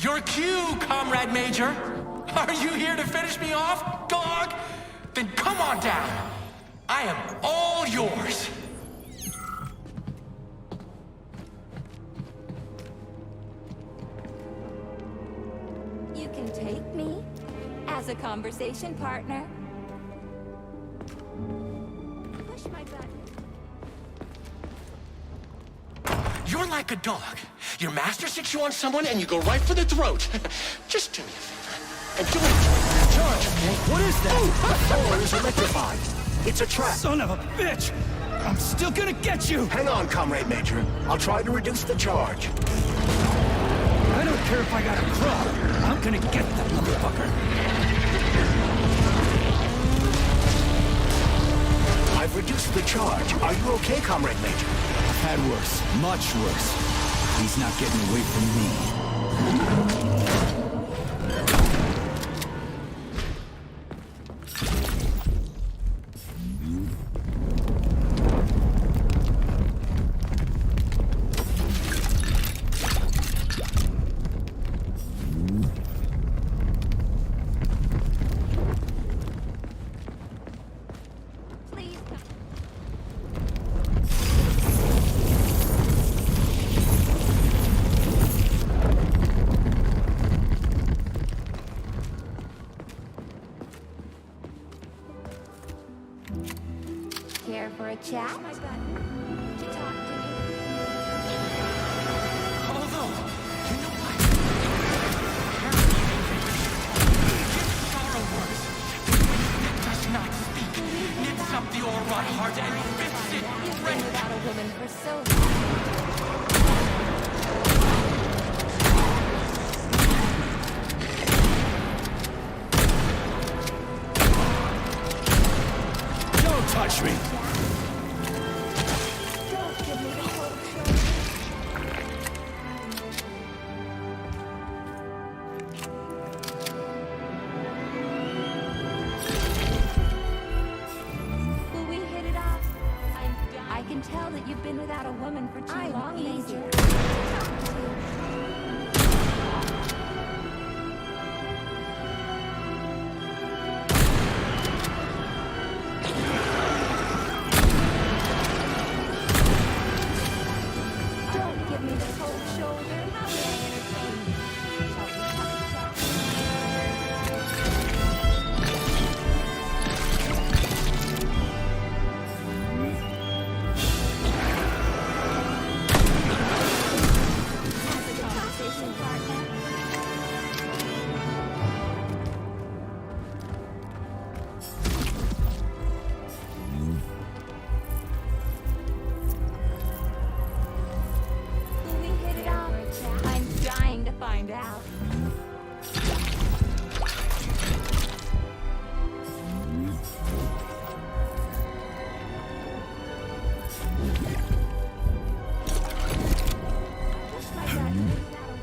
Your cue, Comrade Major. Are you here to finish me off, dog? Then come on down. I am all yours. You can take me as a conversation partner. Push my button. You're like a dog. Your master sits you on someone and you go right for the throat. Just do me a favor. And do it. Charge! What is that? Oh, it's electrified. It's a trap. Son of a bitch! I'm still gonna get you! Hang on, Comrade Major. I'll try to reduce the charge. I don't care if I gotta crawl. I'm gonna get that motherfucker. I've reduced the charge. Are you okay, Comrade Major? I've had worse. Much worse. He's not getting away from me. Please come. Care for a chat? Push my button to talk to me. Although, you know what? Sorrow works. It does not speak. Knits up the Oron heart and fits it You've been right. without a woman for so long. Don't touch me! Don't give me the cold shoulder. Will we hit it off? I can tell that you've been without a woman for too long, Major. Don't give me the cold shoulder. How may I entertain you? Shall we have a chat? As a conversation partner. Will we hit it off? I'm dying to find out. Push my button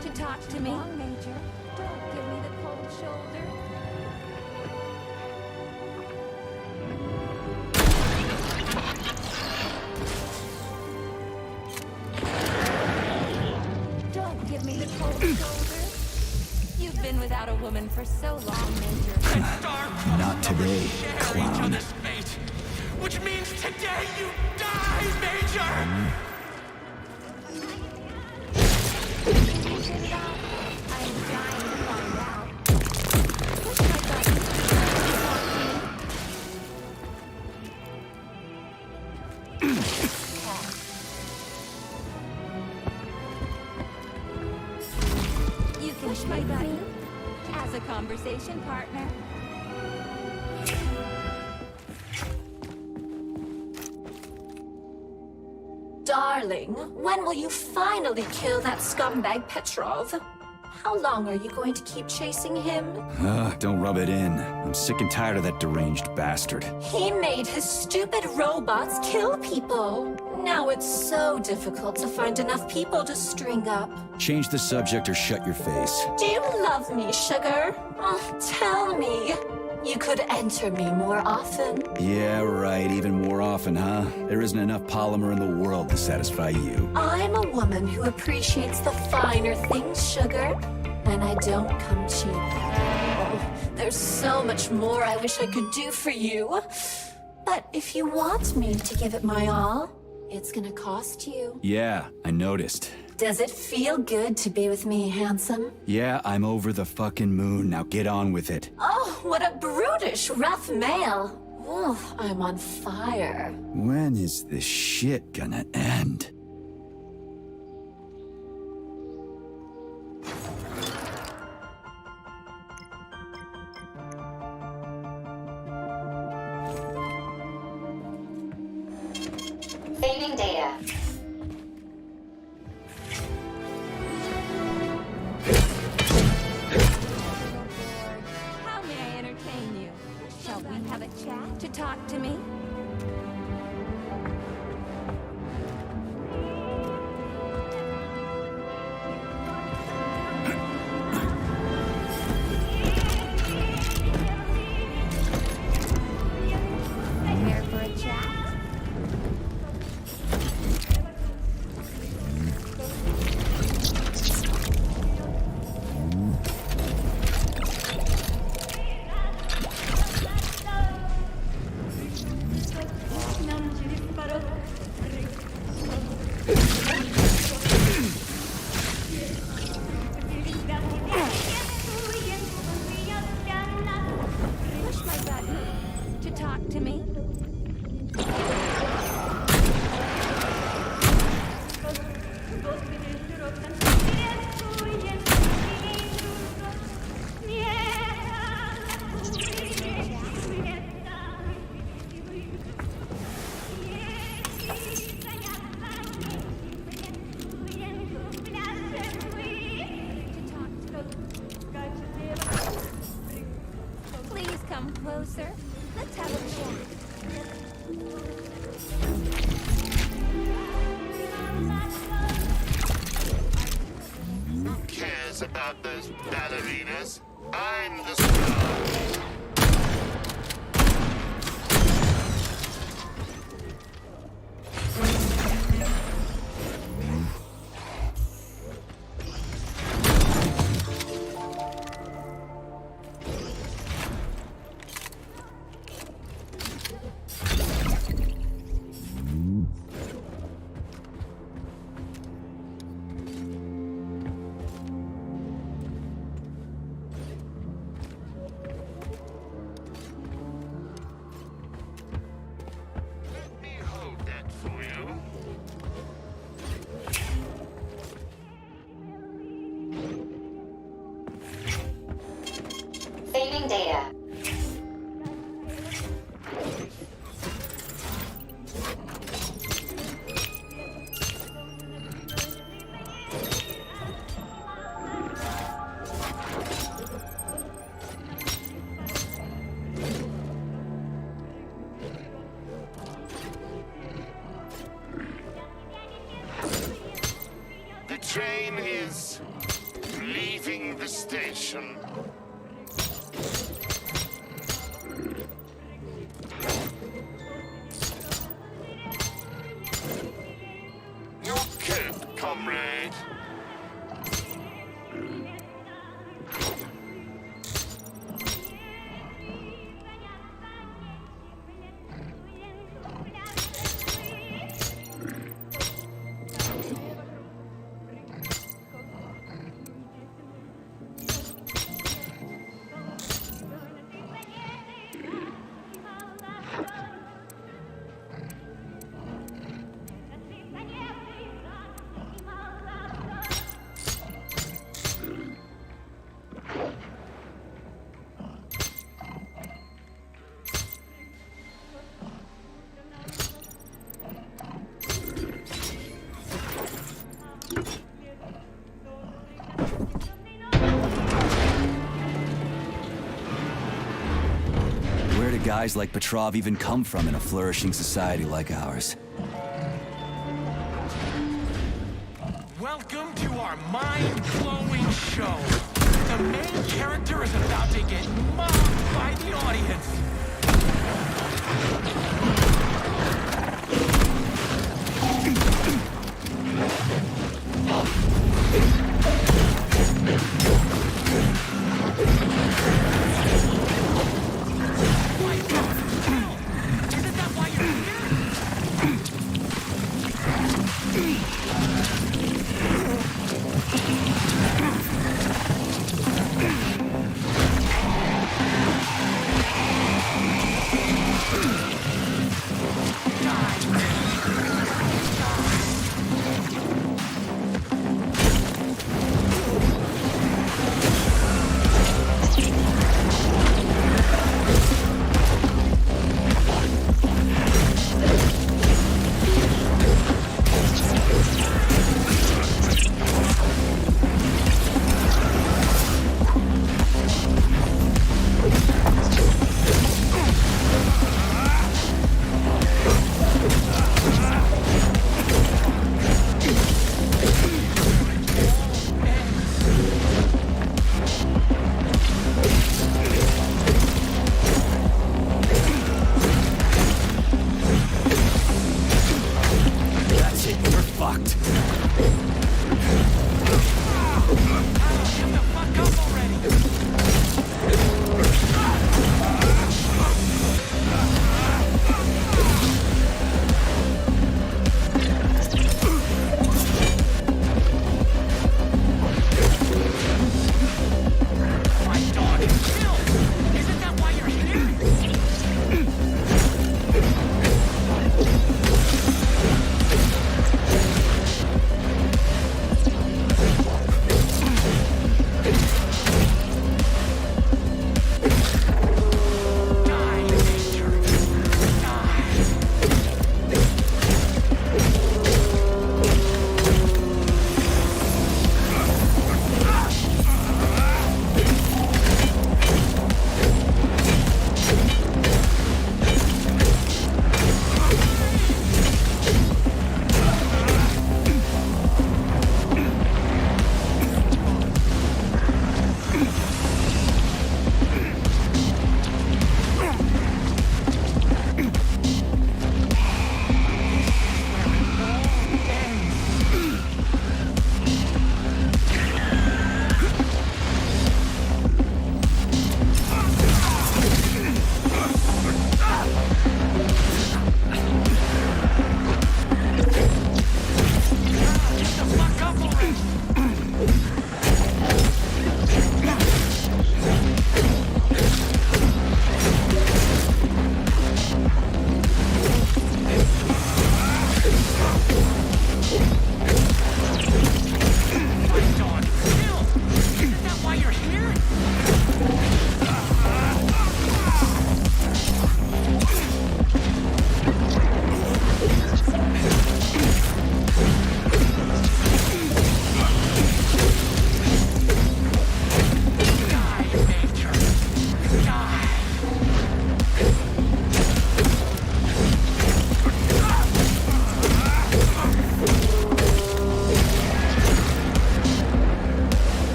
to talk to me. Major, don't give me the cold shoulder. Don't give me the cold shoulder. You've been without a woman for so long, Major. And star-crossed Not today, lovers share each clown. other's fate. Which means today you die, Major! I'm dying to find out. Push my button. You can push my button as a conversation partner. Darling, when will you finally kill that scumbag Petrov? How long are you going to keep chasing him? Don't rub it in. I'm sick and tired of that deranged bastard. He made his stupid robots kill people. Now it's so difficult to find enough people to string up. Change the subject or shut your face. Do you love me, sugar? Oh, tell me. You could enter me more often. Yeah, right. Even more often, huh? There isn't enough polymer in the world to satisfy you. I'm a woman who appreciates the finer things, sugar. And I don't come cheap. Oh, there's so much more I wish I could do for you. But if you want me to give it my all, it's gonna cost you. Yeah, I noticed. Does it feel good to be with me, handsome? Yeah, I'm over the fucking moon. Now get on with it. Oh, what a brutish, rough male. Oh, I'm on fire. When is this shit gonna end? Saving data. How may I entertain you? Shall we have a chat to talk to me? Care for a chat? Push my button to talk to me. Please come closer. Let's have a chat. Who cares about those ballerinas? I'm the star. Let me hold that for you. Saving data. The train is leaving the station. Your coat, comrade. Where do guys like Petrov even come from in a flourishing society like ours? Welcome to our mind-blowing show. The main character is about to get mobbed by the audience.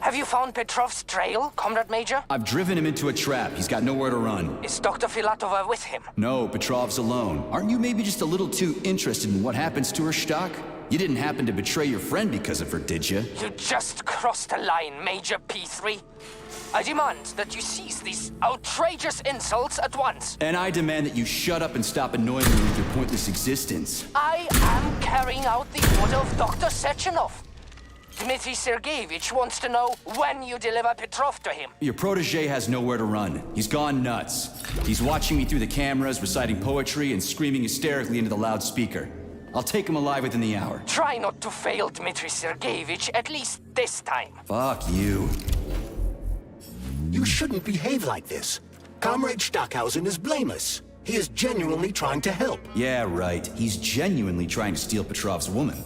Have you found Petrov's trail, Comrade Major? I've driven him into a trap. He's got nowhere to run. Is Dr. Filatova with him? No, Petrov's alone. Aren't you maybe just a little too interested in what happens to her, Stock? You didn't happen to betray your friend because of her, did you? You just crossed a line, Major P3. I demand that you cease these outrageous insults at once. And I demand that you shut up and stop annoying me with your pointless existence. I am carrying out the order of Dr. Sechenov. Dmitry Sergeyevich wants to know when you deliver Petrov to him. Your protege has nowhere to run. He's gone nuts. He's watching me through the cameras, reciting poetry, and screaming hysterically into the loudspeaker. I'll take him alive within the hour. Try not to fail, Dmitry Sergeyevich, at least this time. Fuck you. You shouldn't behave like this. Comrade Stockhausen is blameless. He is genuinely trying to help. Yeah, right. He's genuinely trying to steal Petrov's woman.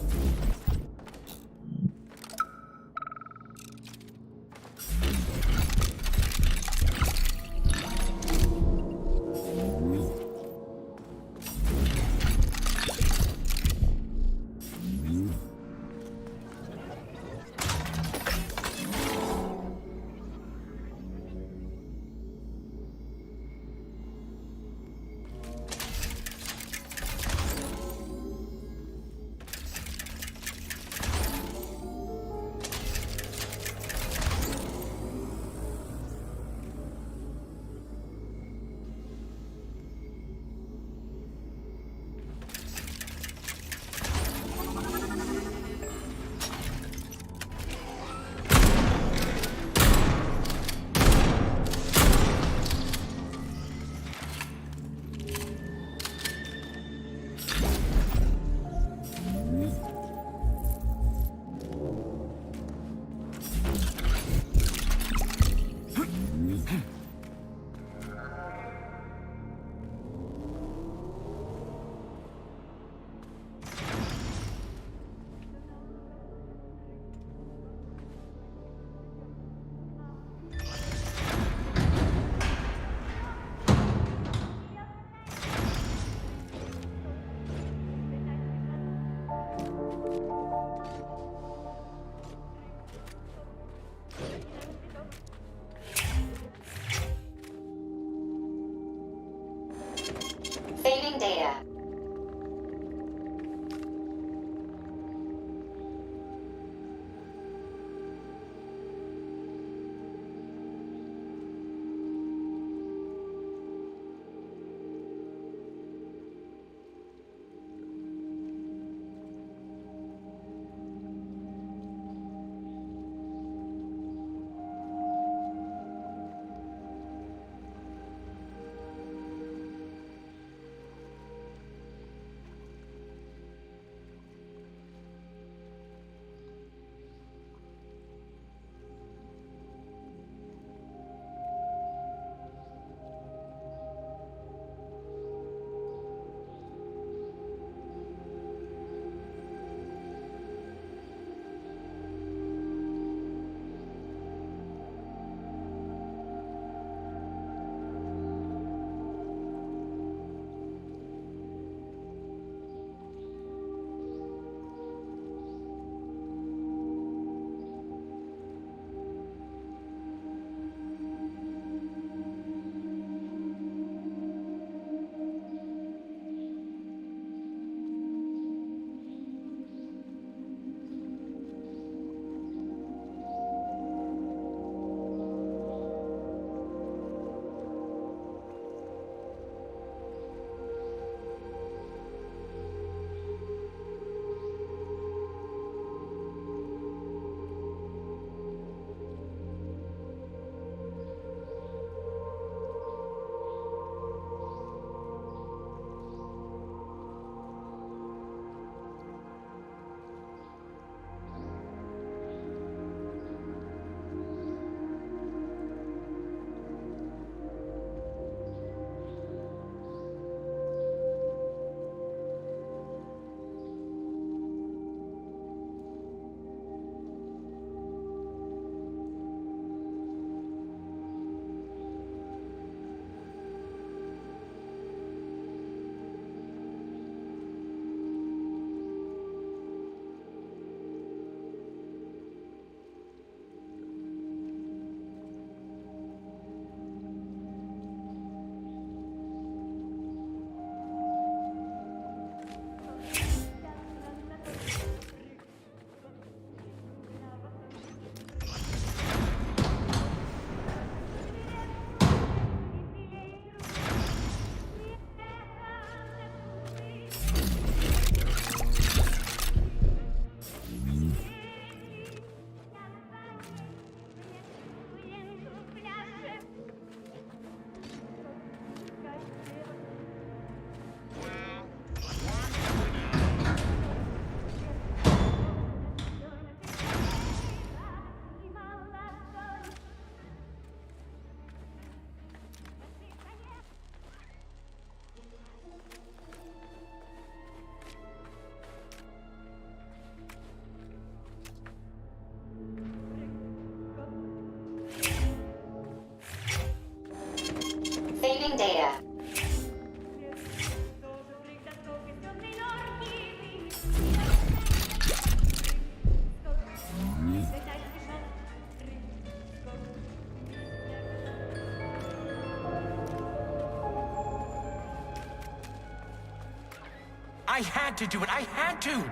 I had to do it. I had to.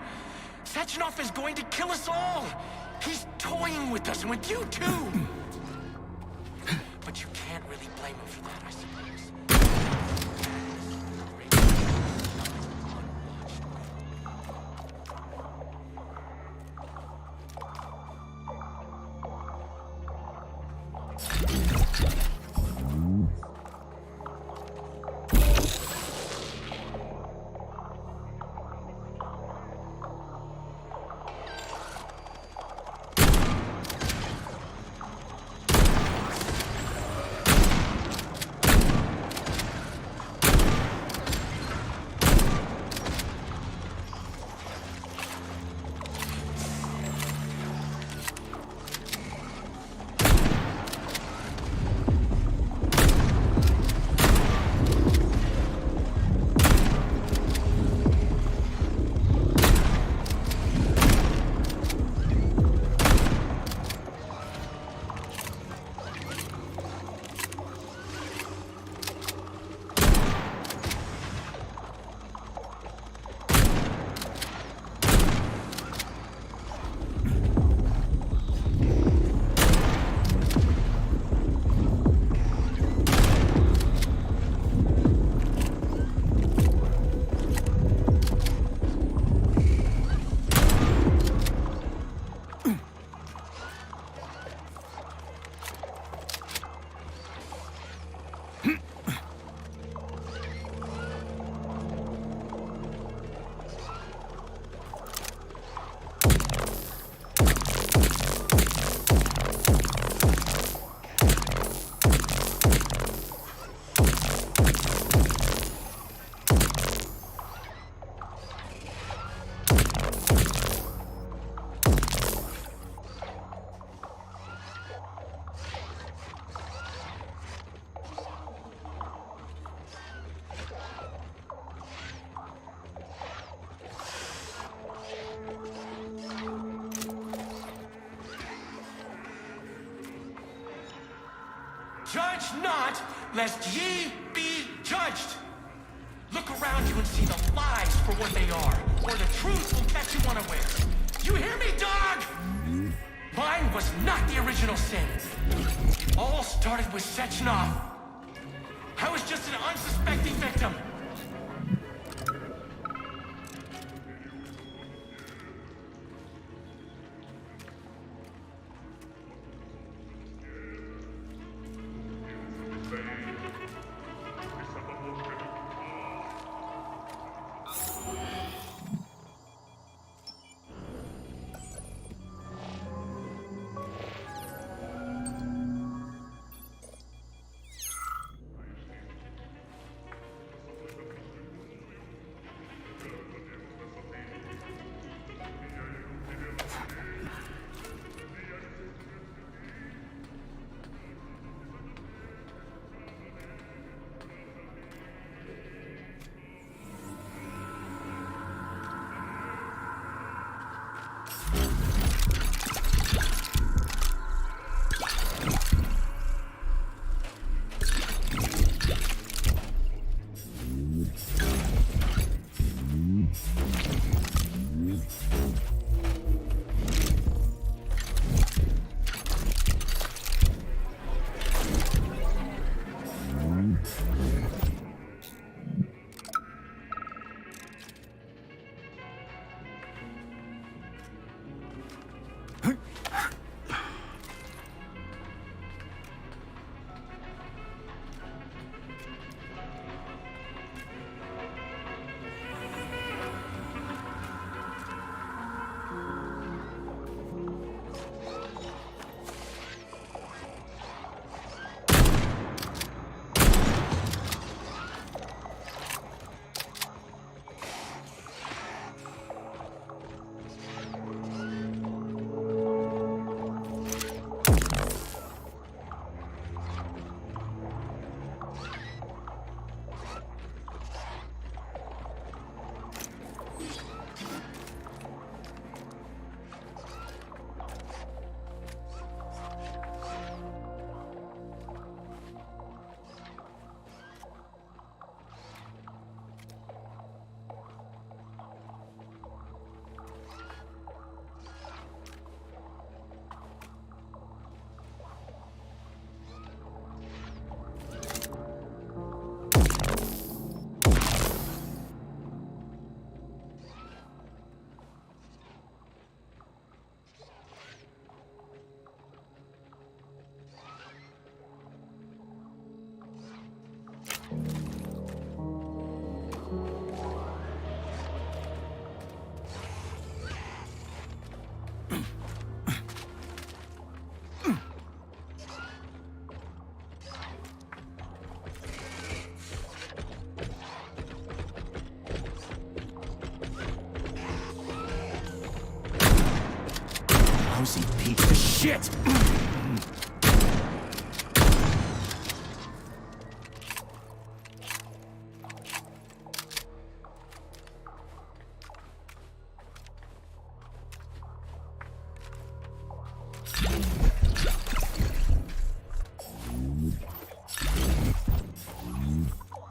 Sechenov is going to kill us all. He's toying with us and with you too. But you can't really blame him for that, I suppose. Judge not, lest ye be judged. Look around you and see the lies for what they are, or the truth will catch you unaware. You hear me, dog? Mine was not the original sin. It all started with Sechenov. I was just an unsuspecting victim. Lousy piece of shit!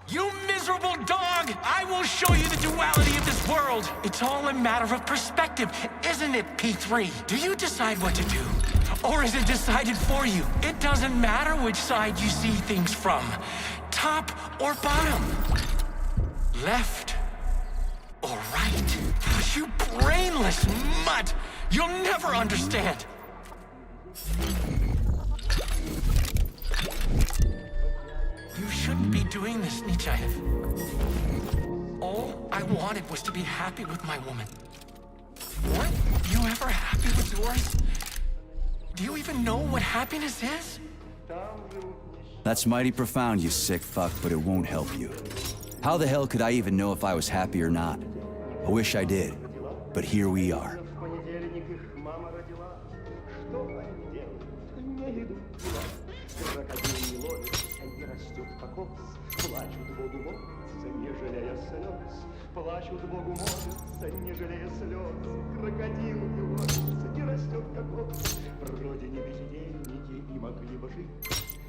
You miserable dog! I will show you the duality of this world! It's all a matter of perspective, isn't it, P3? Do you decide what to do? Or is it decided for you? It doesn't matter which side you see things from. Top or bottom. Left or right. You brainless mutt! You'll never understand! You shouldn't be doing this, Nietzscheev. All I wanted was to be happy with my woman. Weren't you ever happy with yours? Do you even know what happiness is? That's mighty profound, you sick fuck, but it won't help you. How the hell could I even know if I was happy or not? I wish I did, but here we are. Плачут Богу молятся, не жалея слез. Крокодил не ловится, не растет кокос. Вроде не бездельники и могли бы жить.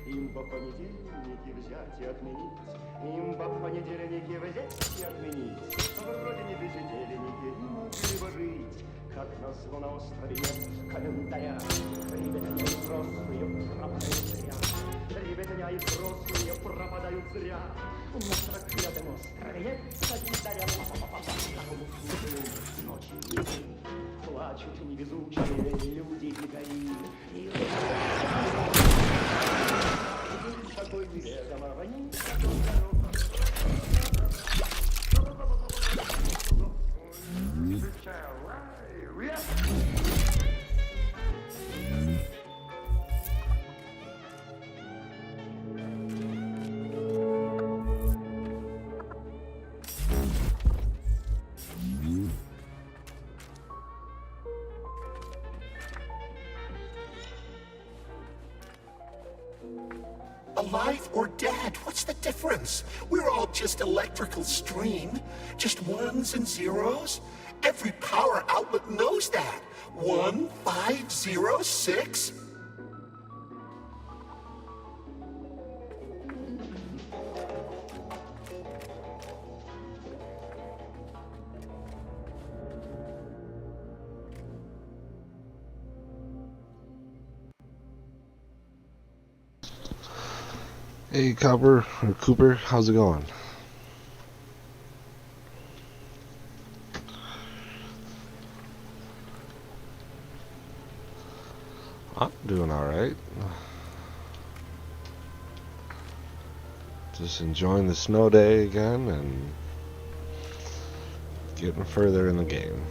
Им по понедельнике взять и отменить. Им по понедельнике взять и отменить. Вроде не бездельники и могли бы жить. Как назло на острове нет календаря. Ребята и взрослые пропадают зря. Ребята и взрослые пропадают зря. На проклятом острове нет календаря. Такому ночи и день. Плачут невезучие люди и гори. И такой ведомо войны, Alive or dead, what's the difference? We're all just electrical stream. Just ones and zeros. Every power outlet knows that. 1506? Hey Cooper, how's it going? I'm doing alright. Just enjoying the snow day again and getting further in the game.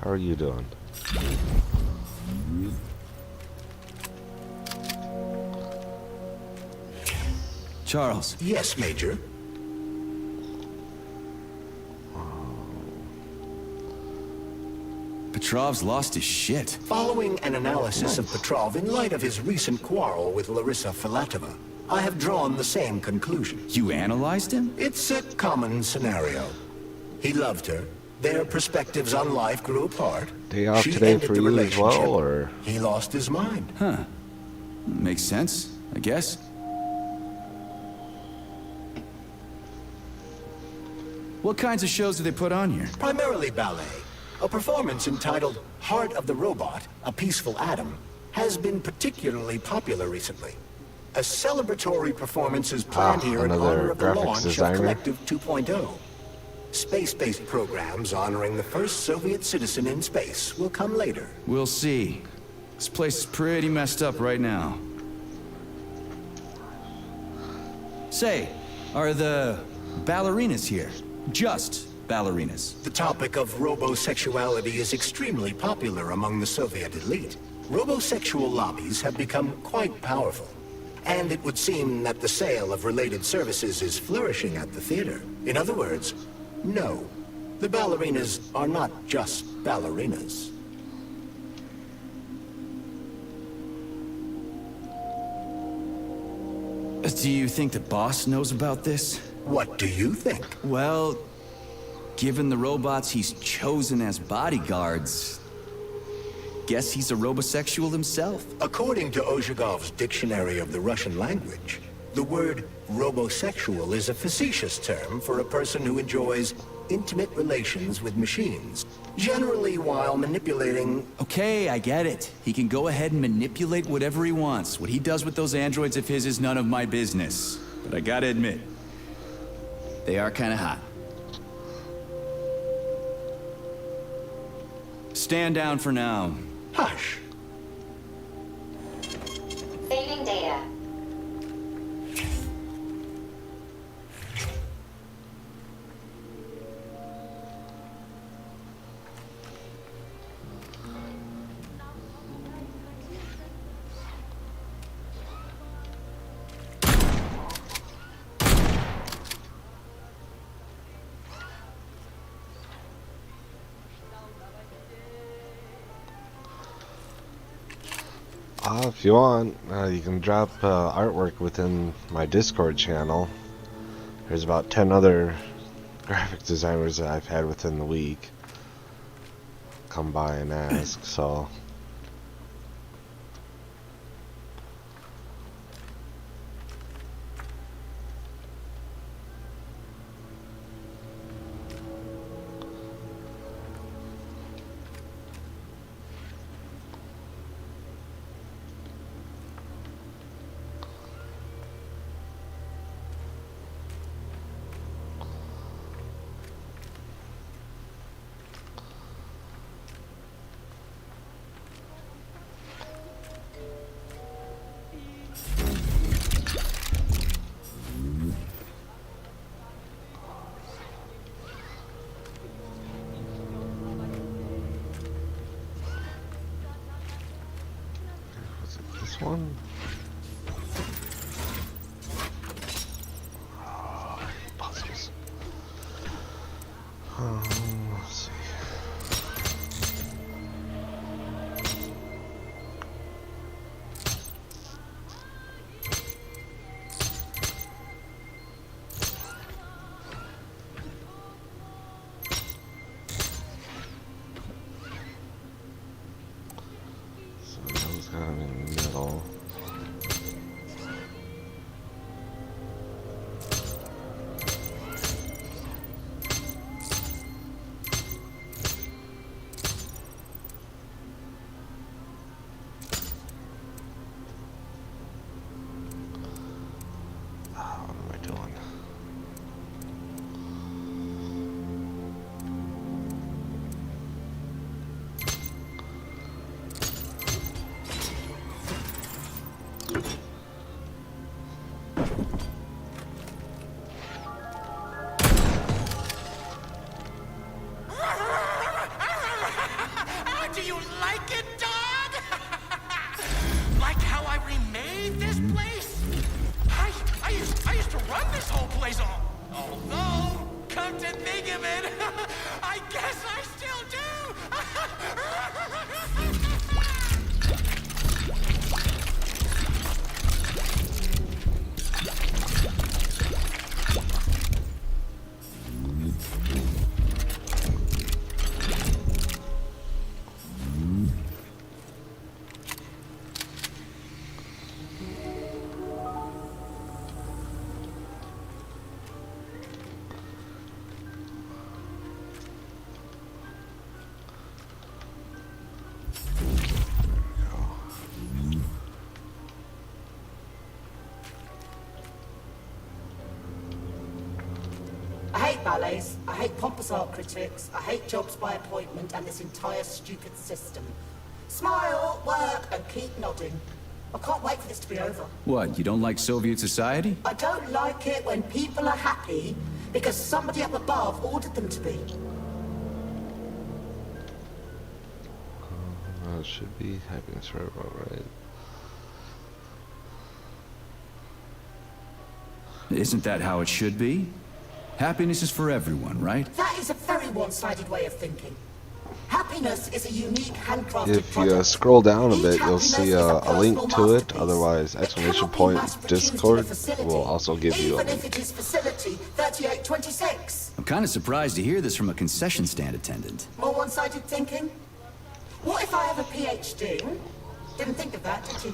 How are you doing? Charles. Yes, Major. Petrov's lost his shit. Following an analysis of Petrov in light of his recent quarrel with Larissa Filatova, I have drawn the same conclusion. You analyzed him? It's a common scenario. He loved her. Their perspectives on life grew apart. Day off She today ended for the you as well, relationship. or? He lost his mind. Huh. Makes sense, I guess. What kinds of shows do they put on here? Primarily ballet. A performance entitled Heart of the Robot, A Peaceful Atom, has been particularly popular recently. A celebratory performance is planned here in another honor of the graphics launch designer. of Collective 2.0. Space-based programs honoring the first Soviet citizen in space will come later. We'll see. This place is pretty messed up right now. Say, are the ballerinas here? Just ballerinas? The topic of robosexuality is extremely popular among the Soviet elite. Robosexual lobbies have become quite powerful. And it would seem that the sale of related services is flourishing at the theater. In other words, no. The ballerinas are not just ballerinas. Do you think the boss knows about this? What do you think? Well, given the robots he's chosen as bodyguards, guess he's a robosexual himself. According to Ozhigov's Dictionary of the Russian Language, the word robosexual is a facetious term for a person who enjoys intimate relations with machines, generally while manipulating... Okay, I get it. He can go ahead and manipulate whatever he wants. What he does with those androids of his is none of my business. But I gotta admit, they are kinda hot. Stand down for now. Hush. Saving data. If you want, you can drop artwork within my Discord channel. There's about 10 other graphic designers that I've had within the week come by and ask, so... one. Oh, puzzles. Let's see. So that was kind of in the middle. Do you like it, dog? Like how I remade this place? I used to run this whole place all. Although, come to think of it, I guess I still do. I hate ballets, I hate pompous art critics, I hate jobs by appointment and this entire stupid system. Smile, work, and keep nodding. I can't wait for this to be over. What, you don't like Soviet society? I don't like it when people are happy because somebody up above ordered them to be. It should be happiness for everyone, right? Isn't that how it should be? Happiness is for everyone, right? That is a very one-sided way of thinking. Happiness is a unique handcrafted If you product. scroll down a Each bit, you'll happiness see is a a link personal to it. masterpiece. Otherwise, It exclamation cannot be point mass-produced in a Discord facility, will also give you a even link. if it is facility 3826. I'm kind of surprised to hear this from a concession stand attendant. More one-sided thinking? What if I have a PhD? Didn't think of that, did you?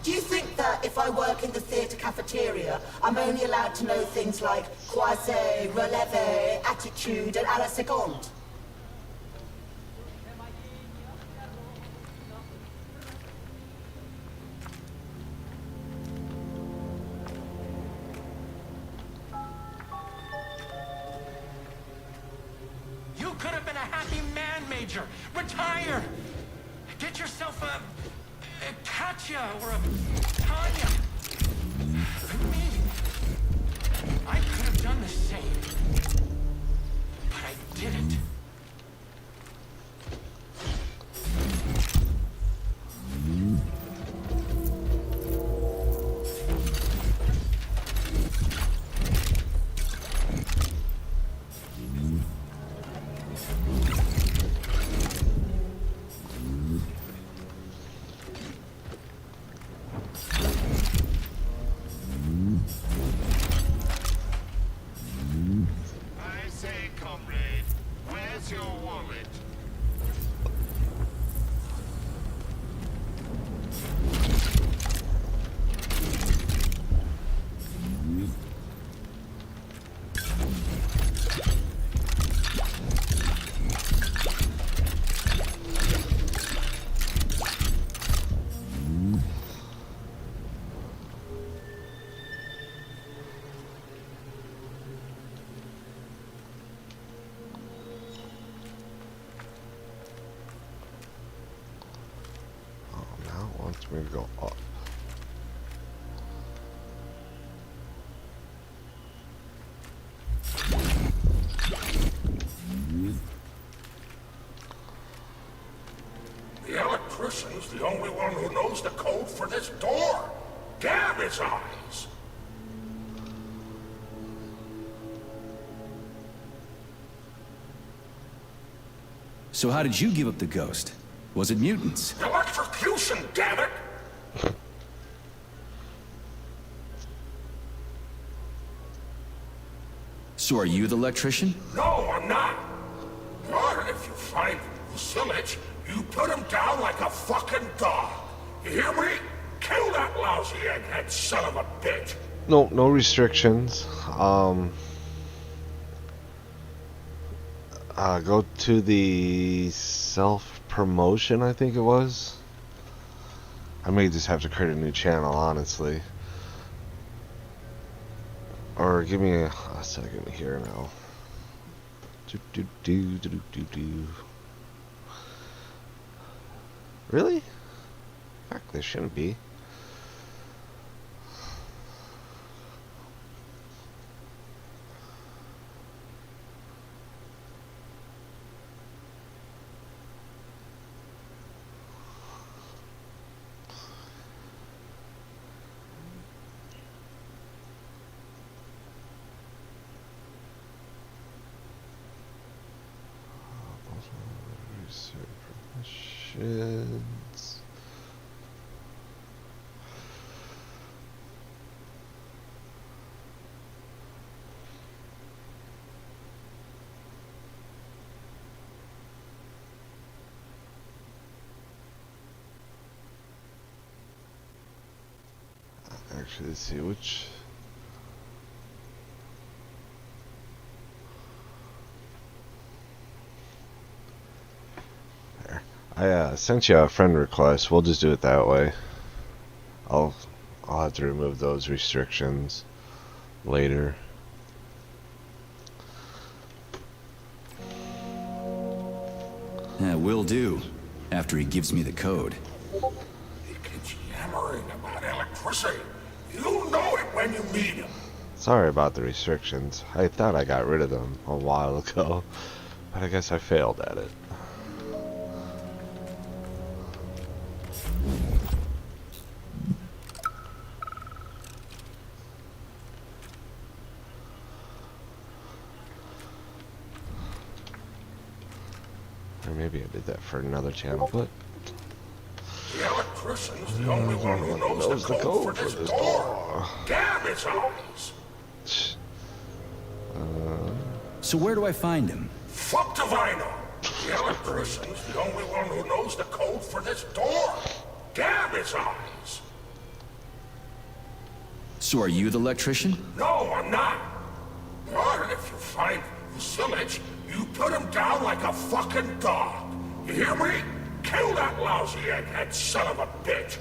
Do you think that if I work in the theatre cafeteria, I'm only allowed to know things like croisé, releve, attitude, and à la seconde? You could have been a happy man, Major. Retire. Get yourself a Katya or a Tanya. Me. I could have done the same. But I didn't. I say, comrade, where's your wallet? Now it wants me to go up. The electrician's the only one who knows the code for this door. Damn his eyes! So how did you give up the ghost? Was it mutants? Electrocution, damn it! So are you the electrician? No, I'm not. But if you find Vasilich, you put him down like a fucking dog. You hear me? Kill that lousy egghead son of a bitch. No restrictions. Go to the self-promotion, I think it was. I may just have to create a new channel, honestly. Or give me a second here now. Really? Fuck, there shouldn't be. Permissions. Actually, let's see which. I sent you a friend request. We'll just do it that way. I'll have to remove those restrictions later. Yeah, will do. After he gives me the code. He keeps yammering about electricity. You know it when you meet him. Sorry about the restrictions. I thought I got rid of them a while ago, but I guess I failed at it. I did that for another channel, but The electrician's the only one who knows the code for this door. Damn his eyes! So where do I find him? Fuck if I know. The electrician's the only one who knows the code for this door. Damn his eyes! So are you the electrician? No, I'm not. But if you find Vasilich, you put him down like a fucking dog. You hear me? Kill that lousy egghead son of a bitch.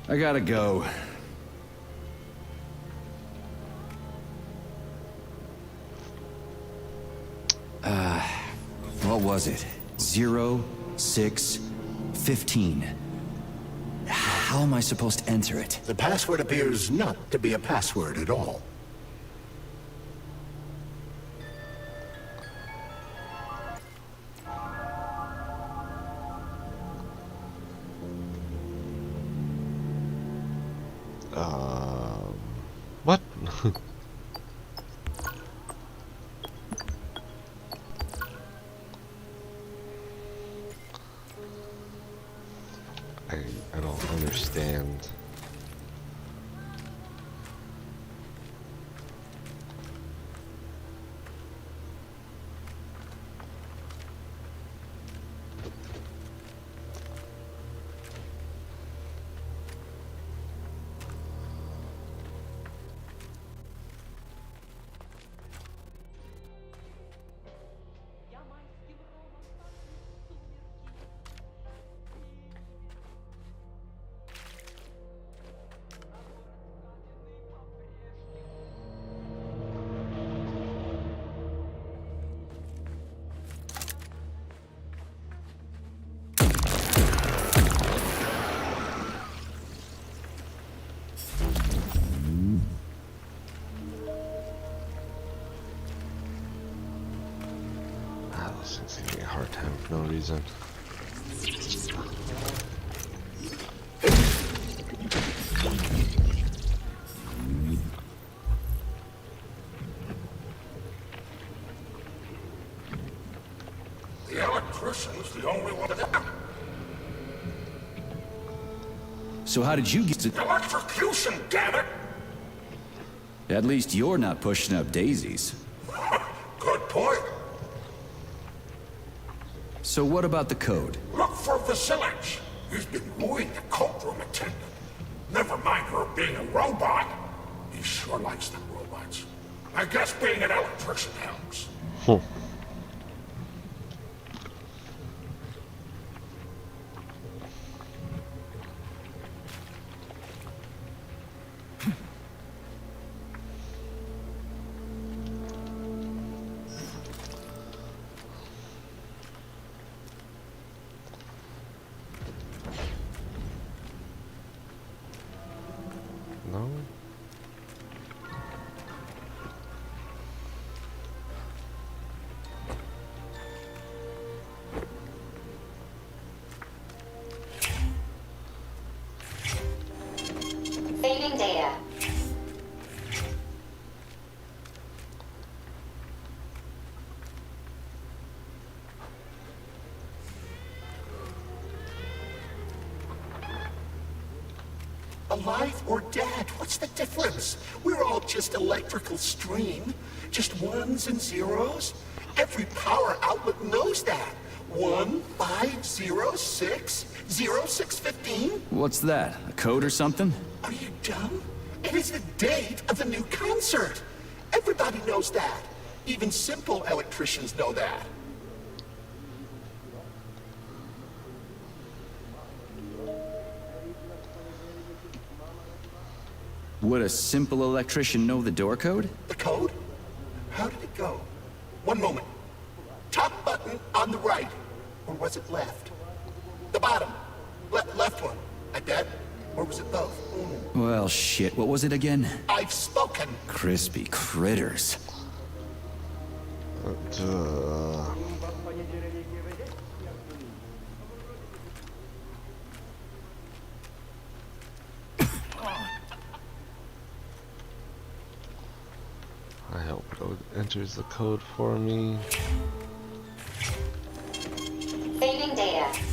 I gotta go. What was it? 0, 6, 15. How am I supposed to enter it? The password appears not to be a password at all. What? I don't understand. This thing's giving me a hard time for no reason. The electrician's the only one that... So how did you get to... Electrocution, damn it! At least you're not pushing up daisies. Good point. So what about the code? Look for Vasilich. He's been wooing the coat room attendant. Never mind her being a robot. He sure likes them robots. I guess being an electrician helps. No? Saving data. Alive or dead, what's the difference? We're all just electrical stream. Just ones and zeros. Every power outlet knows that. 1, 5, 0, 6, 0, 6, 15. What's that? A code or something? Are you dumb? It is the date of the new concert. Everybody knows that. Even simple electricians know that. Would a simple electrician know the door code? The code? How did it go? One moment. Top button on the right. Or was it left? The bottom. Left one. I bet. Or was it both? Well, shit. What was it again? I've spoken. Crispy critters. I hope it enters the code for me. here.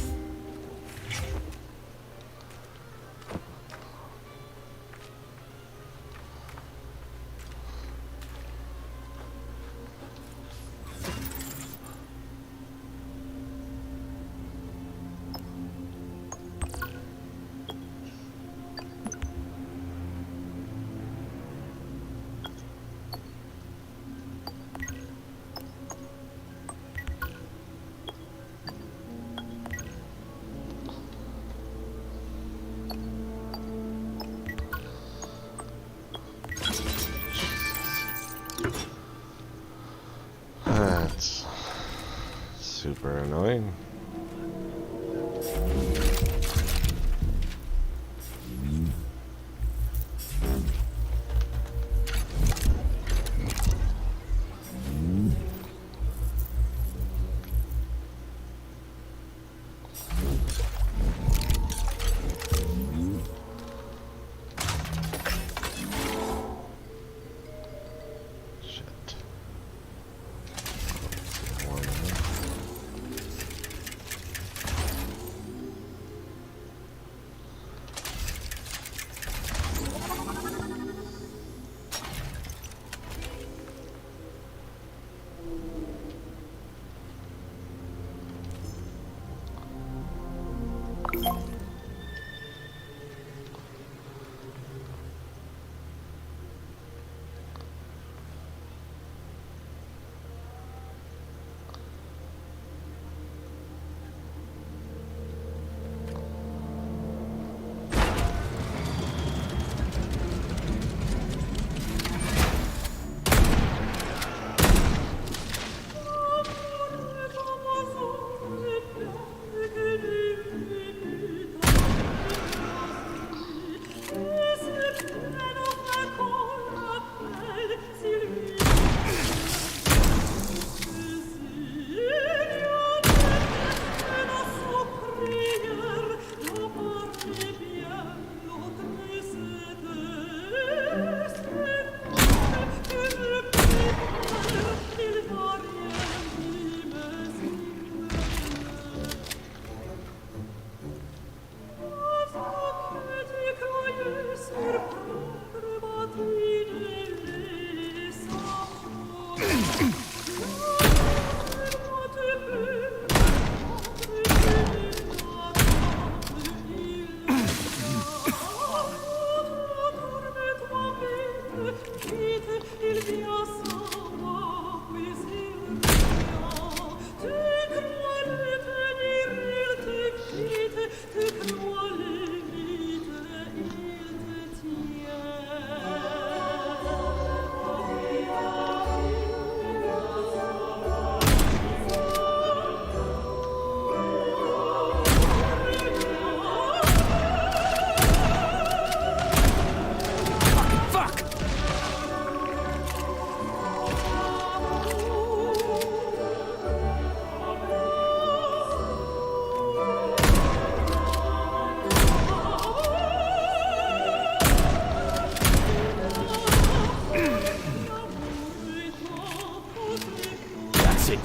That's super annoying.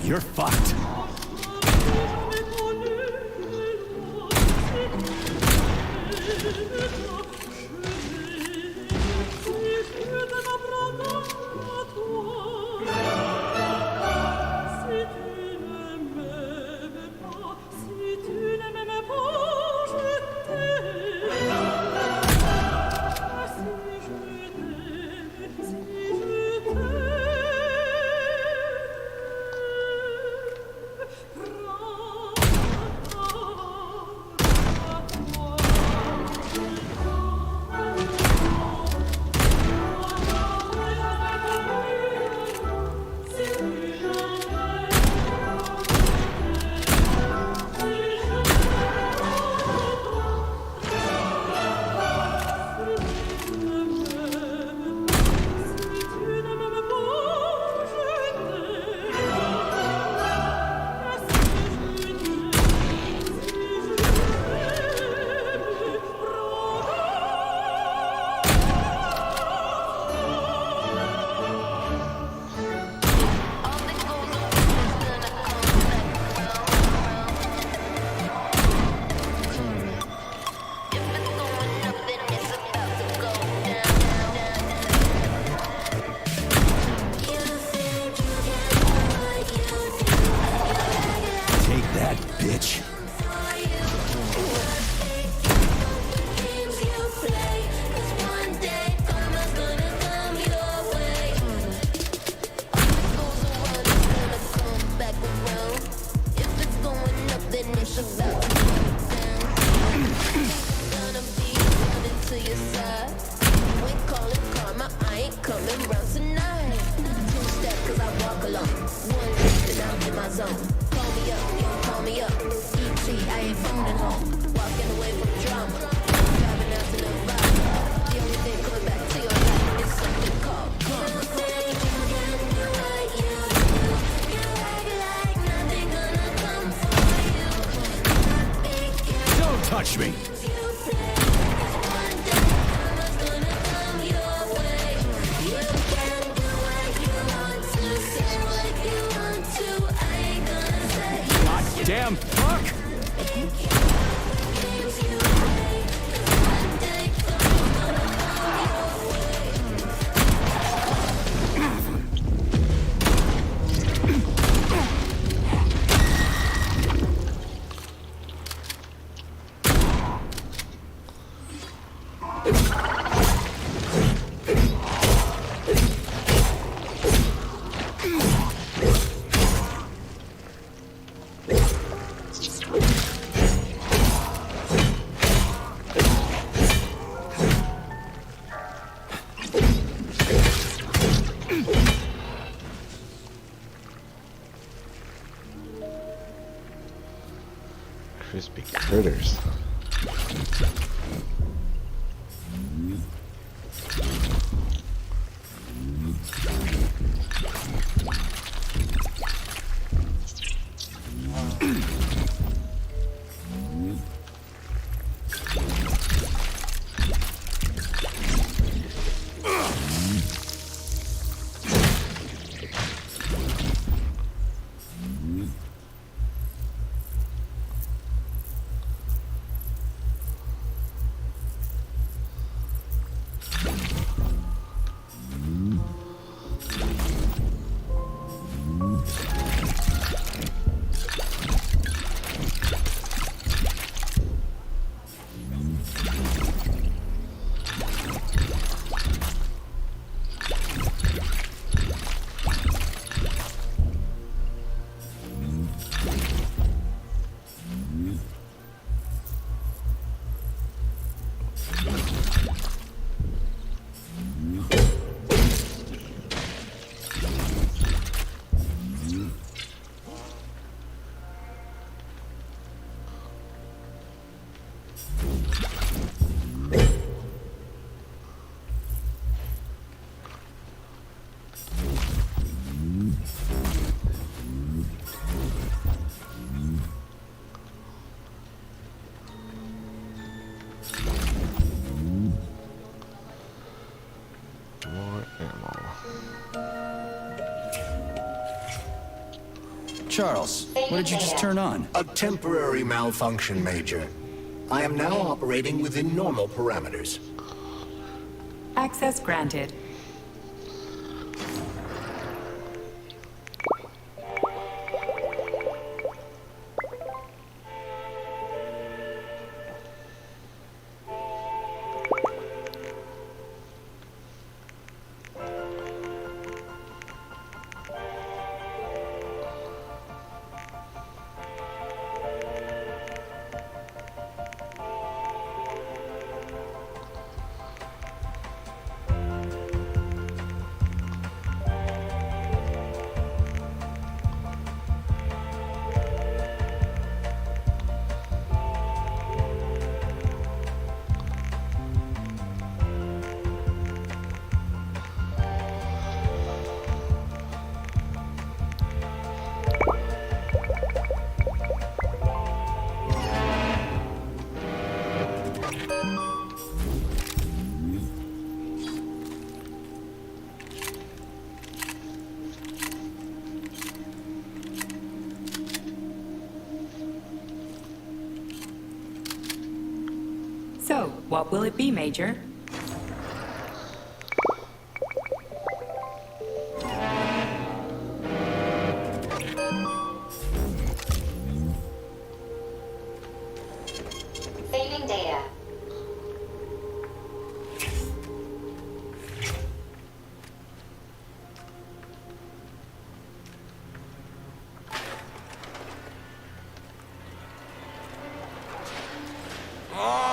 You're fucked. Don't touch me! Damn fuck! Crispy critters. Charles, what did you just turn on? A temporary malfunction, Major. I am now operating within normal parameters. Access granted. So, what will it be, Major? Saving data.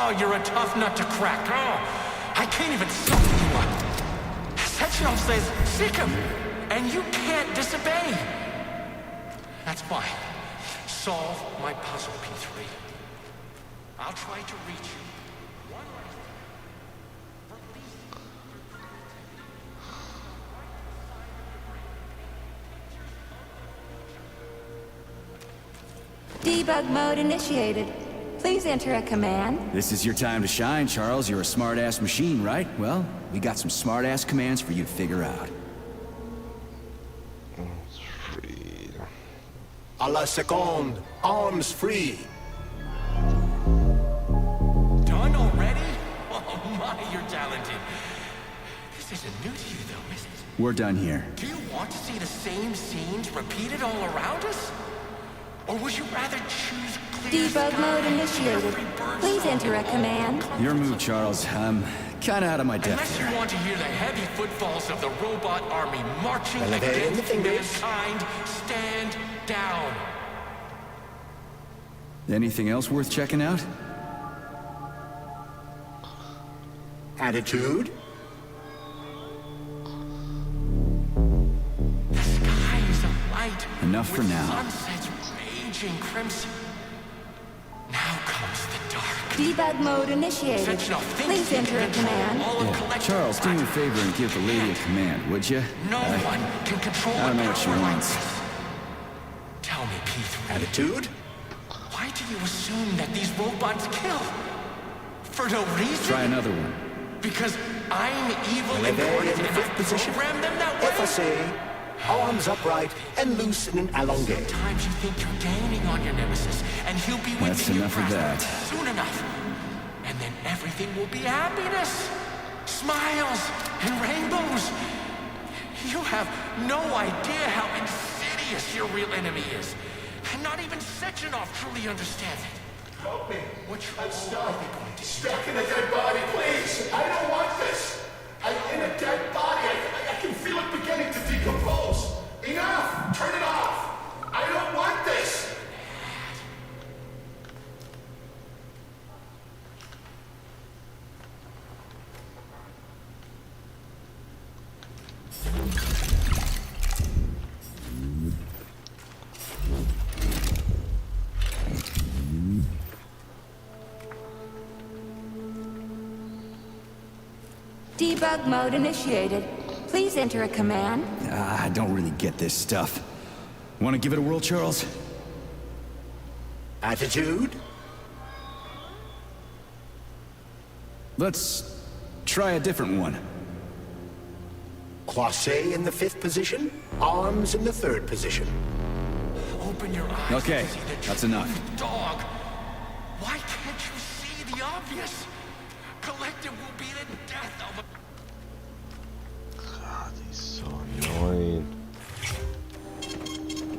Oh, you're a tough nut to crack. Oh, I can't even sum you up. Sechenov says, sick him, and you can't disobey. That's fine. Solve my puzzle, P3. I'll try to reach you. One last Debug mode initiated. Please enter a command. This is your time to shine, Charles. You're a smart-ass machine, right? Well, we got some smart-ass commands for you to figure out. Free. A la seconde. Arms free. Done already? Oh my, you're talented. This isn't new to you though, is it? We're done here. Do you want to see the same scenes repeated all around us? Or would you rather choose clear Debug sky, mode initiated. every bird Please song, enter a command. Your move, Charles. I'm kinda out of my depth Unless here. you want to hear the heavy footfalls of the robot army marching Elevate in the against fingers. mankind, stand down. Anything else worth checking out? Attitude. The sky is alight. Enough for with now. Sunsets raging crimson. Now comes the dark. Debug mode initiated. Sechenov thinks Please he can enter a control command. all of Yeah. collective Charles, do me a practice. favor and give the lady a command, would you? No one can control I don't know a what she power like wants. this. Tell me, P3. Attitude. Why do you assume that these robots kill? For no reason? Try another one. Because I'm evil and Elevate going in the to fifth position. program them that way? FSA. Arms upright and loose in an elongate. Sometimes you think you're gaining on your nemesis, and he'll be That's within your enough of grasp that. soon enough. And then everything will be happiness, smiles, and rainbows. You have no idea how insidious your real enemy is. And not even Sechenov truly understands it. Help me. What you're I'm stuck. only going to Stuck in a dead body, please. I don't want this. I'm in a dead body. I can feel it beginning to decompose. Enough. Turn it off. I don't want this. Debug mode initiated. Please enter a command. I don't really get this stuff. Want to give it a whirl, Charles? Attitude. Let's try a different one. Croisé in the fifth position. Arms in the third position. open your eyes Okay, and see the that's truth, enough. dog. Why can't you see the obvious? Collective will be the death of a... God, he's so annoying.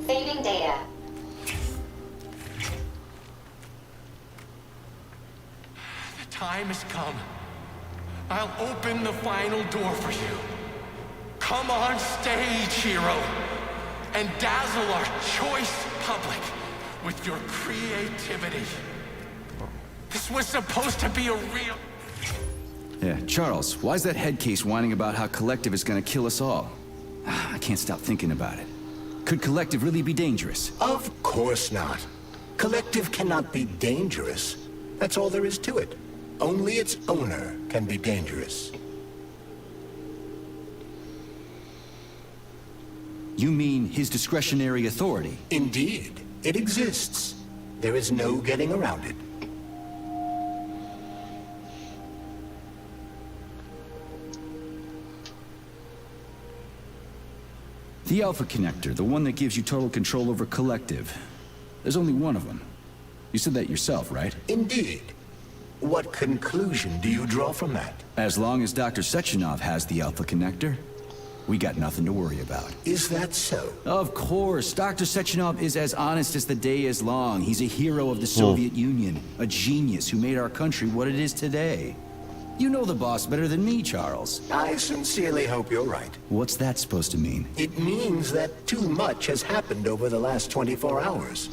Saving data. The time has come. I'll open the final door for you. Come on stage, hero, and dazzle our choice public with your creativity. This was supposed to be a real... Yeah, Charles, why's that head case whining about how Collective is gonna kill us all? I can't stop thinking about it. Could Collective really be dangerous? Of course not. Collective cannot be dangerous. That's all there is to it. Only its owner can be dangerous. You mean his discretionary authority? Indeed, it exists. There is no getting around it. The Alpha Connector, the one that gives you total control over Collective. There's only one of them. You said that yourself, right? Indeed. What conclusion do you draw from that? As long as Dr. Sechenov has the Alpha Connector, we got nothing to worry about. Is that so? Of course. Dr. Sechenov is as honest as the day is long. He's a hero of the Soviet Union, a genius who made our country what it is today. You know the boss better than me, Charles. I sincerely hope you're right. What's that supposed to mean? It means that too much has happened over the last 24 hours.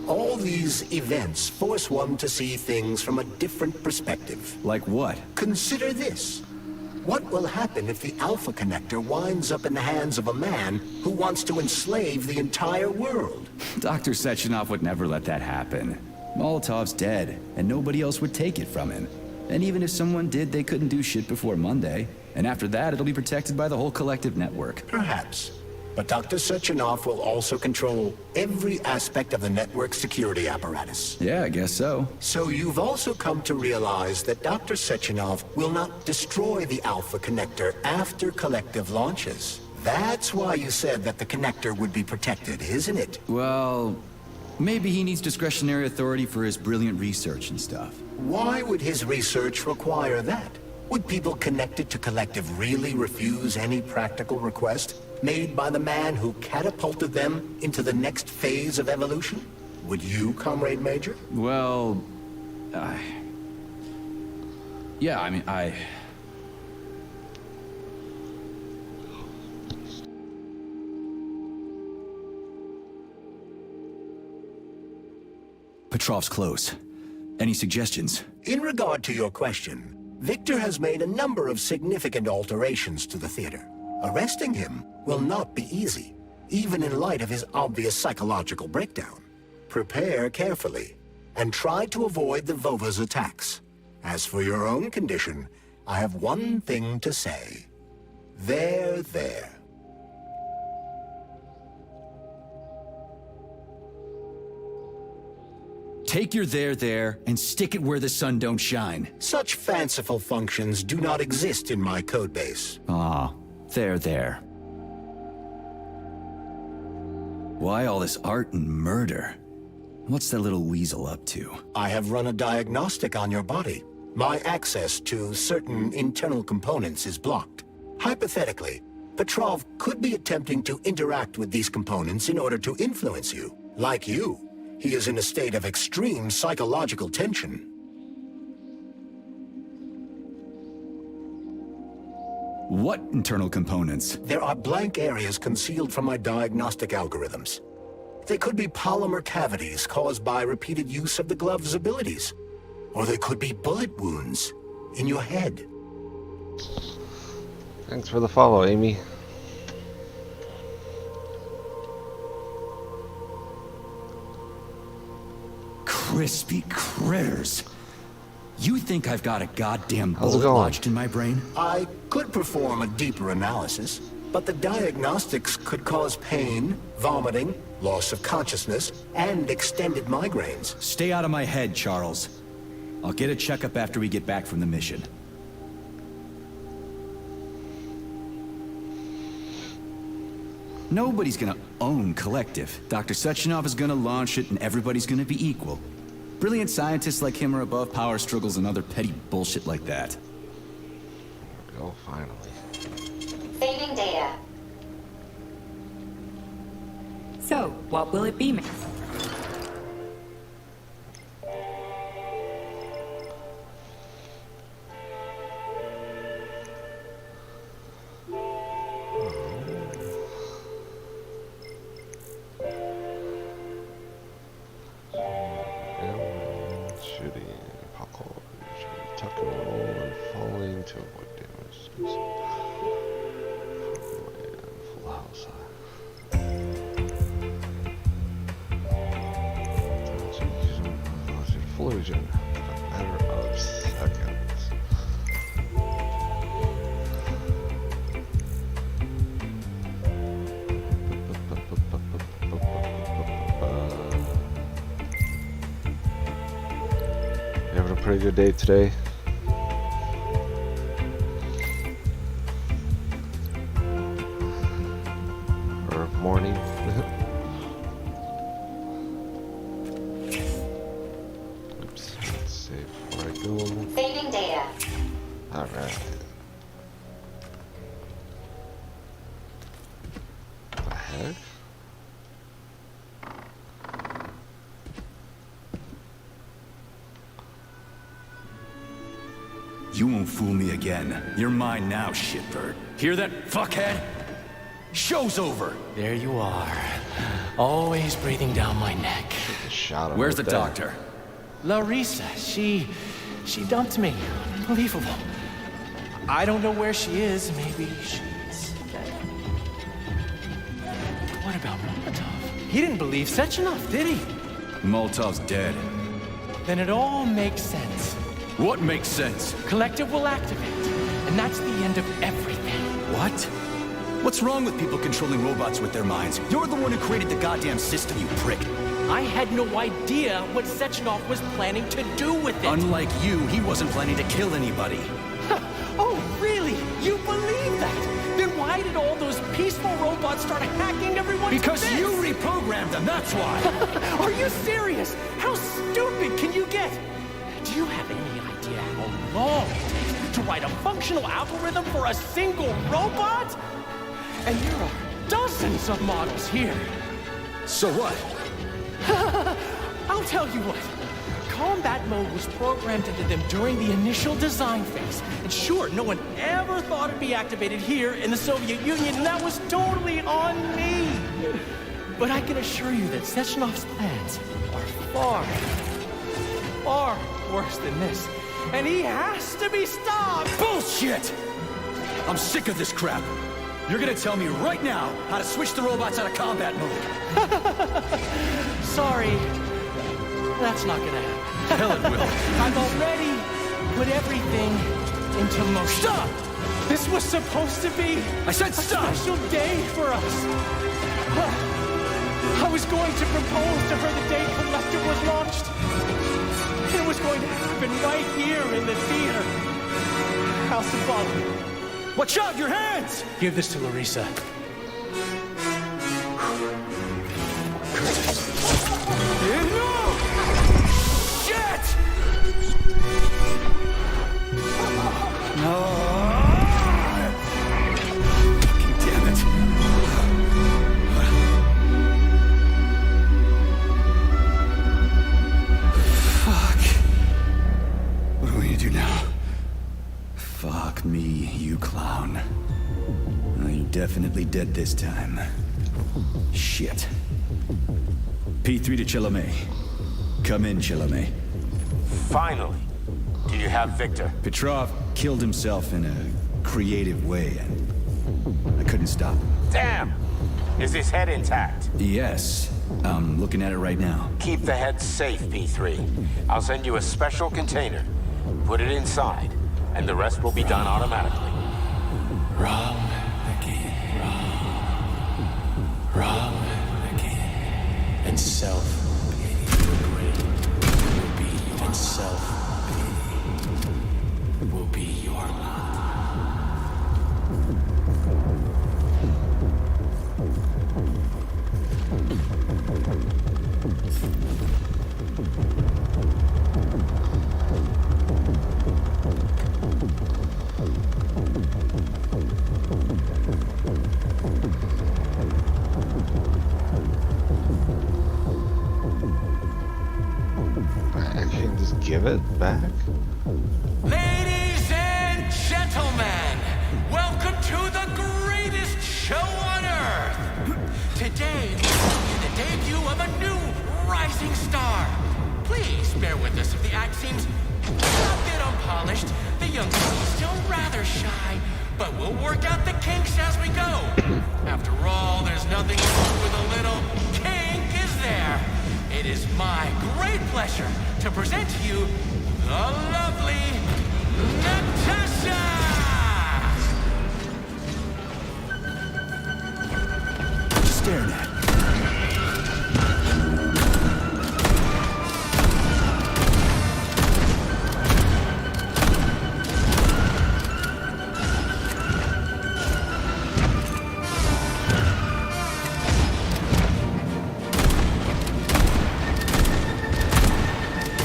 All these events force one to see things from a different perspective. Like what? Consider this. What will happen if the Alpha Connector winds up in the hands of a man who wants to enslave the entire world? Dr. Sechenov would never let that happen. Molotov's dead, and nobody else would take it from him. And even if someone did, they couldn't do shit before Monday. And after that, it'll be protected by the whole collective network. Perhaps. But Dr. Sechenov will also control every aspect of the network's security apparatus. Yeah, I guess so. So you've also come to realize that Dr. Sechenov will not destroy the Alpha Connector after collective launches. That's why you said that the connector would be protected, isn't it? Well, maybe he needs discretionary authority for his brilliant research and stuff. Why would his research require that? Would people connected to Collective really refuse any practical request made by the man who catapulted them into the next phase of evolution? Would you, Comrade Major? Well, yeah, I mean, Petrov's close. Any suggestions? In regard to your question, Victor has made a number of significant alterations to the theater. Arresting him will not be easy, even in light of his obvious psychological breakdown. Prepare carefully, and try to avoid the Vova's attacks. As for your own condition, I have one thing to say. There. Take your there and stick it where the sun don't shine. Such fanciful functions do not exist in my codebase. Ah, there. Why all this art and murder? What's that little weasel up to? I have run a diagnostic on your body. My access to certain internal components is blocked. Hypothetically, Petrov could be attempting to interact with these components in order to influence you. Like you, he is in a state of extreme psychological tension. What internal components? There are blank areas concealed from my diagnostic algorithms. They could be polymer cavities caused by repeated use of the glove's abilities. Or they could be bullet wounds in your head. Thanks for the follow, Amy. Crispy critters. You think I've got a goddamn How's it bullet going? lodged in my brain? I could perform a deeper analysis, but the diagnostics could cause pain, vomiting, loss of consciousness, and extended migraines. Stay out of my head, Charles. I'll get a checkup after we get back from the mission. Nobody's gonna own Collective. Dr. Sechenov is gonna launch it and everybody's gonna be equal. Brilliant scientists like him are above power struggles and other petty bullshit like that. There we go, finally. Saving data. So, what will it be, Major? Explosion. A matter of seconds. You having a pretty good day today? Or morning? Saving data. Alright. What the heck? You won't fool me again. You're mine now, shitbird. Hear that, fuckhead? Show's over. There you are. Always breathing down my neck. Shot him Where's right the there. doctor? Larissa, she dumped me. Unbelievable. I don't know where she is. Maybe she's dead. What about Molotov? He didn't believe Sechenov, did he? Molotov's dead. Then it all makes sense. What makes sense? Collective will activate, and that's the end of everything. What? What's wrong with people controlling robots with their minds? You're the one who created the goddamn system, you prick. I had no idea what Sechenov was planning to do with it. Unlike you, he wasn't planning to kill anybody. Oh, really? You believe that? Then why did all those peaceful robots start hacking everyone's Because bits? you reprogrammed them, that's why. Are you serious? How stupid can you get? Do you have any idea how long it takes to write a functional algorithm for a single robot? And there are dozens of models here. So what? I'll tell you what. Combat mode was programmed into them during the initial design phase. And sure, no one ever thought it'd be activated here in the Soviet Union, and that was totally on me. But I can assure you that Sechenov's plans are far, far worse than this. And he has to be stopped! Bullshit! I'm sick of this crap. You're gonna tell me right now how to switch the robots out of combat mode. Sorry, that's not gonna happen. Hell it will. I've already put everything into motion. Stop! This was supposed to be I said stop! a special day for us. I was going to propose to her the day Collective was launched. It was going to happen right here in the theater. House of Bottom. Watch out, your hands! Give this to Larissa. No! Shit! No! Fucking damn it. Fuck. What do we need to do now? Fuck me, you clown. Well, you're definitely dead this time. Shit. P3 to Chalamet. Come in, Chalamet. Finally. Do you have Victor? Petrov killed himself in a creative way, and I couldn't stop him. Damn! Is his head intact? Yes. I'm looking at it right now. Keep the head safe, P3. I'll send you a special container. Put it inside, and the rest will be done automatically. Wrong again. Wrong again. And self-pity will be, and self-pity will be your lot. I can't just give it back? Ladies and gentlemen, welcome to the greatest show on Earth. Today, we bring you the debut of a new rising star. Please bear with us if the act seems a bit unpolished. The young lady's still rather shy, but we'll work out the kinks as we go. After all, there's nothing wrong with a little kink, is there? It is my great pleasure to present to you the lovely Natasha! Staring at.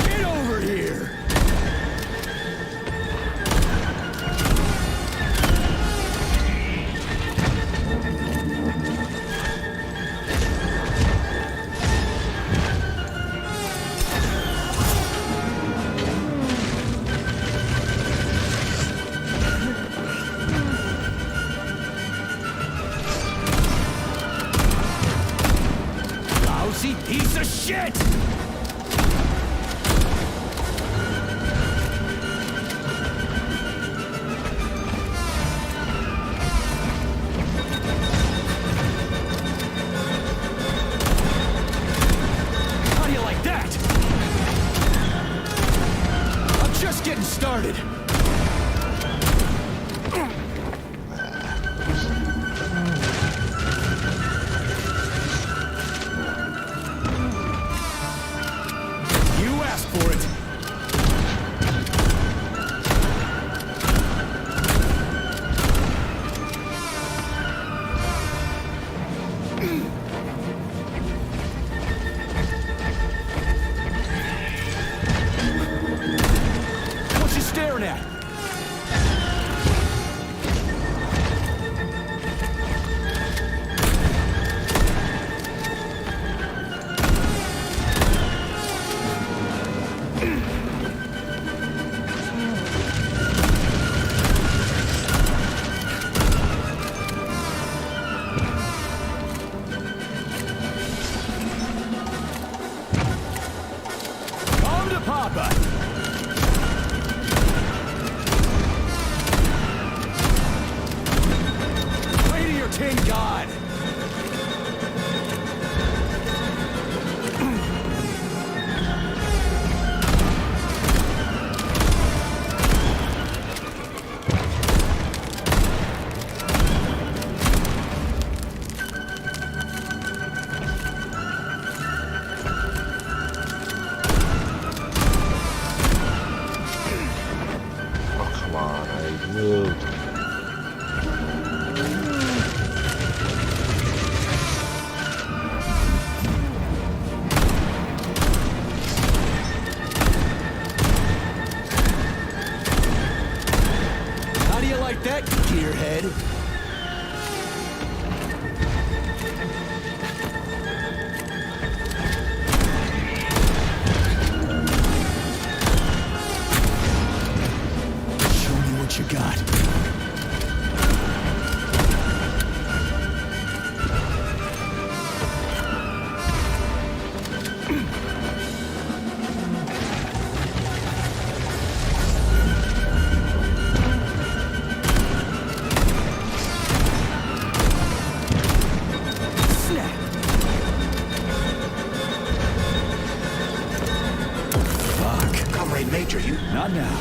Get over here! just getting started. You asked for it. What you staring at? Come to Papa. Pray to your tin god. Oh, come on, I moved. How do you like that, gearhead? Show me what you got. Snap. Fuck. Comrade Major, you... Not now.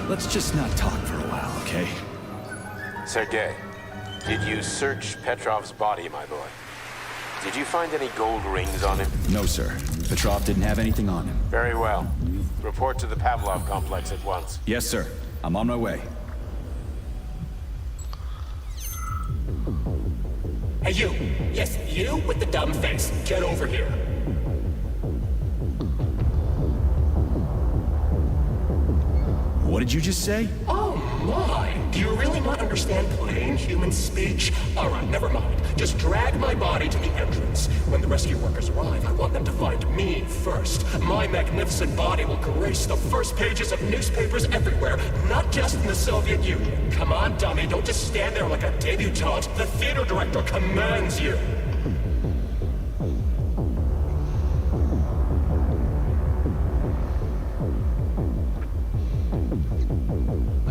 Let's just not talk for a while, okay? Sergei, did you search Petrov's body, my boy? Did you find any gold rings on him? No, sir. Petrov didn't have anything on him. Very well. Report to the Pavlov complex at once. Yes, sir. I'm on my way. Hey, you! Yes, you with the dumb face. Get over here. What did you just say? Oh my! Do you really not understand plain human speech? Alright, never mind. Just drag my body to the entrance. When the rescue workers arrive, I want them to find me first. My magnificent body will grace the first pages of newspapers everywhere, not just in the Soviet Union. Come on, dummy, don't just stand there like a debutante. The theater director commands you.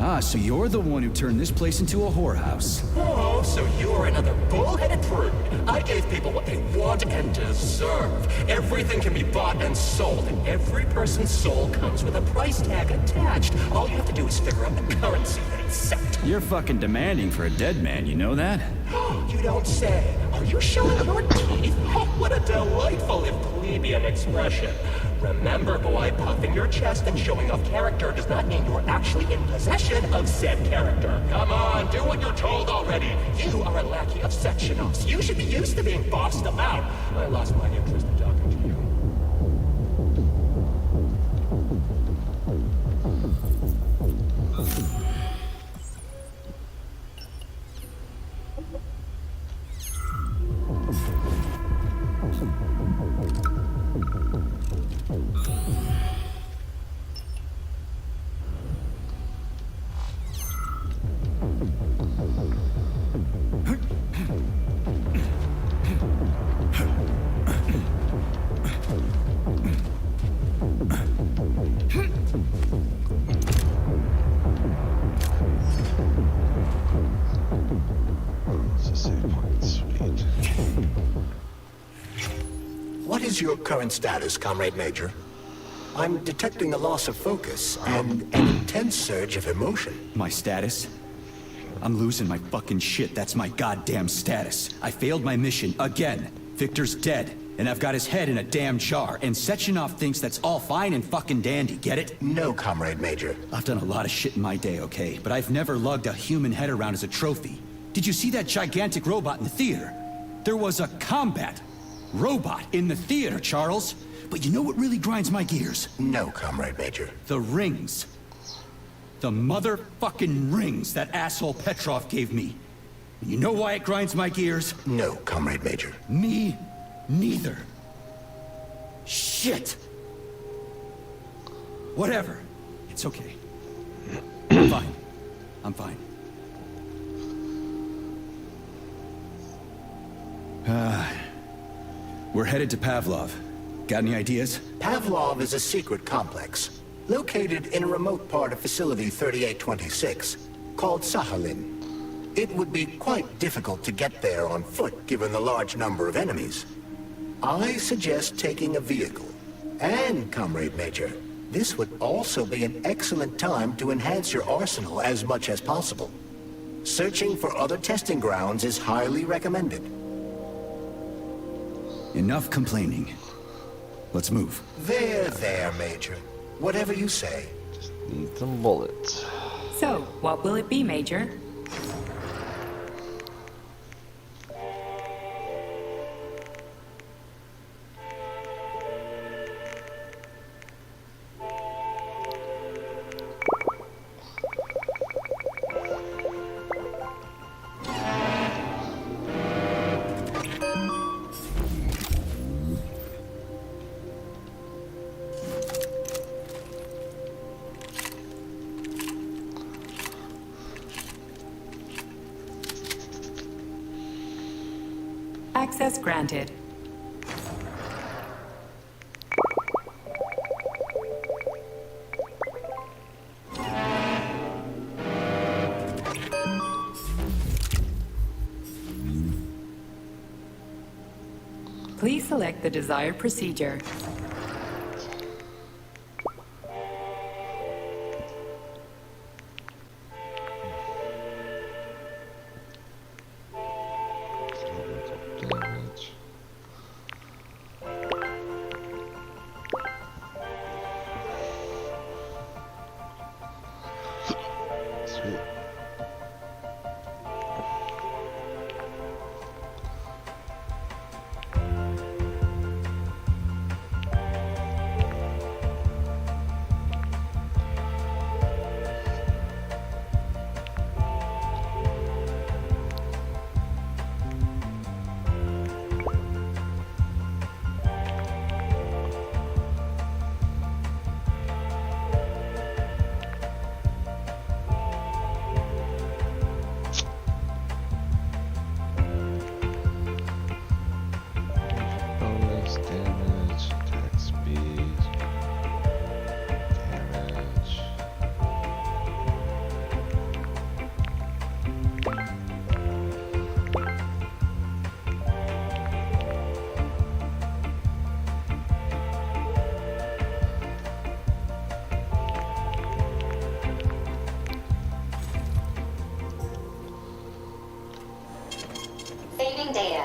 Ah, so you're the one who turned this place into a whorehouse. Oh, so you're another bull-headed prude. I gave people what they want and deserve. Everything can be bought and sold, and every person's soul comes with a price tag attached. All you have to do is figure out the currency they accept. You're fucking demanding for a dead man, you know that? You don't say. Are you showing your teeth? Oh, what a delightful if plebeian expression. Remember, boy, puffing your chest and showing off character does not mean you're actually in possession of said character. Come on, do what you're told already. You are a lackey of sectionals. You should be used to being bossed about. I lost my interest in talking to you. What is your current status, Comrade Major? I'm detecting a loss of focus and an intense surge of emotion. My status? I'm losing my fucking shit. That's my goddamn status. I failed my mission again. Victor's dead, and I've got his head in a damn jar, and Sechenov thinks that's all fine and fucking dandy, get it? No, Comrade Major. I've done a lot of shit in my day, okay? But I've never lugged a human head around as a trophy. Did you see that gigantic robot in the theater? There was a combat robot in the theater, Charles. But you know what really grinds my gears? No, Comrade Major. The rings. The motherfucking rings that asshole Petrov gave me. You know why it grinds my gears? No, Comrade Major. Me neither. Shit. Whatever. It's okay. I'm fine. I'm fine. We're headed to Pavlov. Got any ideas? Pavlov is a secret complex, located in a remote part of Facility 3826, called Sakhalin. It would be quite difficult to get there on foot, given the large number of enemies. I suggest taking a vehicle. And, Comrade Major, this would also be an excellent time to enhance your arsenal as much as possible. Searching for other testing grounds is highly recommended. Enough complaining. Let's move. There, Major. Whatever you say. Just need some bullets. So, what will it be, Major? Access granted. Please select the desired procedure. Saving data.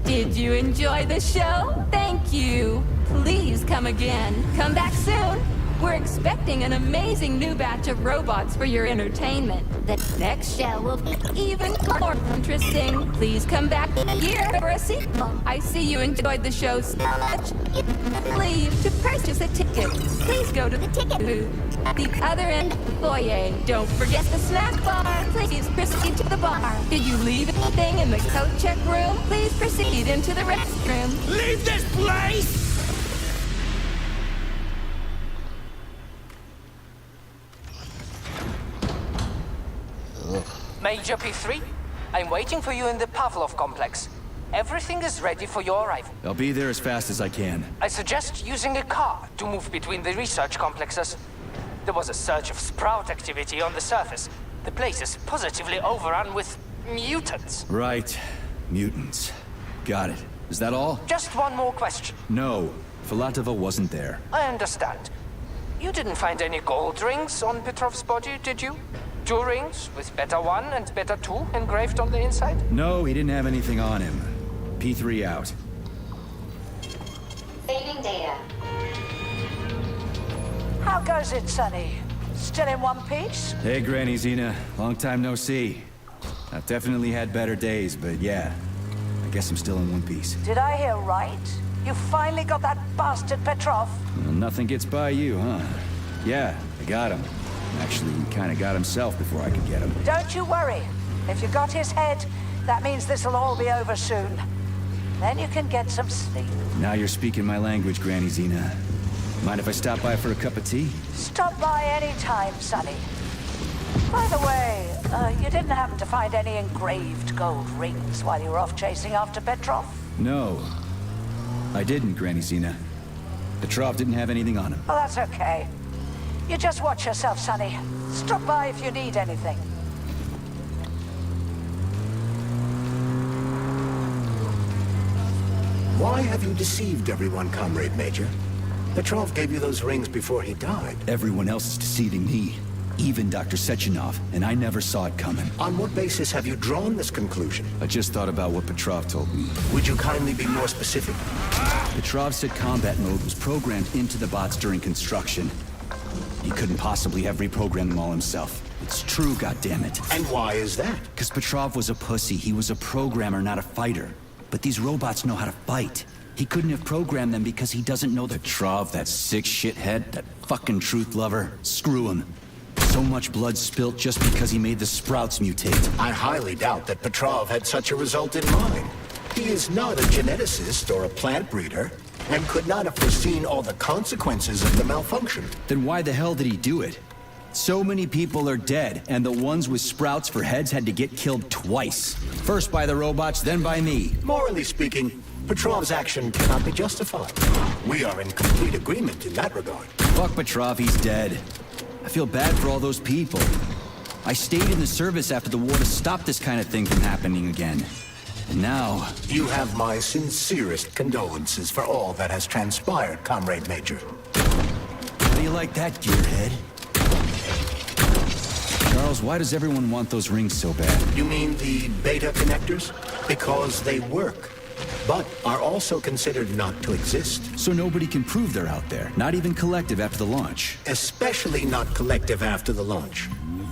Did you enjoy the show? Thank you. Please come again. Come back soon. We're expecting an amazing new batch of robots for your entertainment. The next show will be even more interesting. Please come back here for a sequel. I see you enjoyed the show so much. Please, to purchase a ticket, please go to the ticket booth at the other end of the foyer. Don't forget the snack bar. Please proceed to the bar. Did you leave anything in the coat check room? Please proceed into the restroom. Leave this place! Major P3, I'm waiting for you in the Pavlov complex. Everything is ready for your arrival. I'll be there as fast as I can. I suggest using a car to move between the research complexes. There was a surge of sprout activity on the surface. The place is positively overrun with mutants. Right. Mutants. Got it. Is that all? Just one more question. No. Filatova wasn't there. I understand. You didn't find any gold rings on Petrov's body, did you? 2 rings with Beta 1 and Beta 2 engraved on the inside? No, he didn't have anything on him. P3 out. Saving data. How goes it, Sonny? Still in one piece? Hey, Granny Zena. Long time no see. I've definitely had better days, but yeah. I guess I'm still in one piece. Did I hear right? You finally got that bastard Petrov? Well, nothing gets by you, huh? Yeah, I got him. Actually, he kinda got himself before I could get him. Don't you worry. If you got his head, that means this'll all be over soon. Then you can get some sleep. Now you're speaking my language, Granny Zena. Mind if I stop by for a cup of tea? Stop by any time, Sonny. By the way, you didn't happen to find any engraved gold rings while you were off chasing after Petrov? No. I didn't, Granny Zena. Petrov didn't have anything on him. Oh, that's okay. You just watch yourself, Sonny. Stop by if you need anything. Why have you deceived everyone, Comrade Major? Petrov gave you those rings before he died. Everyone else is deceiving me. Even Dr. Sechenov, and I never saw it coming. On what basis have you drawn this conclusion? I just thought about what Petrov told me. Would you kindly be more specific? Petrov said combat mode was programmed into the bots during construction. He couldn't possibly have reprogrammed them all himself. It's true, goddammit. And why is that? Because Petrov was a pussy. He was a programmer, not a fighter. But these robots know how to fight. He couldn't have programmed them because he doesn't know Petrov, that sick shithead, that fucking truth lover. Screw him. So much blood spilt just because he made the sprouts mutate. I highly doubt that Petrov had such a result in mind. He is not a geneticist or a plant breeder, and could not have foreseen all the consequences of the malfunction. Then why the hell did he do it? So many people are dead, and the ones with sprouts for heads had to get killed twice. First by the robots, then by me. Morally speaking, Petrov's action cannot be justified. We are in complete agreement in that regard. Fuck Petrov, he's dead. I feel bad for all those people. I stayed in the service after the war to stop this kind of thing from happening again. And now... You have my sincerest condolences for all that has transpired, Comrade Major. How do you like that, gearhead? Charles, why does everyone want those rings so bad? You mean the beta connectors? Because they work, but are also considered not to exist. So nobody can prove they're out there, not even Collective after the launch. Especially not Collective after the launch.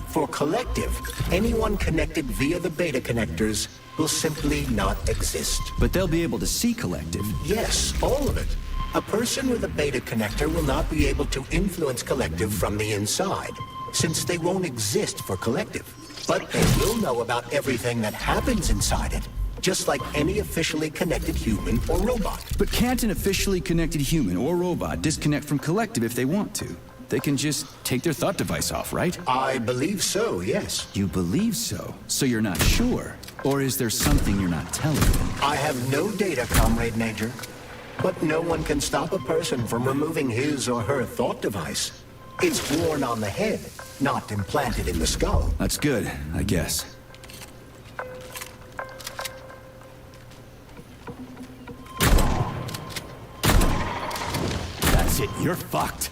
For Collective, anyone connected via the beta connectors will simply not exist. But they'll be able to see Collective. Yes, all of it. A person with a beta connector will not be able to influence Collective from the inside, since they won't exist for Collective. But they will know about everything that happens inside it, just like any officially connected human or robot. But can't an officially connected human or robot disconnect from Collective if they want to? They can just take their thought device off, right? I believe so, yes. You believe so? So you're not sure? Or is there something you're not telling me? I have no data, Comrade Major. But no one can stop a person from removing his or her thought device. It's worn on the head, not implanted in the skull. That's good, I guess. That's it, you're fucked.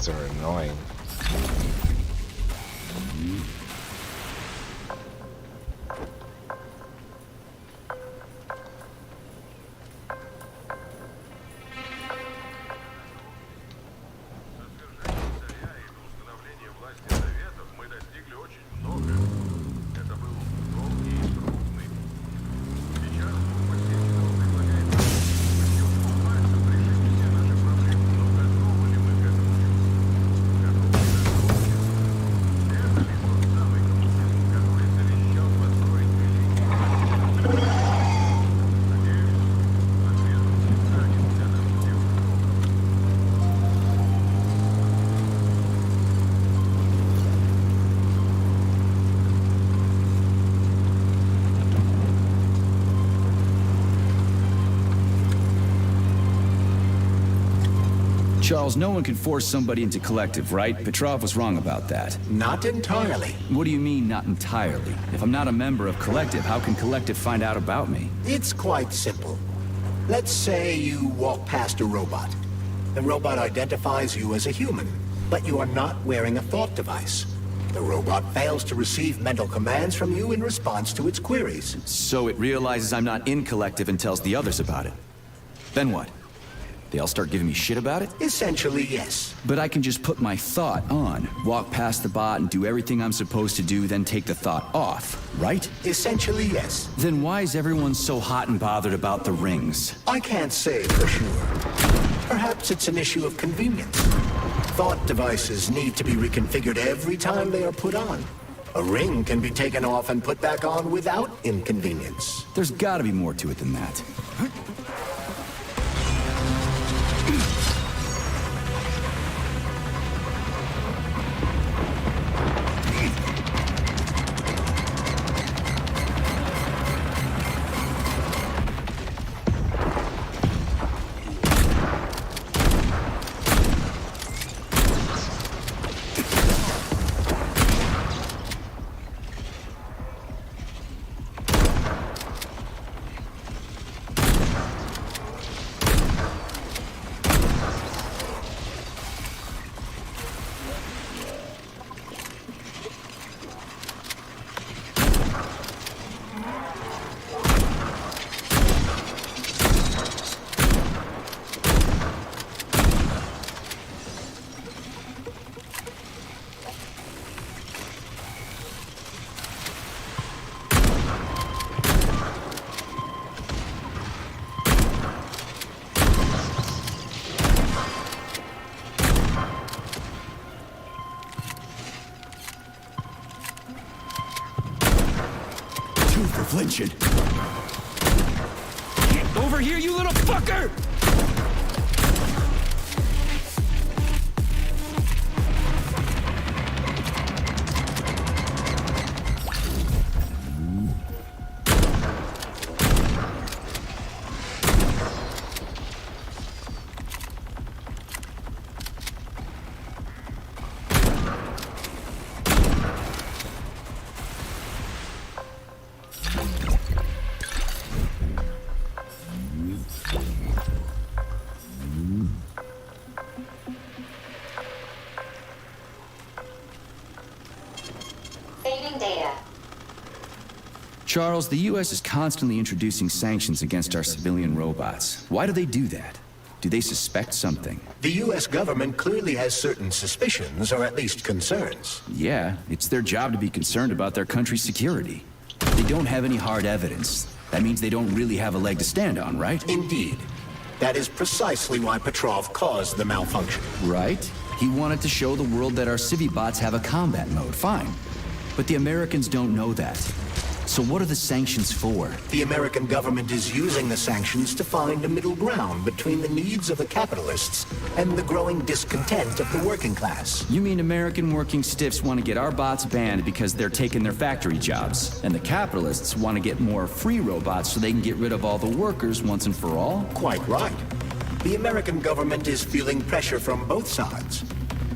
things are annoying. Charles, no one can force somebody into Collective, right? Petrov was wrong about that. Not entirely. What do you mean, not entirely? If I'm not a member of Collective, how can Collective find out about me? It's quite simple. Let's say you walk past a robot. The robot identifies you as a human, but you are not wearing a thought device. The robot fails to receive mental commands from you in response to its queries. So it realizes I'm not in Collective and tells the others about it. Then what? They all start giving me shit about it? Essentially, yes. But I can just put my thought on, walk past the bot and do everything I'm supposed to do, then take the thought off, right? Essentially, yes. Then why is everyone so hot and bothered about the rings? I can't say for sure. Perhaps it's an issue of convenience. Thought devices need to be reconfigured every time they are put on. A ring can be taken off and put back on without inconvenience. There's gotta be more to it than that. Flinching. Get over here, you little fucker! Charles, the U.S. is constantly introducing sanctions against our civilian robots. Why do they do that? Do they suspect something? The U.S. government clearly has certain suspicions, or at least concerns. Yeah, it's their job to be concerned about their country's security. They don't have any hard evidence. That means they don't really have a leg to stand on, right? Indeed. That is precisely why Petrov caused the malfunction. Right? He wanted to show the world that our Civi-bots have a combat mode, fine. But the Americans don't know that. So what are the sanctions for? The American government is using the sanctions to find a middle ground between the needs of the capitalists and the growing discontent of the working class. You mean American working stiffs want to get our bots banned because they're taking their factory jobs, and the capitalists want to get more free robots so they can get rid of all the workers once and for all? Quite right. The American government is feeling pressure from both sides.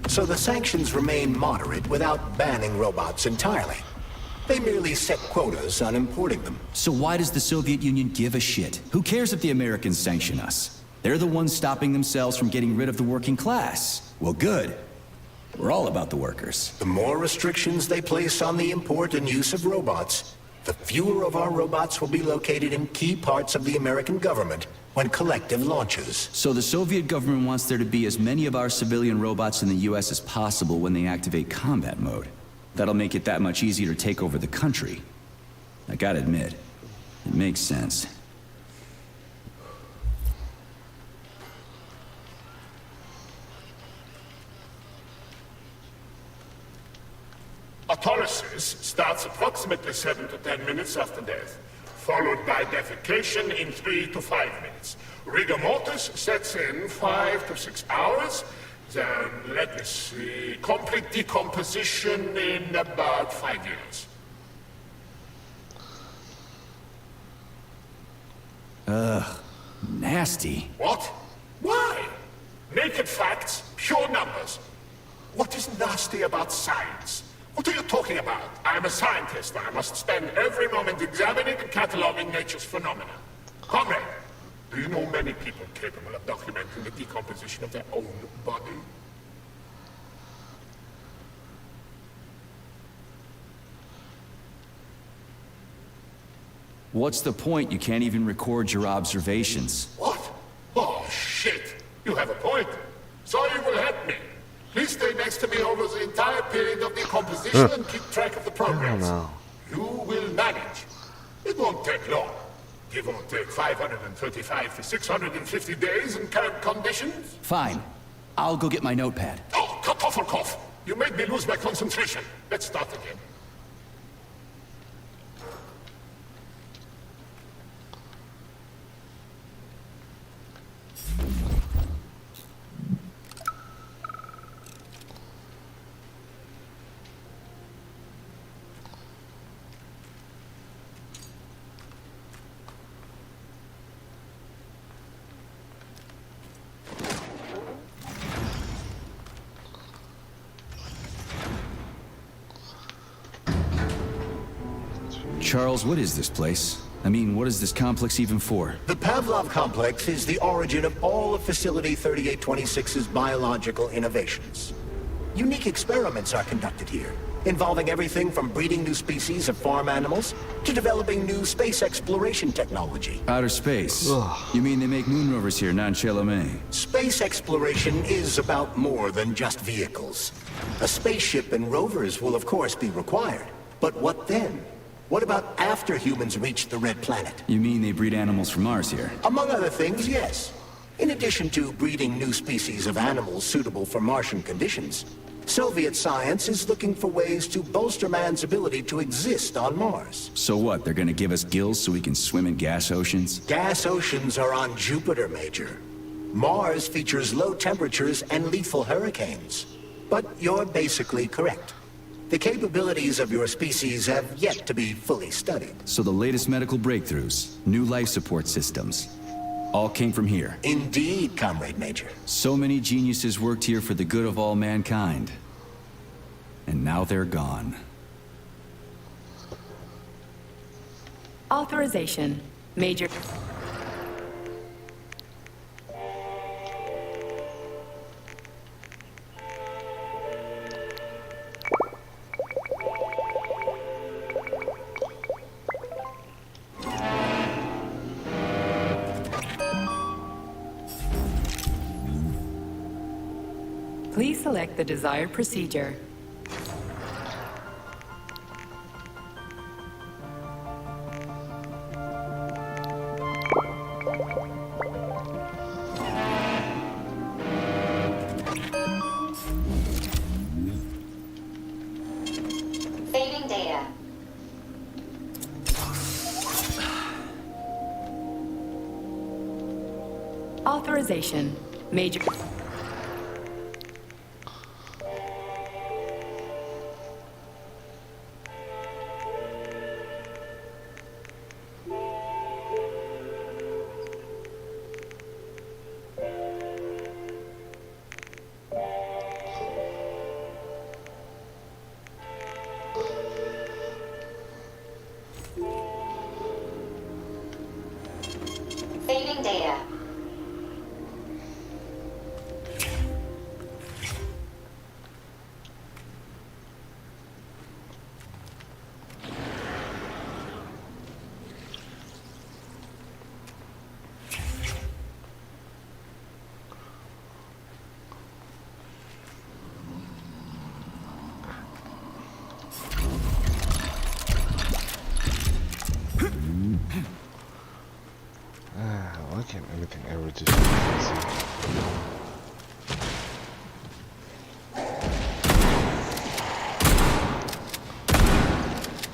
So the sanctions remain moderate without banning robots entirely. They merely set quotas on importing them. So why does the Soviet Union give a shit? Who cares if the Americans sanction us? They're the ones stopping themselves from getting rid of the working class. Well, good. We're all about the workers. The more restrictions they place on the import and use of robots, the fewer of our robots will be located in key parts of the American government when Collective launches. So the Soviet government wants there to be as many of our civilian robots in the US as possible when they activate combat mode. That'll make it that much easier to take over the country. I gotta admit, it makes sense. Autolysis starts approximately 7 to 10 minutes after death, followed by defecation in 3 to 5 minutes. Rigor mortis sets in 5 to 6 hours. Then, let me see, complete decomposition in about 5 years. Ugh, nasty. What? Why? Naked facts, pure numbers. What is nasty about science? What are you talking about? I'm a scientist. I must spend every moment examining and cataloging nature's phenomena. Comrade, do you know many people capable of documenting the decomposition of their own body? What's the point? You can't even record your observations. What? Oh, shit. You have a point. So you will help me. Please stay next to me over the entire period of decomposition and keep track of the progress. You will manage. It won't take long. Give or take 535 to 650 days in current conditions. Fine. I'll go get my notepad. Oh, Kartoffelkopf! You made me lose my concentration. Let's start again. Charles, what is this place? I mean, what is this complex even for? The Pavlov complex is the origin of all of Facility 3826's biological innovations. Unique experiments are conducted here, involving everything from breeding new species of farm animals to developing new space exploration technology. Outer space? You mean they make moon rovers here, not in Chalamet? Space exploration is about more than just vehicles. A spaceship and rovers will of course be required. But what then? What about after humans reach the Red Planet? You mean they breed animals from Mars here? Among other things, yes. In addition to breeding new species of animals suitable for Martian conditions, Soviet science is looking for ways to bolster man's ability to exist on Mars. So what, they're gonna give us gills so we can swim in gas oceans? Gas oceans are on Jupiter, Major. Mars features low temperatures and lethal hurricanes. But you're basically correct. The capabilities of your species have yet to be fully studied. So the latest medical breakthroughs, new life support systems, all came from here. Indeed, Comrade Major. So many geniuses worked here for the good of all mankind. And now they're gone. Authorization. Major. Please select the desired procedure. Saving data. Authorization. Major. Saving data. Why can't anything ever just see?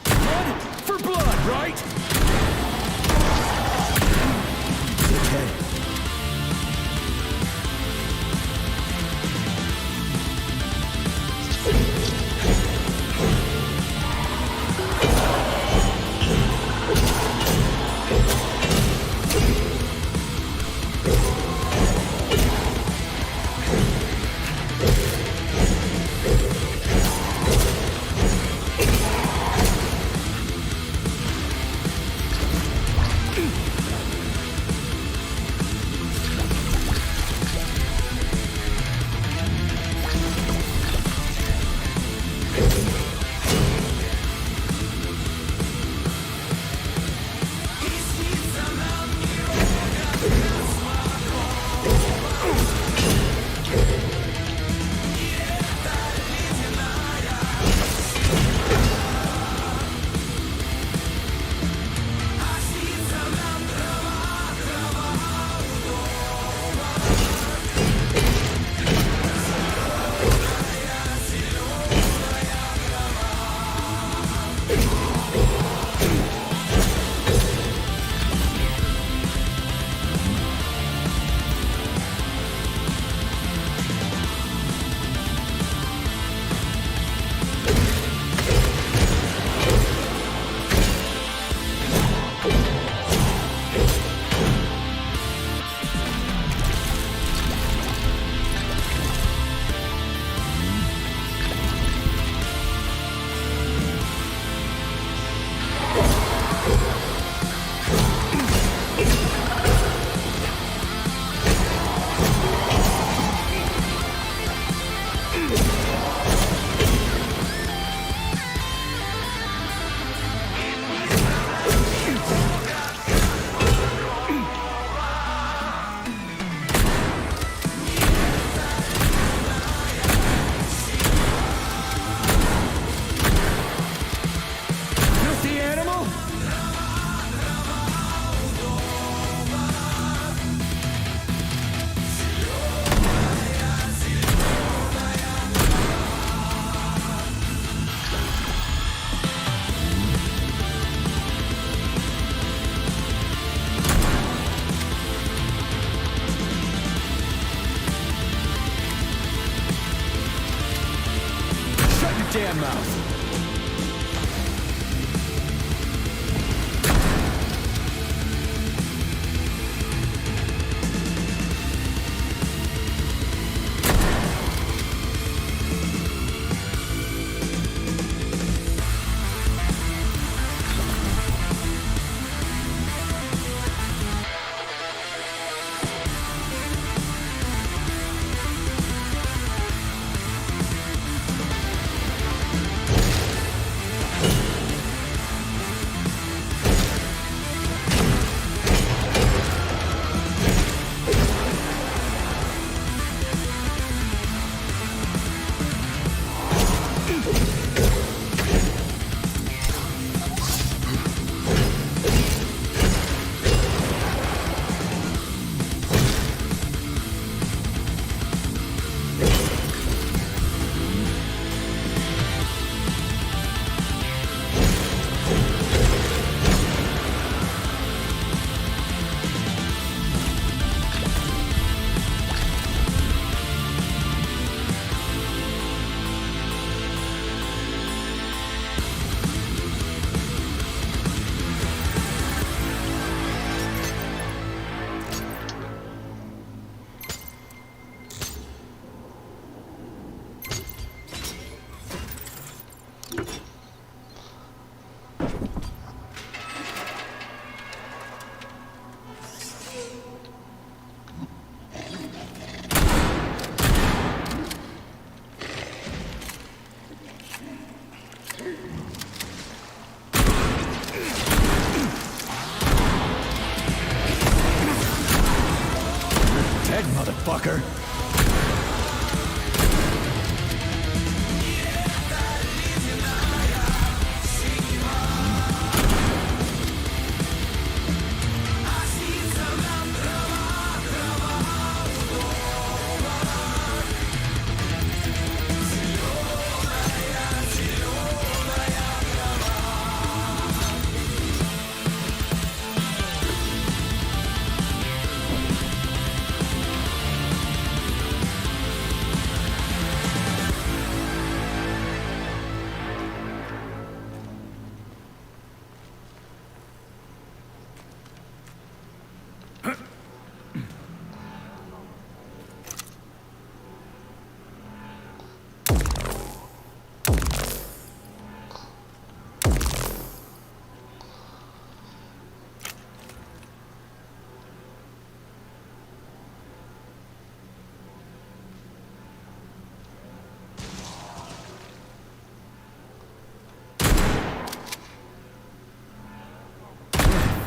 Blood for blood, right? Dickhead. Damn mouth. Dead, motherfucker!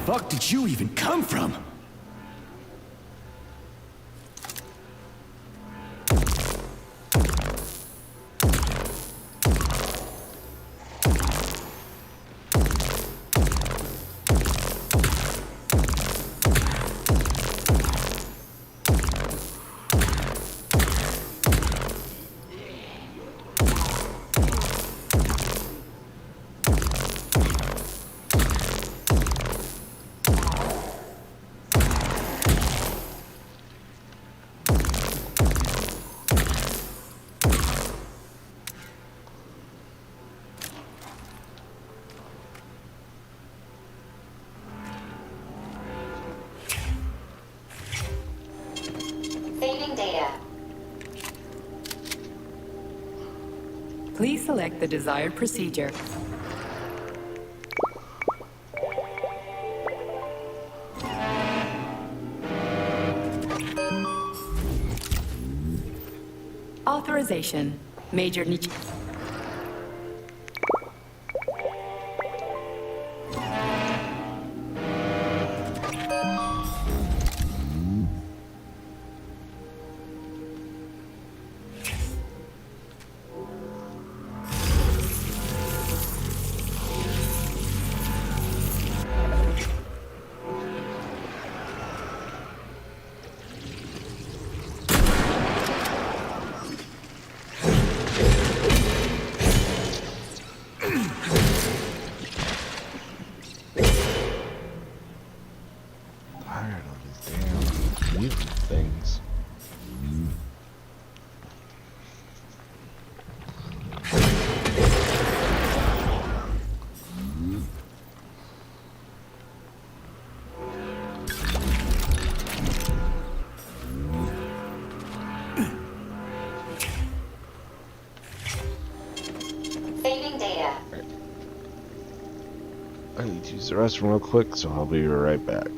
fuck did you even come from? Saving data. Please select the desired procedure. Authorization. Major Nietzsche. Tired of these damn mutant things. Saving data. I need to use the restroom real quick, so I'll be right back.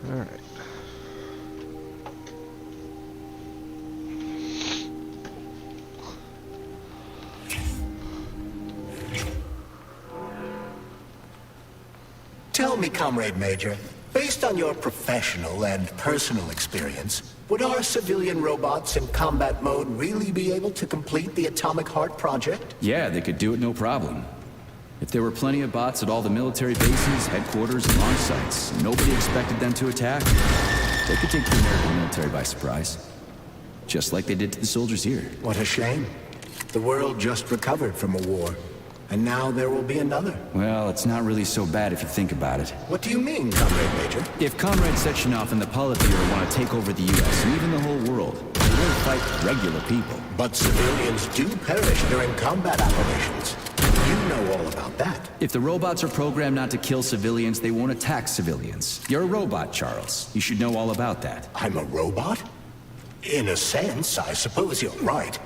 Alright. Tell me, Comrade Major, based on your professional and personal experience, would our civilian robots in combat mode really be able to complete the Atomic Heart project? Yeah, they could do it no problem. If there were plenty of bots at all the military bases, headquarters, and launch sites, and nobody expected them to attack, they could take the American military by surprise. Just like they did to the soldiers here. What a shame. The world just recovered from a war, and now there will be another. Well, it's not really so bad if you think about it. What do you mean, Comrade Major? If Comrade Sechenov and the Politburo want to take over the U.S. and even the whole world, they won't fight regular people. But civilians do perish during combat operations. You know all about that. If the robots are programmed not to kill civilians, they won't attack civilians. You're a robot, Charles. You should know all about that. I'm a robot? In a sense, I suppose you're right.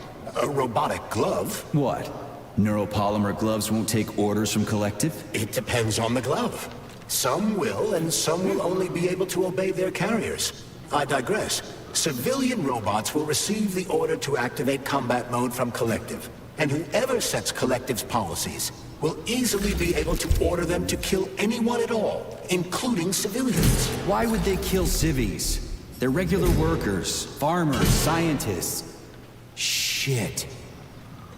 A robotic glove. What? Neuropolymer gloves won't take orders from Collective? It depends on the glove. Some will, and some will only be able to obey their carriers. I digress. Civilian robots will receive the order to activate combat mode from Collective. And whoever sets Collective's policies will easily be able to order them to kill anyone at all, including civilians. Why would they kill civvies? They're regular workers, farmers, scientists. Shit.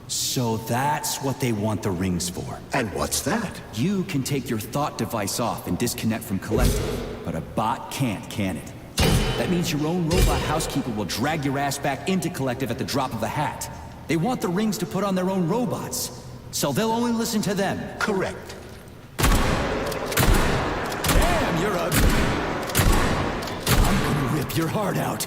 So that's what they want the rings for. And what's that? You can take your thought device off and disconnect from Collective, but a bot can't, can it? That means your own robot housekeeper will drag your ass back into Collective at the drop of a hat. They want the rings to put on their own robots, so they'll only listen to them. Correct. Damn, you're ugly. I'm gonna rip your heart out.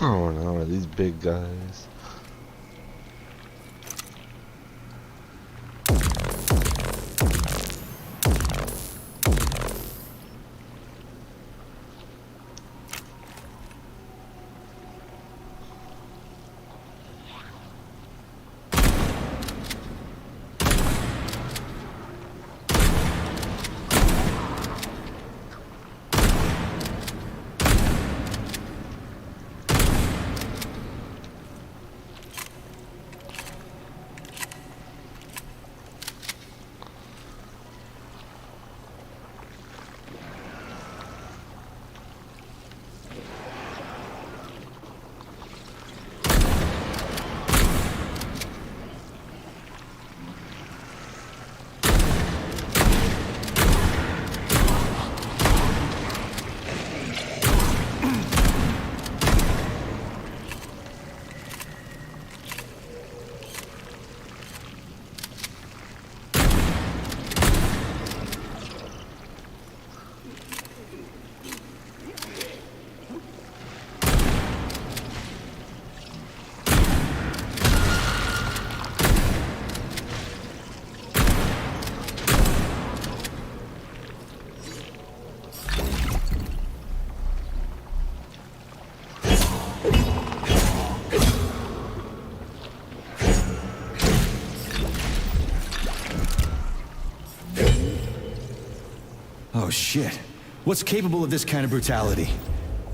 Oh no, these big guys. Oh shit. What's capable of this kind of brutality?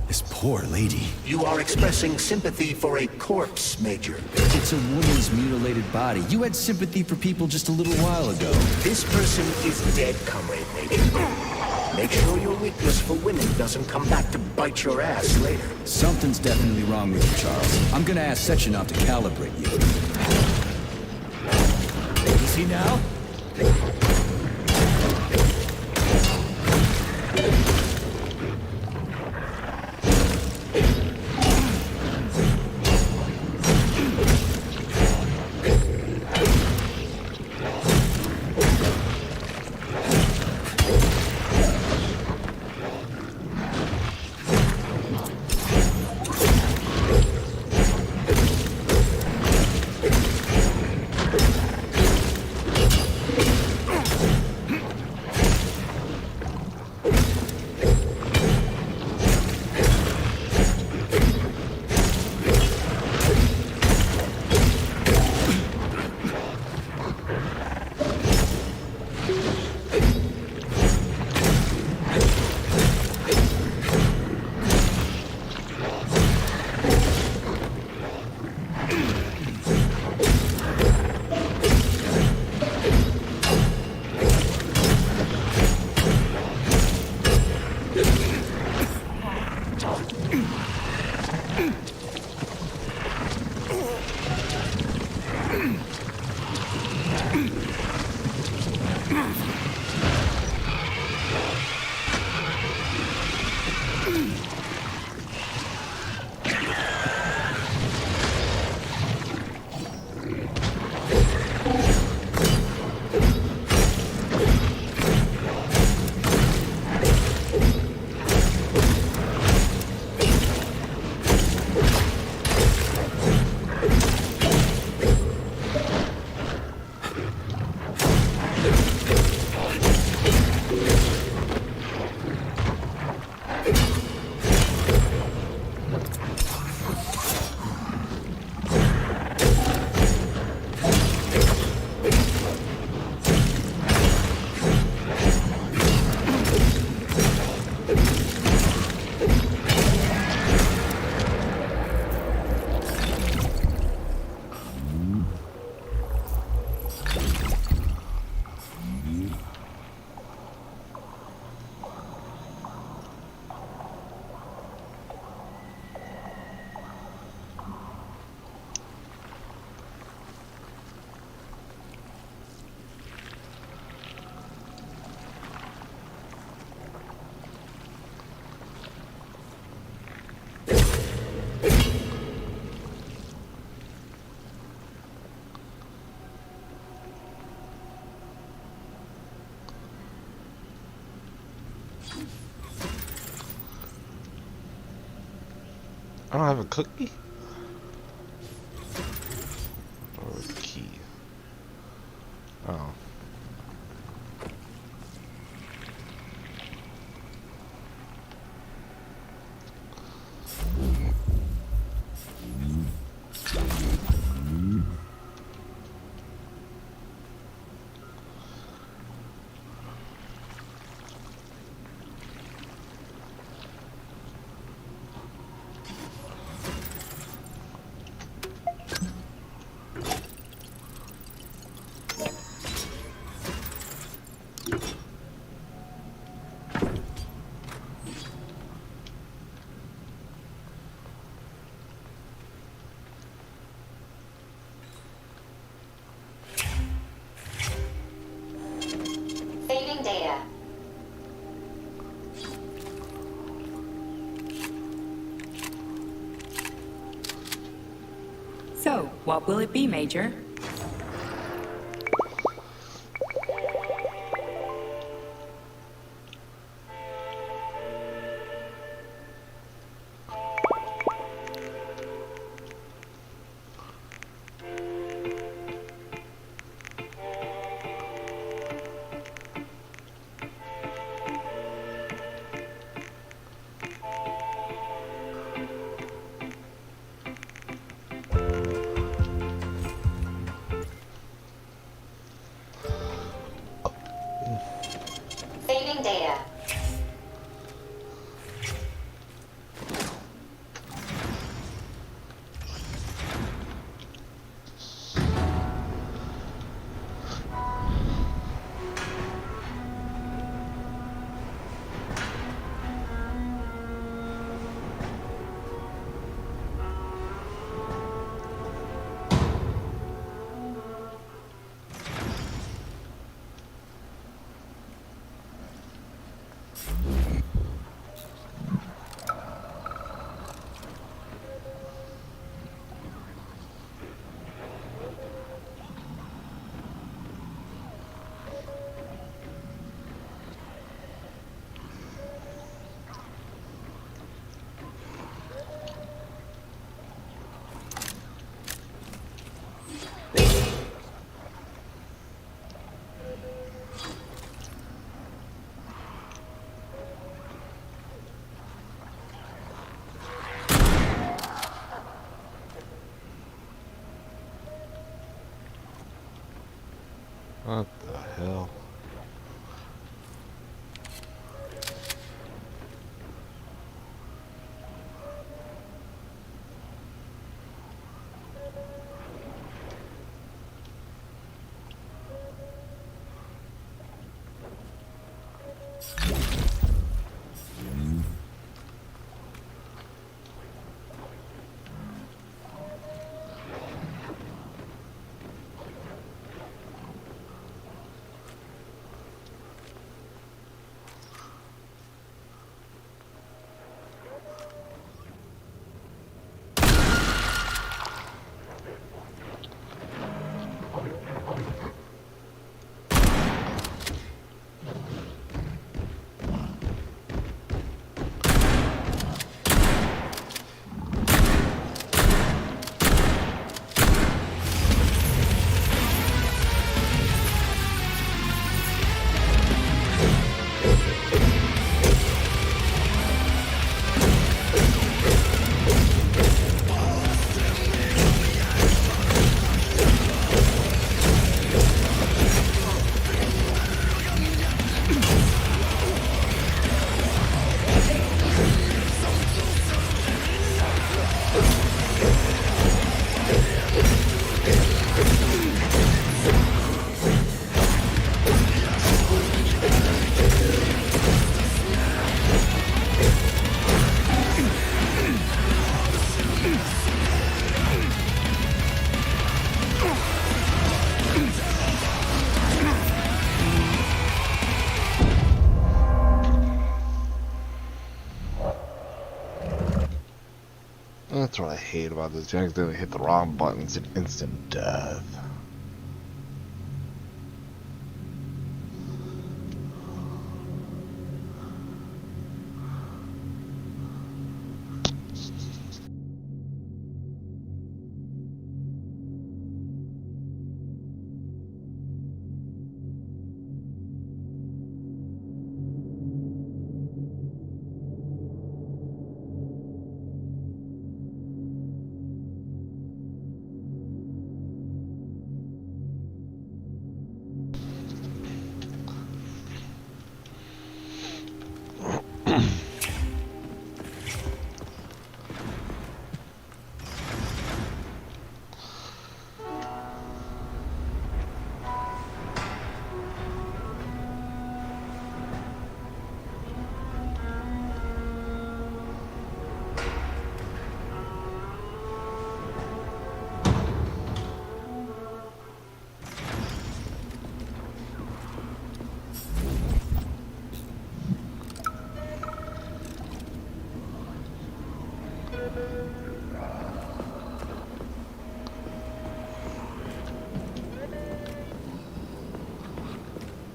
This poor lady. You are expressing sympathy for a corpse, Major. It's a woman's mutilated body. You had sympathy for people just a little while ago. This person is dead, Comrade Major. Make sure your weakness for women doesn't come back to bite your ass later. Something's definitely wrong with you, Charles. I'm gonna ask Sechenov to calibrate you. Easy now. I don't have a cookie? Or a key? Oh. Saving data. So, what will it be, Major? What the hell? That's what I hate about this. You accidentally hit the wrong button, it's an instant death.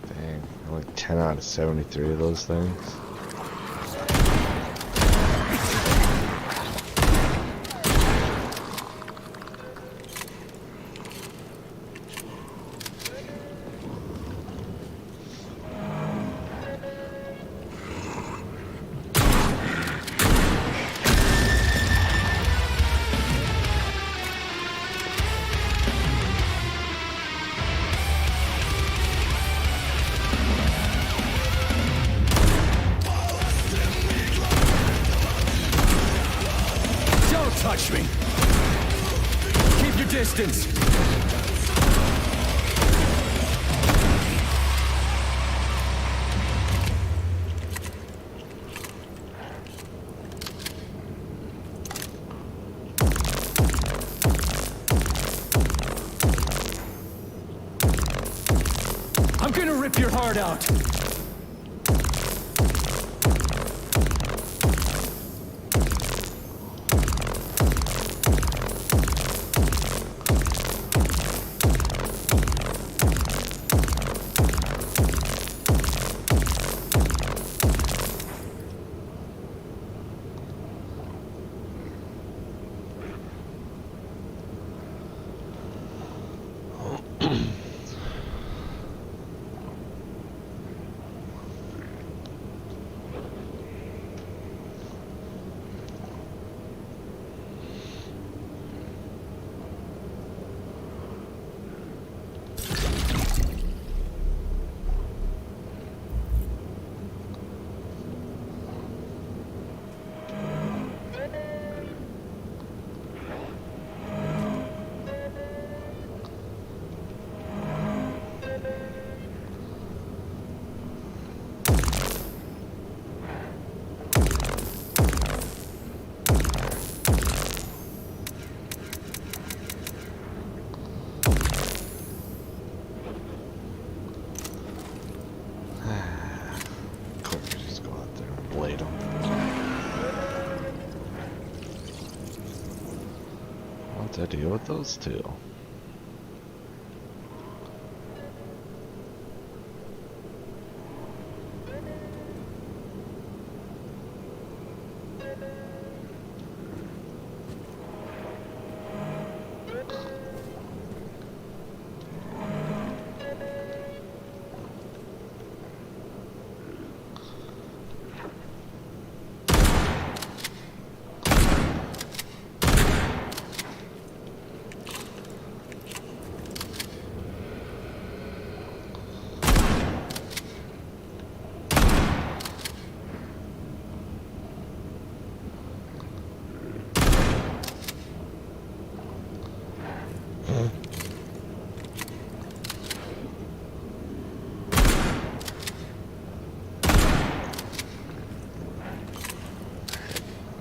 Dang, like 10 out of 73 of those things. Touch me! Keep your distance! I'm gonna rip your heart out! to deal with those two.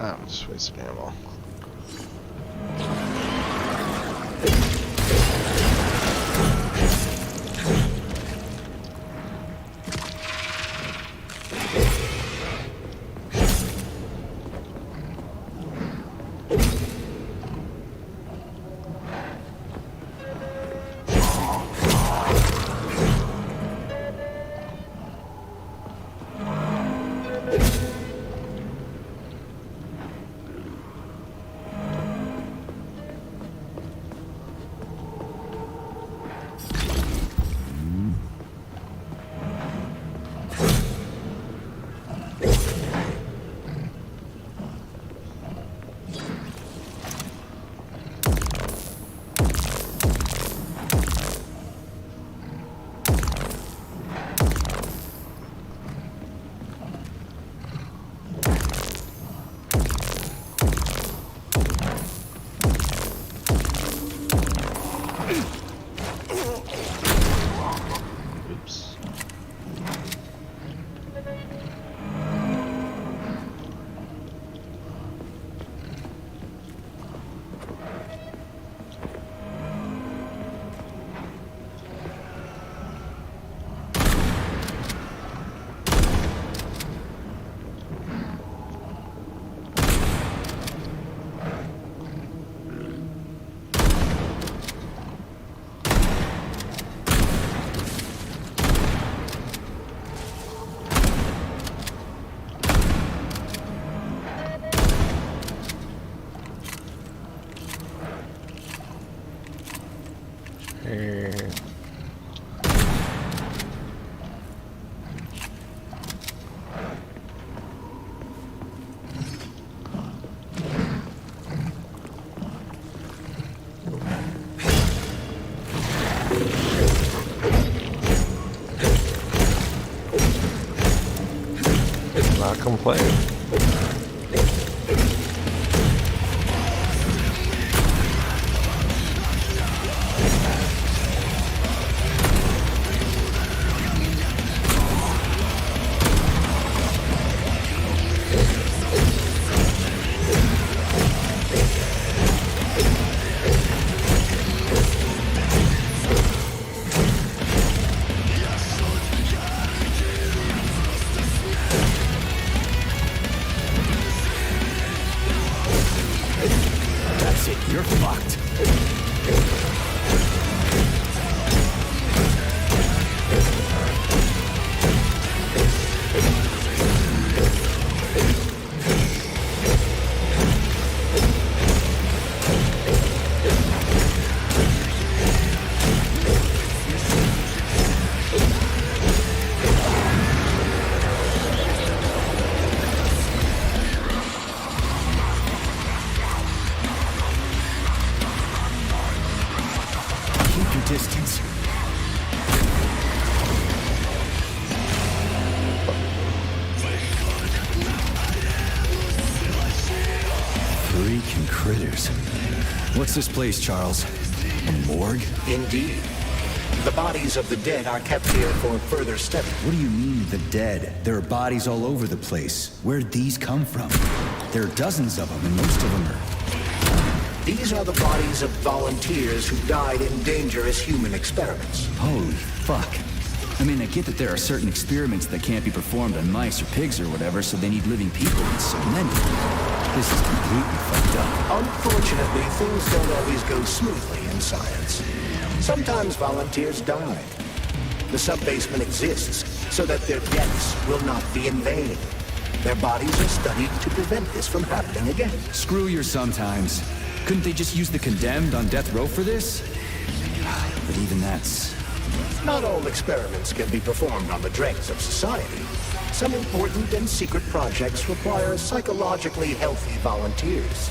I'm just wasting ammo. Not complain. You're fucked. Distance. Freaking critters. What's this place, Charles? A morgue? Indeed. The bodies of the dead are kept here for further study. What do you mean, the dead? There are bodies all over the place. Where'd these come from? There are dozens of them, and most of them are... These are the bodies of volunteers who died in dangerous human experiments. Holy fuck. I mean, I get that there are certain experiments that can't be performed on mice or pigs or whatever, so they need living people, and so many. This is completely fucked up. Unfortunately, things don't always go smoothly in science. Sometimes volunteers die. The sub-basement exists so that their deaths will not be in vain. Their bodies are studied to prevent this from happening again. Screw your sometimes. Couldn't they just use the condemned on death row for this? But even that's... Not all experiments can be performed on the dregs of society. Some important and secret projects require psychologically healthy volunteers.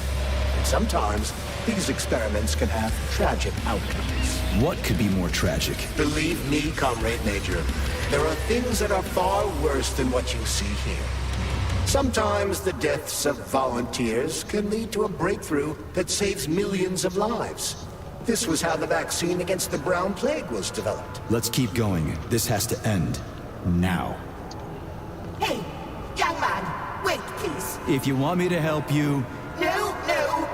And sometimes, these experiments can have tragic outcomes. What could be more tragic? Believe me, Comrade Major, there are things that are far worse than what you see here. Sometimes the deaths of volunteers can lead to a breakthrough that saves millions of lives. This was how the vaccine against the brown plague was developed. Let's keep going. This has to end. Now. Hey, young man, wait, please. If you want me to help you... No, no.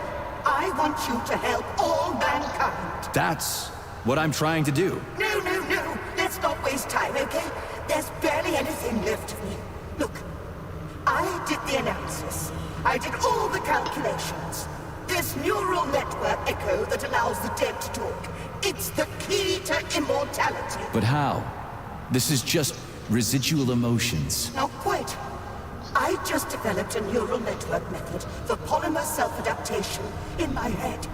I want you to help all mankind. That's what I'm trying to do. No, no, no. Let's not waste time, okay? There's barely anything left of me. Look, I did the analysis. I did all the calculations. This neural network echo that allows the dead to talk. It's the key to immortality. But how? This is just residual emotions. Not quite. I just developed a neural network method for polymer self-adaptation in my head.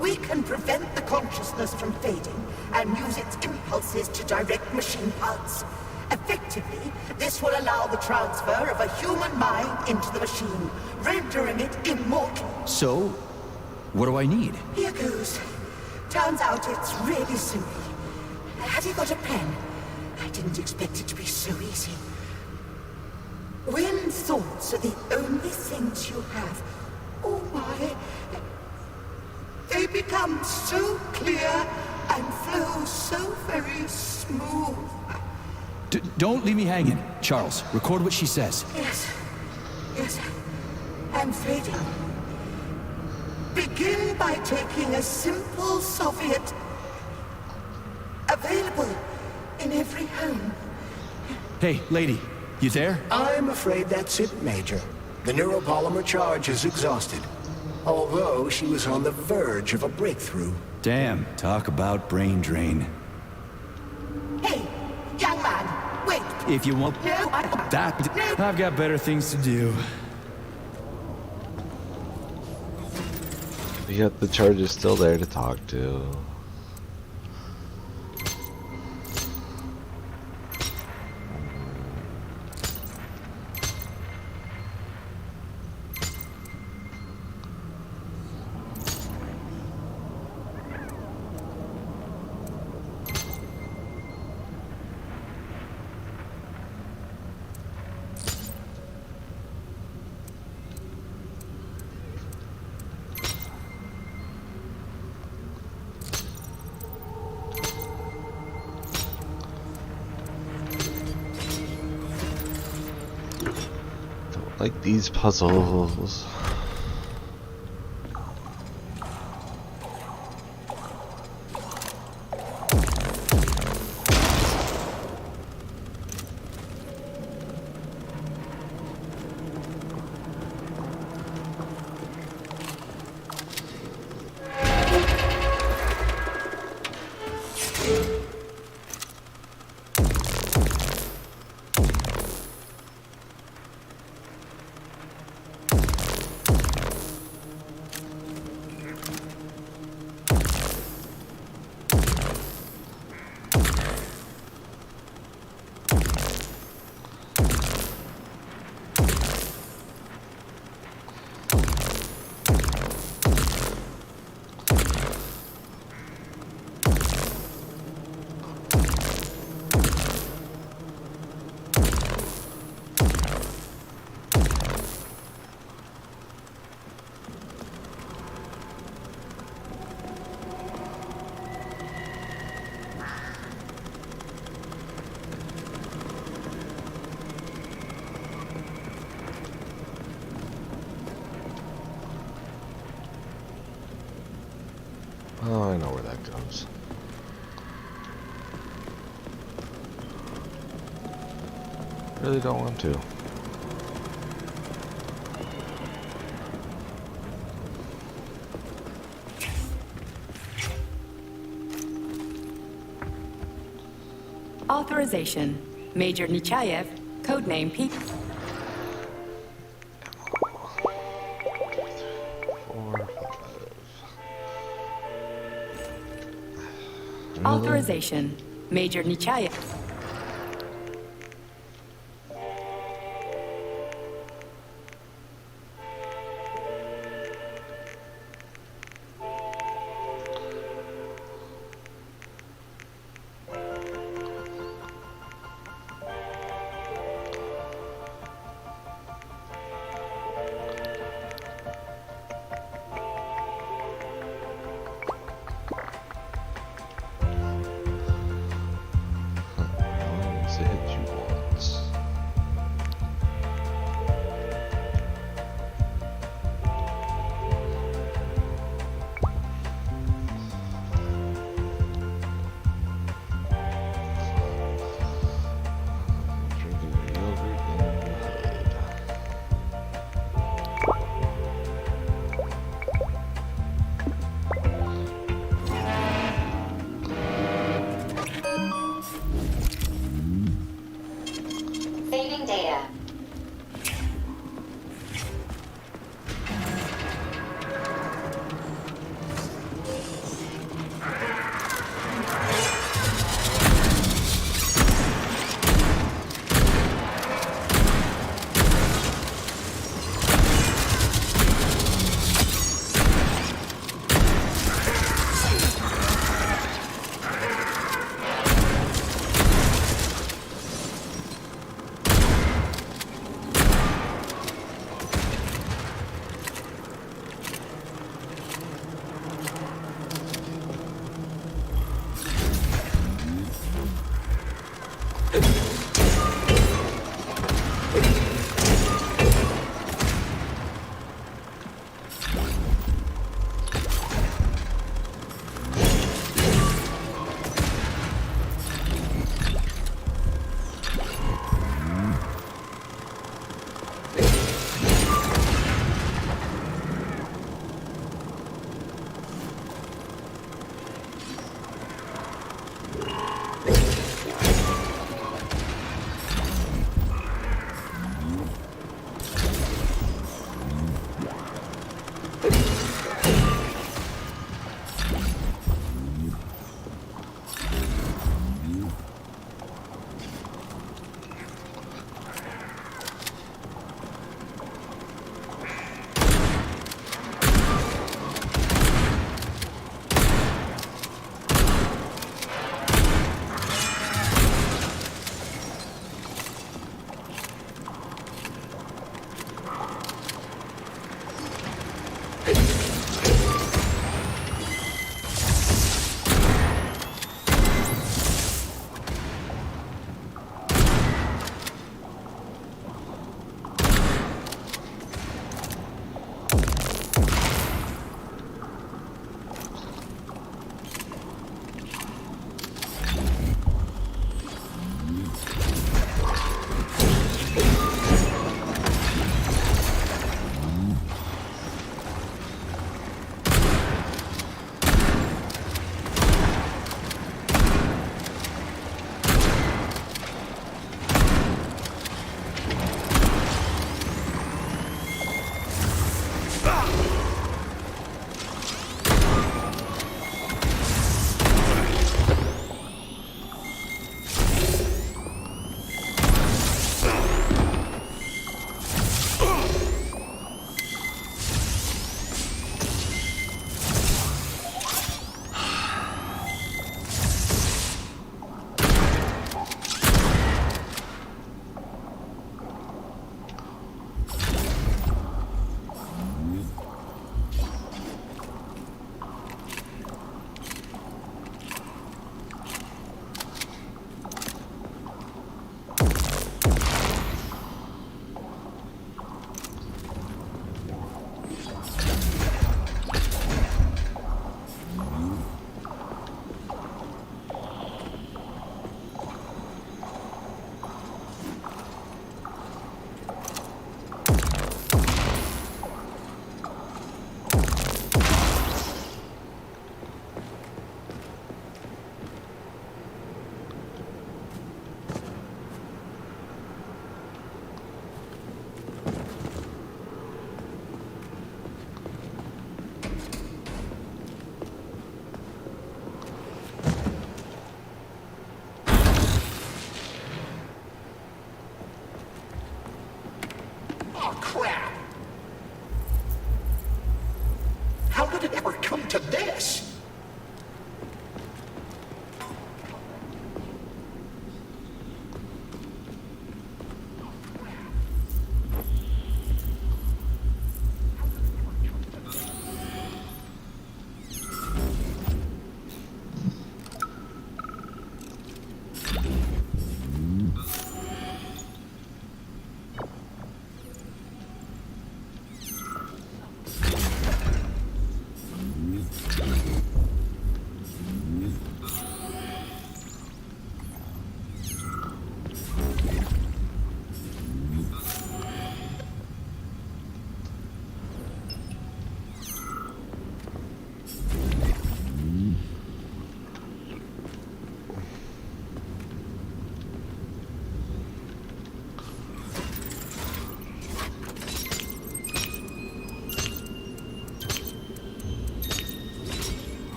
We can prevent the consciousness from fading and use its impulses to direct machine parts. Effectively, this will allow the transfer of a human mind into the machine, rendering it immortal. So, what do I need? Here goes. Turns out it's really simple. Have you got a pen? I didn't expect it to be so easy. When thoughts are the only things you have, oh my, they become so clear and flow so very smooth. Don't leave me hanging. Charles, record what she says. Yes. Yes. I'm fading. Begin by taking a simple Soviet available in every home. Hey, lady, you there? I'm afraid that's it, Major. The neuropolymer charge is exhausted. Although she was on the verge of a breakthrough. Damn, talk about brain drain. Hey, young man, wait. If you want No, that, I've got better things to do. Yet the charge is still there to talk to. Like these puzzles. Oh, I know where that goes. Really don't want to. Authorization. Major Nechayev, codename P. Authorization. Major Nechayev.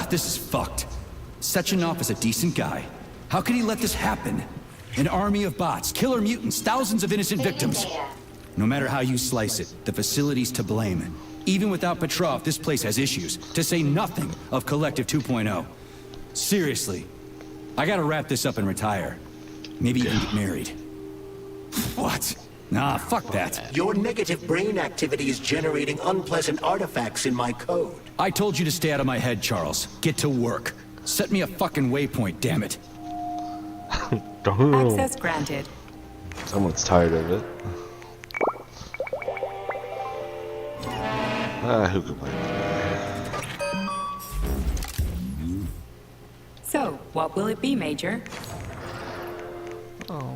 This is fucked. Sechenov is a decent guy. How could he let this happen? An army of bots, killer mutants, thousands of innocent victims. No matter how you slice it, the facility's to blame. Even without Petrov, this place has issues, to say nothing of Collective 2.0. Seriously, I gotta wrap this up and retire. Maybe even get married. What? Nah, fuck that. Your negative brain activity is generating unpleasant artifacts in my code. I told you to stay out of my head, Charles. Get to work. Set me a fucking waypoint, damn it. Access granted. Someone's tired of it. Who could blame the guy? So, what will it be, Major? Oh.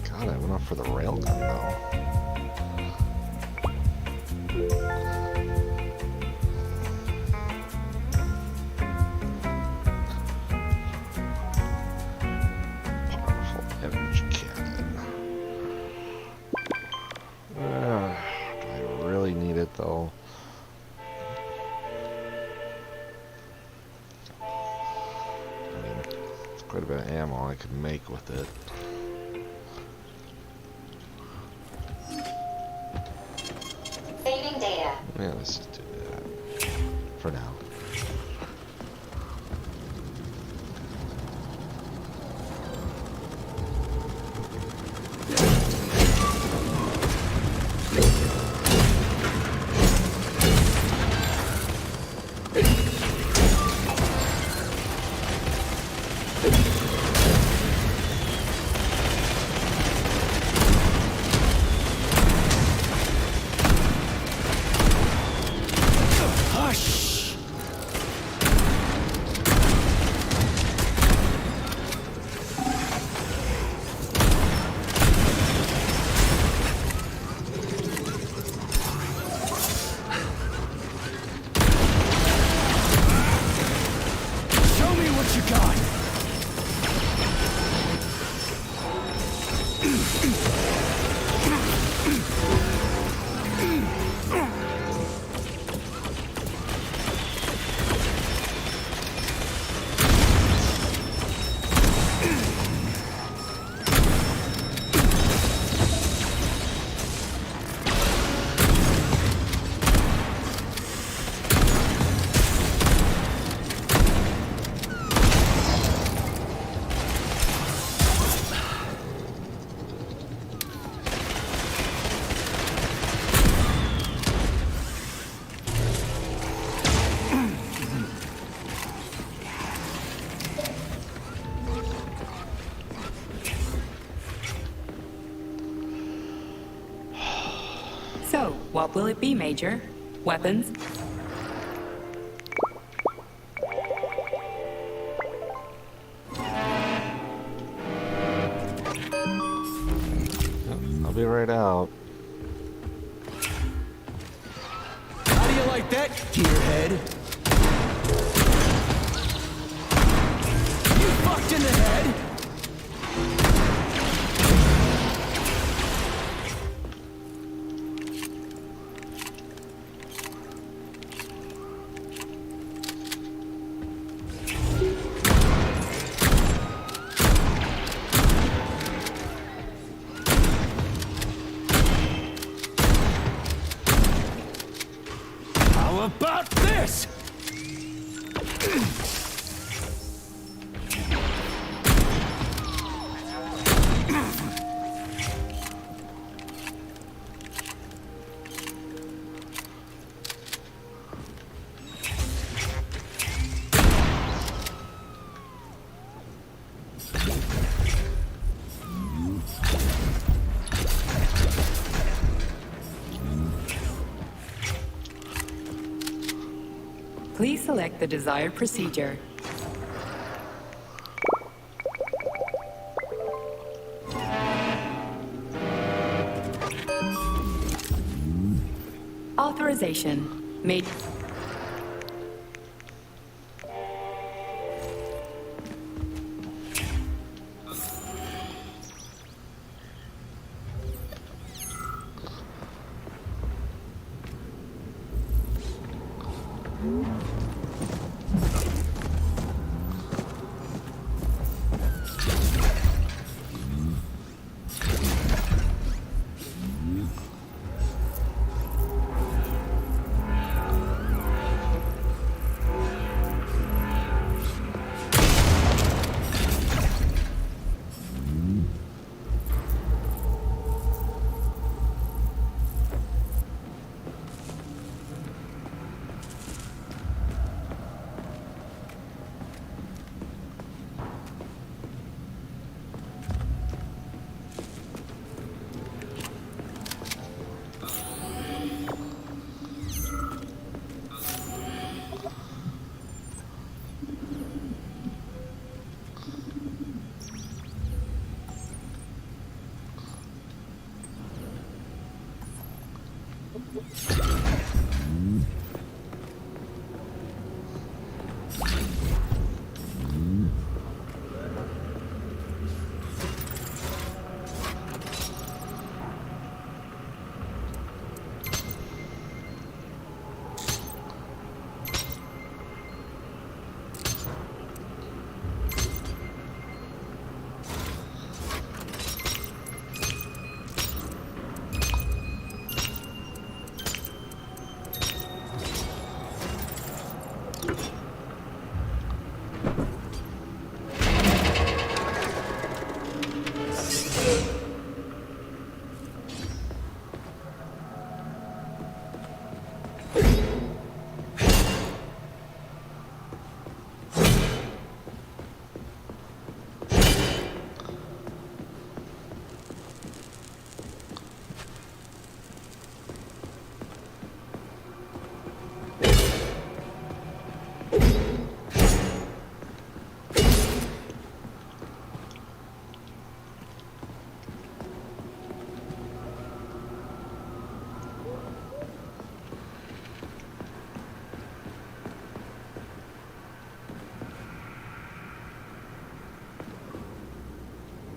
God, I went off for the railgun though. Powerful energy cannon. Do I really need it though? Quite a bit of ammo I could make with it. Saving data. Yeah, let's just do that for now. So, what will it be, Major? Weapons? I'll be right out. How do you like that, gearhead? You fucked in the head? How about this? Please select the desired procedure. Authorization made.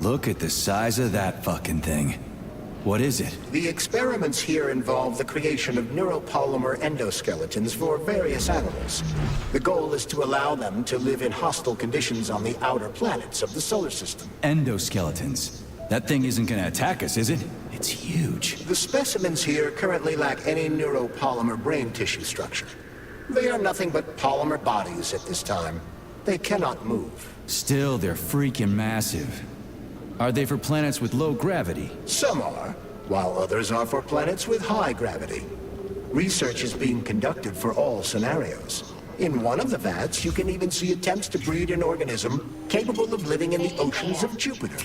Look at the size of that fucking thing. What is it? The experiments here involve the creation of neuropolymer endoskeletons for various animals. The goal is to allow them to live in hostile conditions on the outer planets of the solar system. Endoskeletons. That thing isn't gonna attack us, is it? It's huge. The specimens here currently lack any neuropolymer brain tissue structure. They are nothing but polymer bodies at this time. They cannot move. Still, they're freaking massive. Are they for planets with low gravity? Some are, while others are for planets with high gravity. Research is being conducted for all scenarios. In one of the vats, you can even see attempts to breed an organism capable of living in the oceans of Jupiter.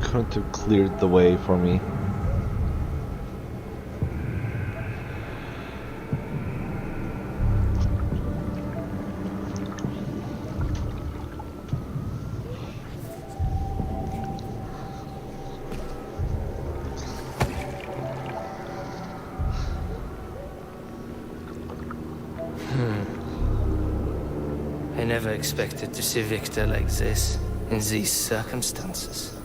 Couldn't have cleared the way for me. never expected to see Victor like this, in these circumstances.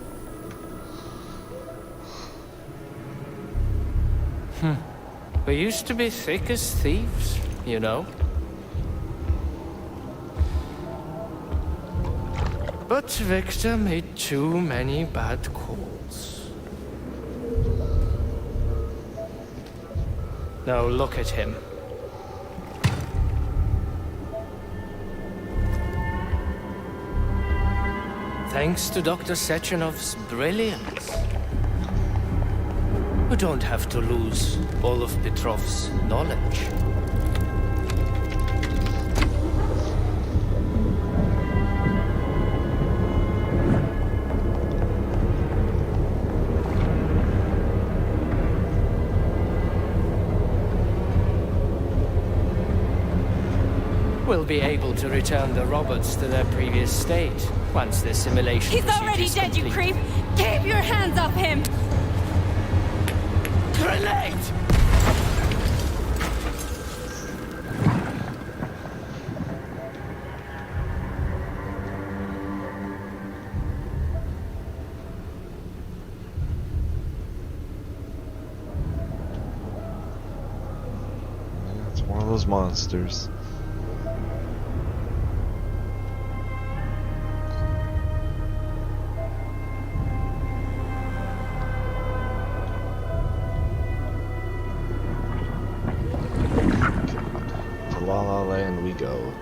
We used to be thick as thieves, you know? But Victor made too many bad calls. Now look at him. Thanks to Dr. Sechenov's brilliance, we don't have to lose all of Petrov's knowledge. We'll be able to return the robots to their previous state once the simulation He's procedure already is dead, complete. you creep! Keep your hands off him! Grenade! It's one of those monsters. To La La Land we go.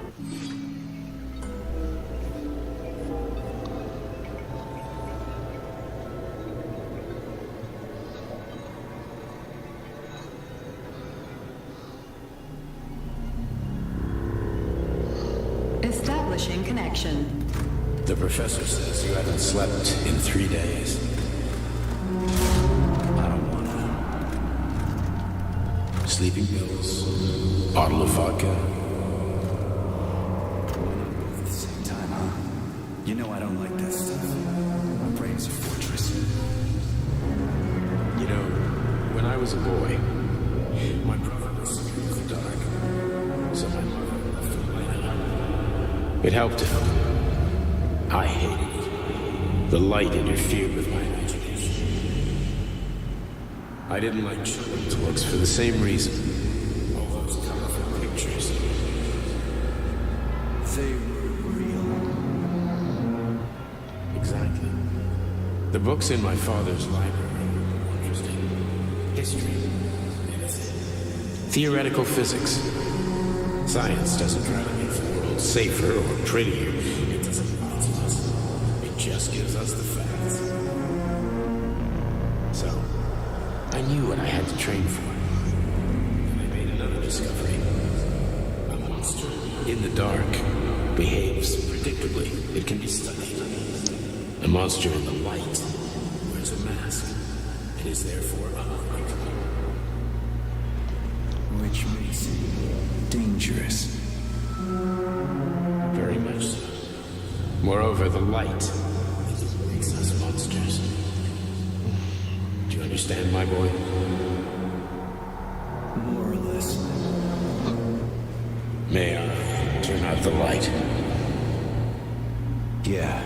Establishing connection. The professor says you haven't slept in 3 days. I don't wanna. Sleeping pills, bottle of vodka. At the same time, huh? You know I don't like that stuff. My brain's a fortress. You know, when I was a boy, my brother was scared of the dark. So my mother left the light on. It helped him. I hated it. The light interfered with my imagination. I didn't like children's books for the same reason. All those colorful pictures. They were real. Exactly. The books in my father's library were interesting. History. Theoretical physics. Science doesn't try to make the world safer or prettier. It doesn't puzzle us. It just gives us the facts. So, I knew what I had to train for. And I made another discovery. A monster in the dark behaves predictably. It can be studied. A monster in the light wears a mask and is therefore unpredictable. Which makes it dangerous. Very much so. Moreover, the light is what makes us monsters. Do you understand, my boy? More or less. May I turn out the light? Yeah.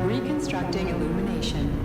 Reconstructing illumination.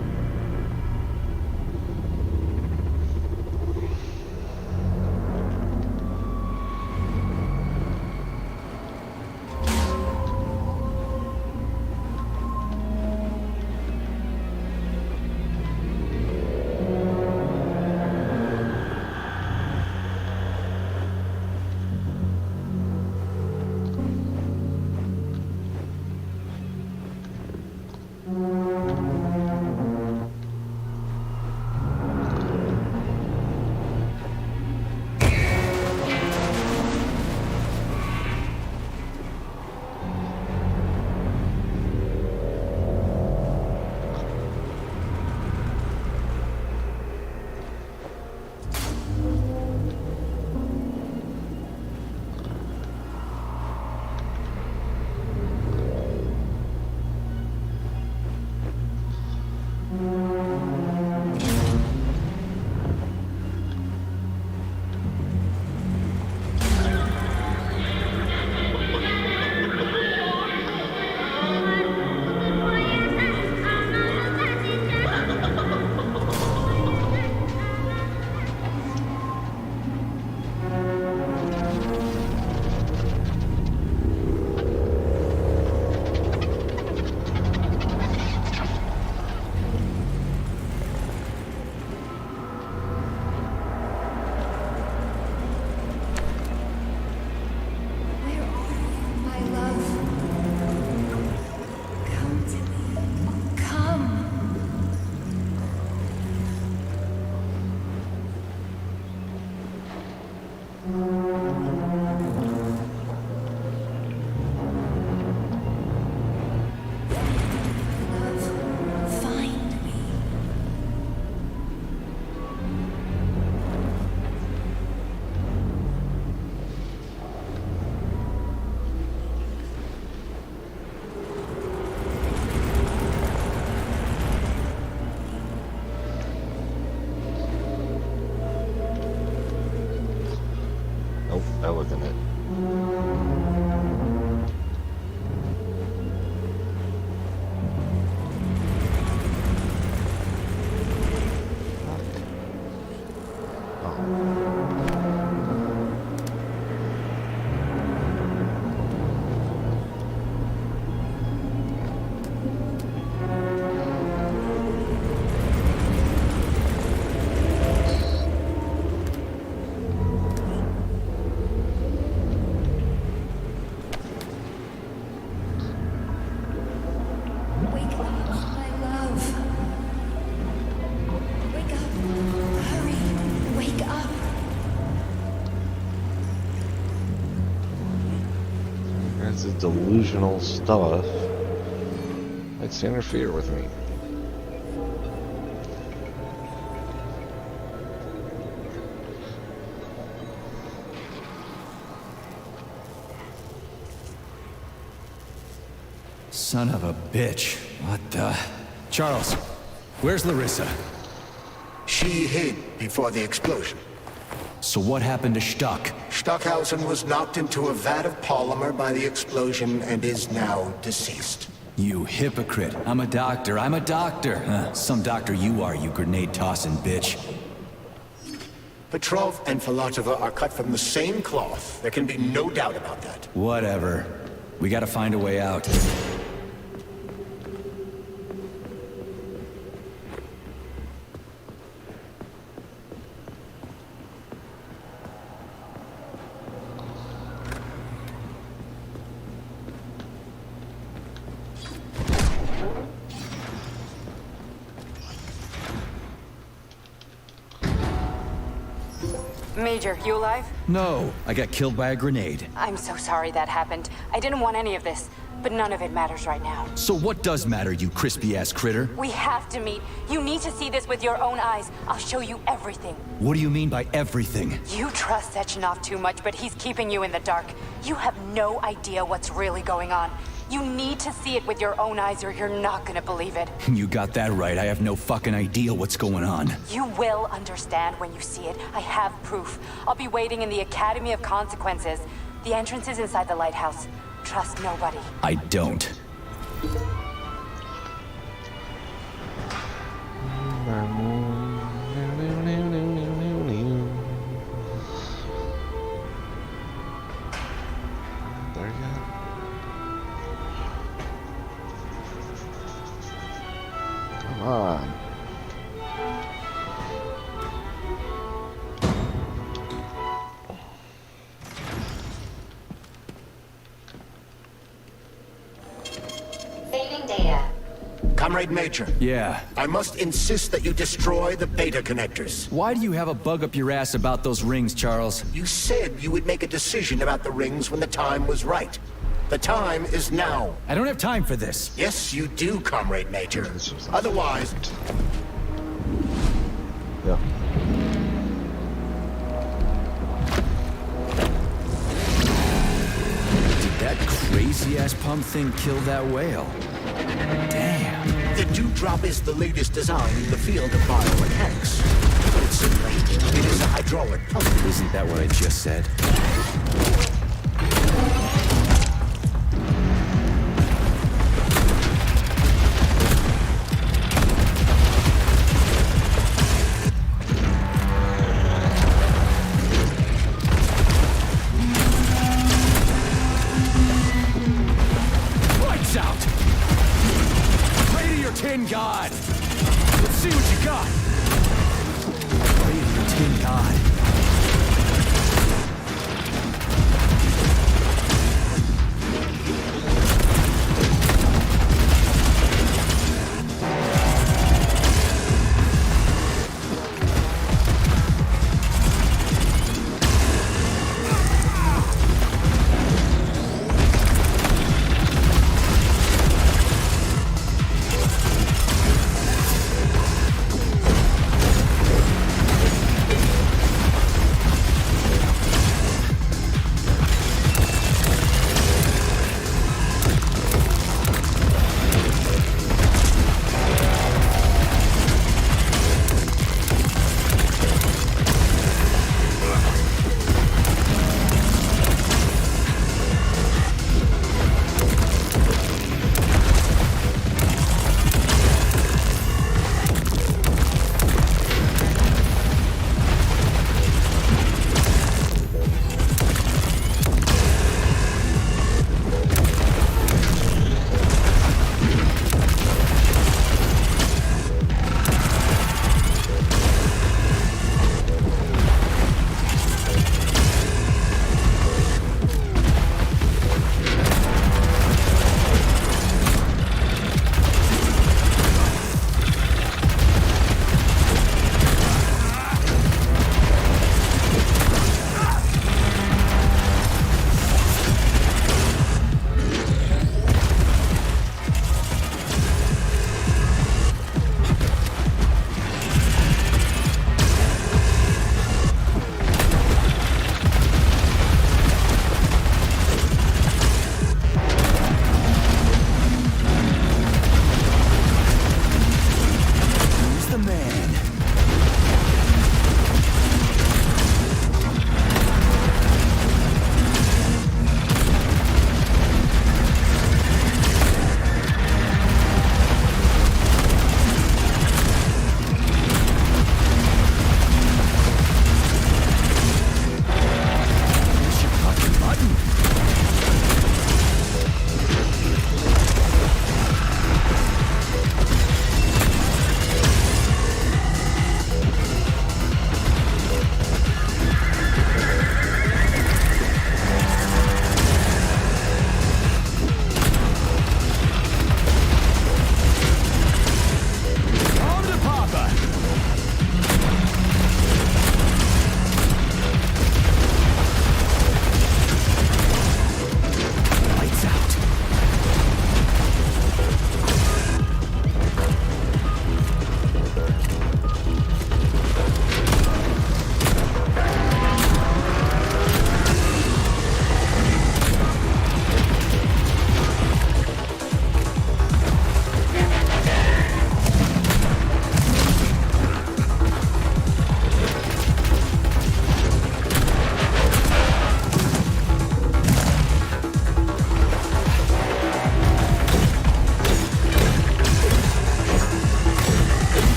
look in it. Delusional stuff likes to interfere with me. Son of a bitch. What the... Charles, where's Larissa? She hid before the explosion. So what happened to Stuck? Stockhausen was knocked into a vat of polymer by the explosion and is now deceased. You hypocrite. I'm a doctor. I'm a doctor. Some doctor you are, you grenade-tossing bitch. Petrov and Filatova are cut from the same cloth. There can be no doubt about that. Whatever. We gotta find a way out. Major, you alive? No, I got killed by a grenade. I'm so sorry that happened. I didn't want any of this, but none of it matters right now. So what does matter, you crispy-ass critter? We have to meet. You need to see this with your own eyes. I'll show you everything. What do you mean by everything? You trust Sechenov too much, but he's keeping you in the dark. You have no idea what's really going on. You need to see it with your own eyes or you're not gonna believe it. You got that right. I have no fucking idea what's going on. You will understand when you see it. I have proof. I'll be waiting in the Academy of Consequences. The entrance is inside the lighthouse. Trust nobody. I don't. There you go. Come on. Saving data. Comrade Major. Yeah? I must insist that you destroy the beta connectors. Why do you have a bug up your ass about those rings, Charles? You said you would make a decision about the rings when the time was right. The time is now. I don't have time for this. Yes, you do, Comrade Major. Otherwise... Yeah. Did that crazy-ass pump thing kill that whale? Damn. The dewdrop is the latest design in the field of biomechanics. Put it simply, it is a hydraulic pump. Isn't that what I just said? Lights out! Pray to your tin god! Let's see what you got! Pray to your tin god.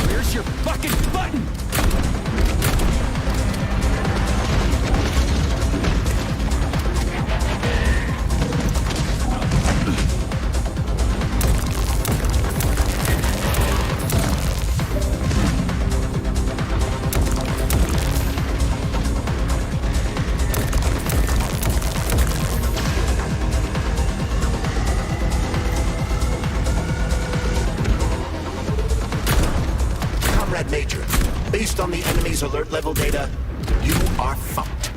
Where's your fucking button? Comrade Major, based on the enemy's alert level data, you are fucked.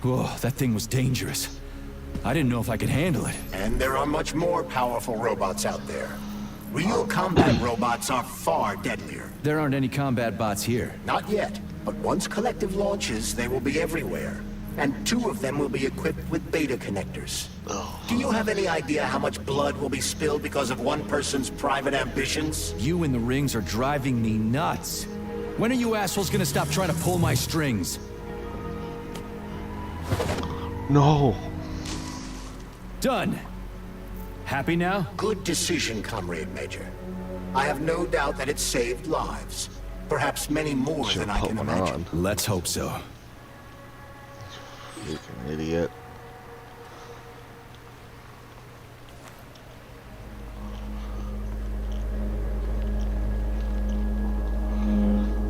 Whoa, that thing was dangerous. I didn't know if I could handle it. And there are much more powerful robots out there. Real combat robots are far deadlier. There aren't any combat bots here. Not yet, but once Collective launches, they will be everywhere. And 2 of them will be equipped with beta connectors. Do you have any idea how much blood will be spilled because of one person's private ambitions? You in the rings are driving me nuts. When are you assholes gonna stop trying to pull my strings? No. Done. Happy now? Good decision, Comrade Major. I have no doubt that it saved lives. Perhaps many more than I can imagine. Let's hope so. Freaking idiot.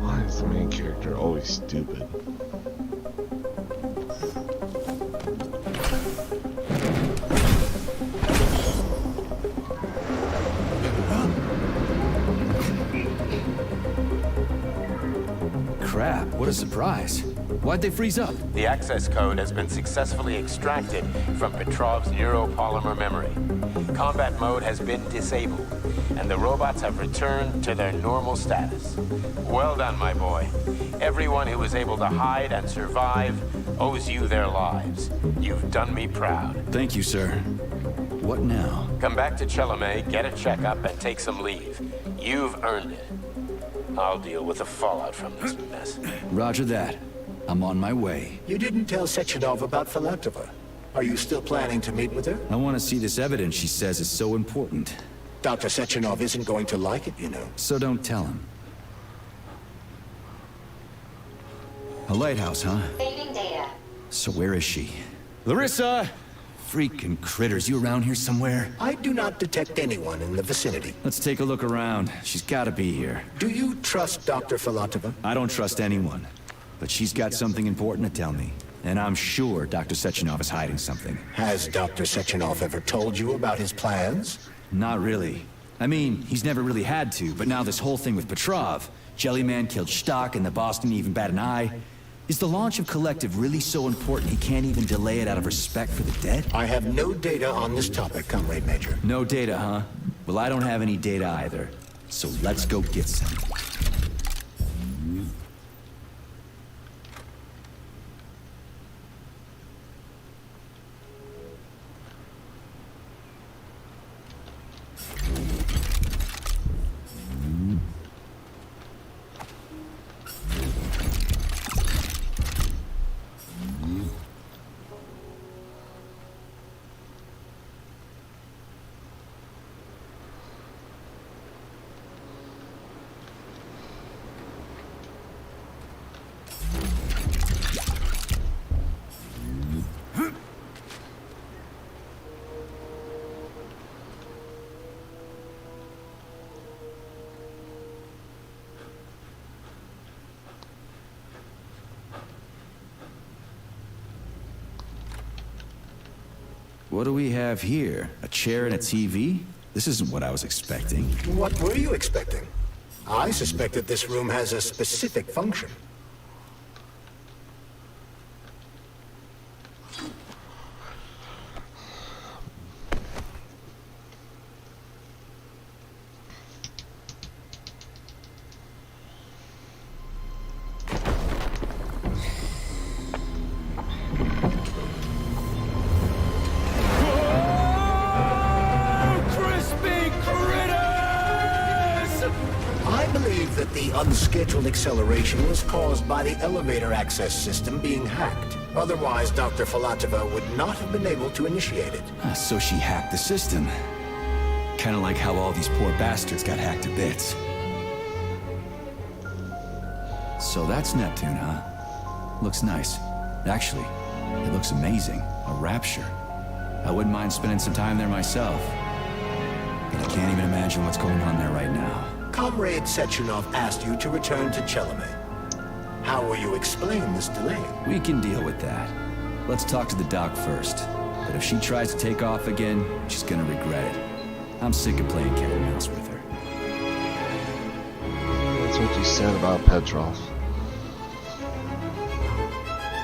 Why is the main character always stupid? Crap, what a surprise. Why'd they freeze up? The access code has been successfully extracted from Petrov's neuropolymer memory. Combat mode has been disabled, and the robots have returned to their normal status. Well done, my boy. Everyone who was able to hide and survive owes you their lives. You've done me proud. Thank you, sir. What now? Come back to Chelome, get a checkup, and take some leave. You've earned it. I'll deal with the fallout from this mess. Roger that. I'm on my way. You didn't tell Sechenov about Filatova. Are you still planning to meet with her? I want to see this evidence she says is so important. Dr. Sechenov isn't going to like it, you know. So don't tell him. A lighthouse, huh? Saving data. So where is she? Larissa! Freaking critters, you around here somewhere? I do not detect anyone in the vicinity. Let's take a look around. She's gotta be here. Do you trust Dr. Filatova? I don't trust anyone. But she's got something important to tell me. And I'm sure Dr. Sechenov is hiding something. Has Dr. Sechenov ever told you about his plans? Not really. I mean, he's never really had to, but now this whole thing with Petrov, Jellyman killed Stock and the boss didn't even bat an eye. Is the launch of Collective really so important he can't even delay it out of respect for the dead? I have no data on this topic, Comrade Major. No data, huh? Well, I don't have any data either. So let's go get some. What do we have here? A chair and a TV? This isn't what I was expecting. What were you expecting? I suspect that this room has a specific function. Unscheduled acceleration was caused by the elevator access system being hacked. Otherwise, Dr. Filatova would not have been able to initiate it. So she hacked the system. Kinda like how all these poor bastards got hacked to bits. So that's Neptune, huh? Looks nice. Actually, it looks amazing. A rapture. I wouldn't mind spending some time there myself. But I can't even imagine what's going on there right now. Comrade Sechenov asked you to return to Chelome. How will you explain this delay? We can deal with that. Let's talk to the doc first. But if she tries to take off again, she's gonna regret it. I'm sick of playing cat and mouse with her. That's what you said about Petrov.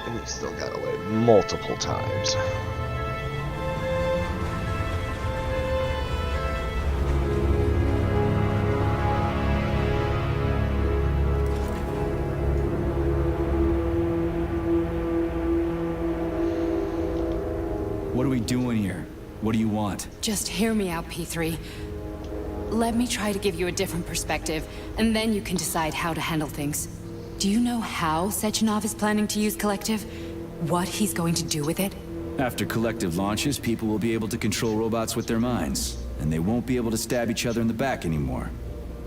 And he still got away multiple times. What are we doing here? What do you want? Just hear me out, P3. Let me try to give you a different perspective, and then you can decide how to handle things. Do you know how Sechenov is planning to use Collective? What he's going to do with it? After Collective launches, people will be able to control robots with their minds, and they won't be able to stab each other in the back anymore.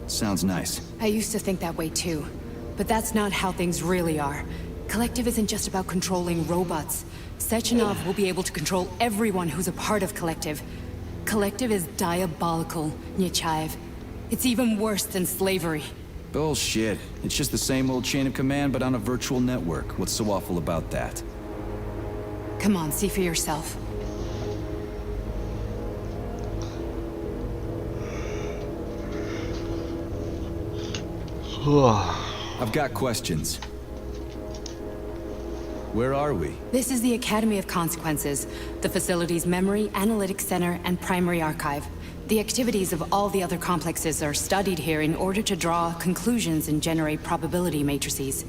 Sounds nice. I used to think that way too, but that's not how things really are. Collective isn't just about controlling robots. Sechenov will be able to control everyone who's a part of Collective. Collective is diabolical, Nechayev. It's even worse than slavery. Bullshit. It's just the same old chain of command, but on a virtual network. What's so awful about that? Come on, see for yourself. I've got questions. Where are we? This is the Academy of Consequences, the facility's memory, analytics center, and primary archive. The activities of all the other complexes are studied here in order to draw conclusions and generate probability matrices.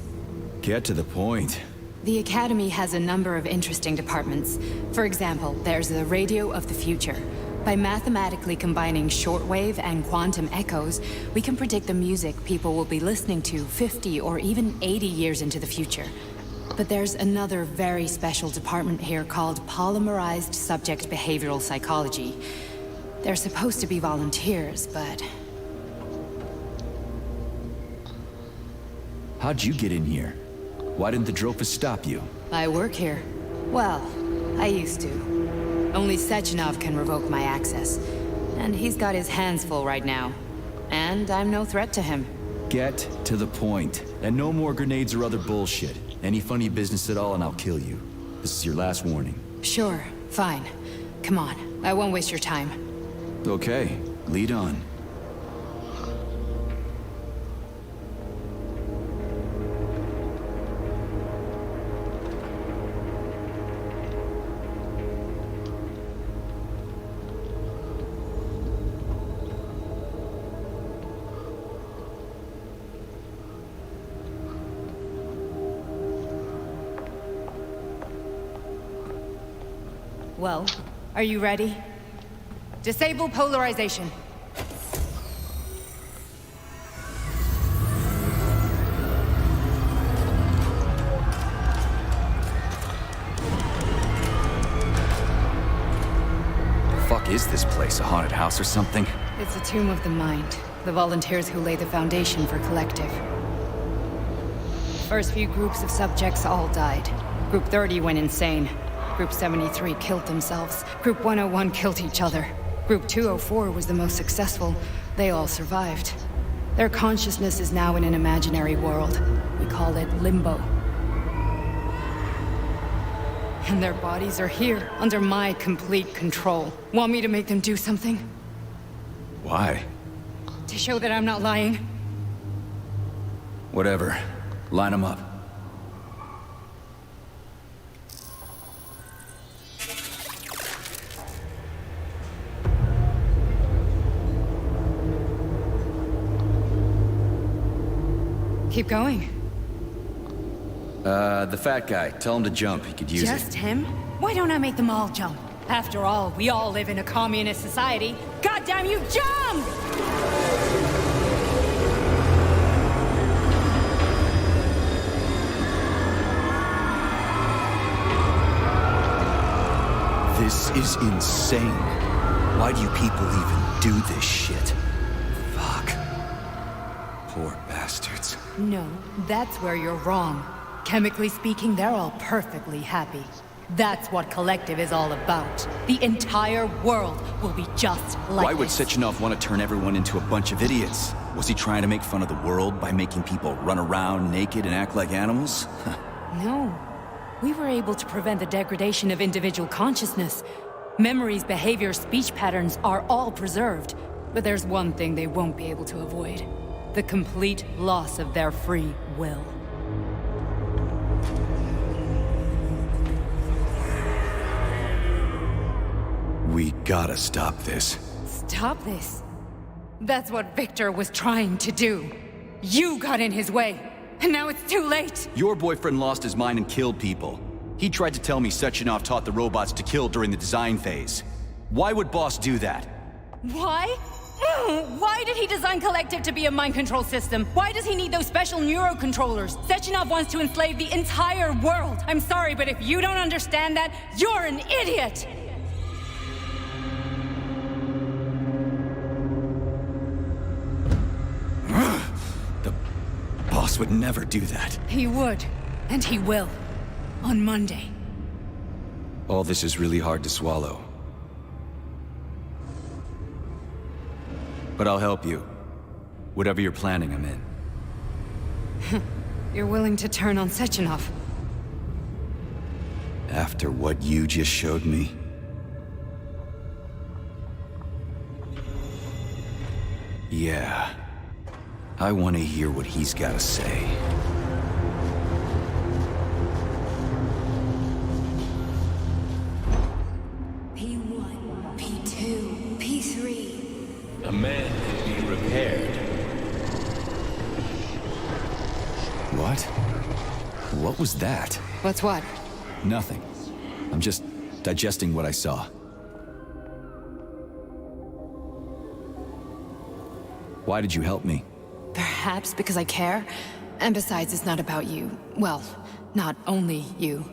Get to the point. The Academy has a number of interesting departments. For example, there's the Radio of the Future. By mathematically combining shortwave and quantum echoes, we can predict the music people will be listening to 50 or even 80 years into the future. But there's another very special department here called Polymerized Subject Behavioral Psychology. They're supposed to be volunteers, but... How'd you get in here? Why didn't the Drofus stop you? I work here. Well, I used to. Only Sechenov can revoke my access. And he's got his hands full right now. And I'm no threat to him. Get to the point. And no more grenades or other bullshit. Any funny business at all and I'll kill you. This is your last warning. Sure, fine. Come on, I won't waste your time. Okay, lead on. Well, are you ready? Disable polarization. Fuck is this place? A haunted house or something? It's a tomb of the mind. The volunteers who lay the foundation for Collective. First few groups of subjects all died. Group 30 went insane. Group 73 killed themselves. Group 101 killed each other. Group 204 was the most successful. They all survived. Their consciousness is now in an imaginary world. We call it Limbo. And their bodies are here, under my complete control. Want me to make them do something? Why? To show that I'm not lying? Whatever. Line them up. Keep going. The fat guy. Tell him to jump. He could use it. Just him? Why don't I make them all jump? After all, we all live in a communist society. Goddamn you, jump! This is insane. Why do you people even do this shit? Fuck. Poor bastards. No, that's where you're wrong. Chemically speaking, they're all perfectly happy. That's what Collective is all about. The entire world will be just like Why would this. Sechenov want to turn everyone into a bunch of idiots? Was he trying to make fun of the world by making people run around naked and act like animals? No. We were able to prevent the degradation of individual consciousness. Memories, behaviors, speech patterns are all preserved. But there's one thing they won't be able to avoid. The complete loss of their free will. We gotta stop this. Stop this. That's what Victor was trying to do. You got in his way, and now it's too late. Your boyfriend lost his mind and killed people. He tried to tell me Sechenov taught the robots to kill during the design phase. Why would Boss do that? Why? Why did he design Collective to be a mind control system? Why does he need those special neurocontrollers? Sechenov wants to enslave the entire world. I'm sorry, but if you don't understand that, you're an idiot! The boss would never do that. He would, and he will. On Monday. All this is really hard to swallow. But I'll help you. Whatever you're planning, I'm in. You're willing to turn on Sechenov? After what you just showed me? Yeah. I want to hear what he's got to say. P1, P2, P3. A man can be repaired. What? What was that? What's what? Nothing. I'm just digesting what I saw. Why did you help me? Perhaps because I care. And besides, it's not about you. Well, not only you.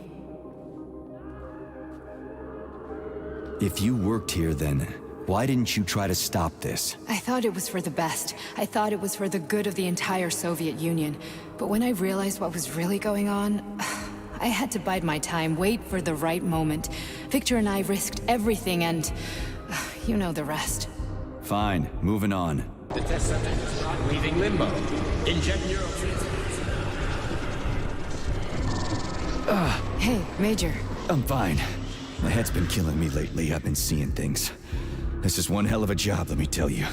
If you worked here, then why didn't you try to stop this? I thought it was for the best. I thought it was for the good of the entire Soviet Union. But when I realized what was really going on, I had to bide my time, wait for the right moment. Victor and I risked everything and... you know the rest. Fine, moving on. The test subject is not leaving limbo. Inject neurotransmitters. Hey, Major. I'm fine. My head's been killing me lately. I've been seeing things. This is one hell of a job, let me tell you.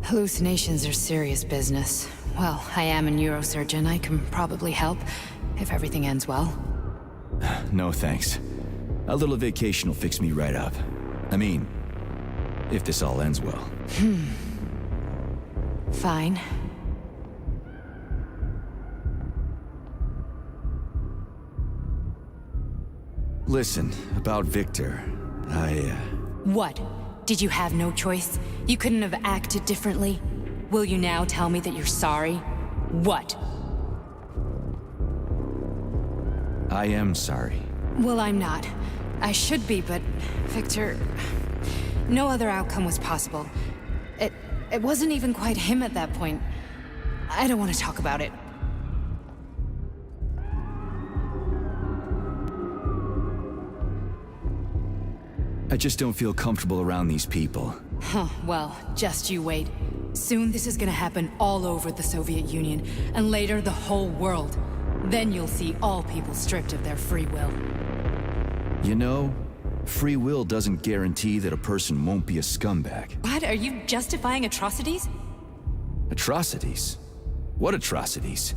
Hallucinations are serious business. Well, I am a neurosurgeon. I can probably help, if everything ends well. No thanks. A little vacation will fix me right up. I mean, if this all ends well. Fine. Listen, about Victor, What? Did you have no choice? You couldn't have acted differently? Will you now tell me that you're sorry? What? I am sorry. Well, I'm not. I should be, but... Victor... No other outcome was possible. It wasn't even quite him at that point. I don't want to talk about it. I just don't feel comfortable around these people. Huh, well, just you wait. Soon this is gonna happen all over the Soviet Union, and later the whole world. Then you'll see all people stripped of their free will. You know, free will doesn't guarantee that a person won't be a scumbag. What? Are you justifying atrocities? Atrocities? What atrocities?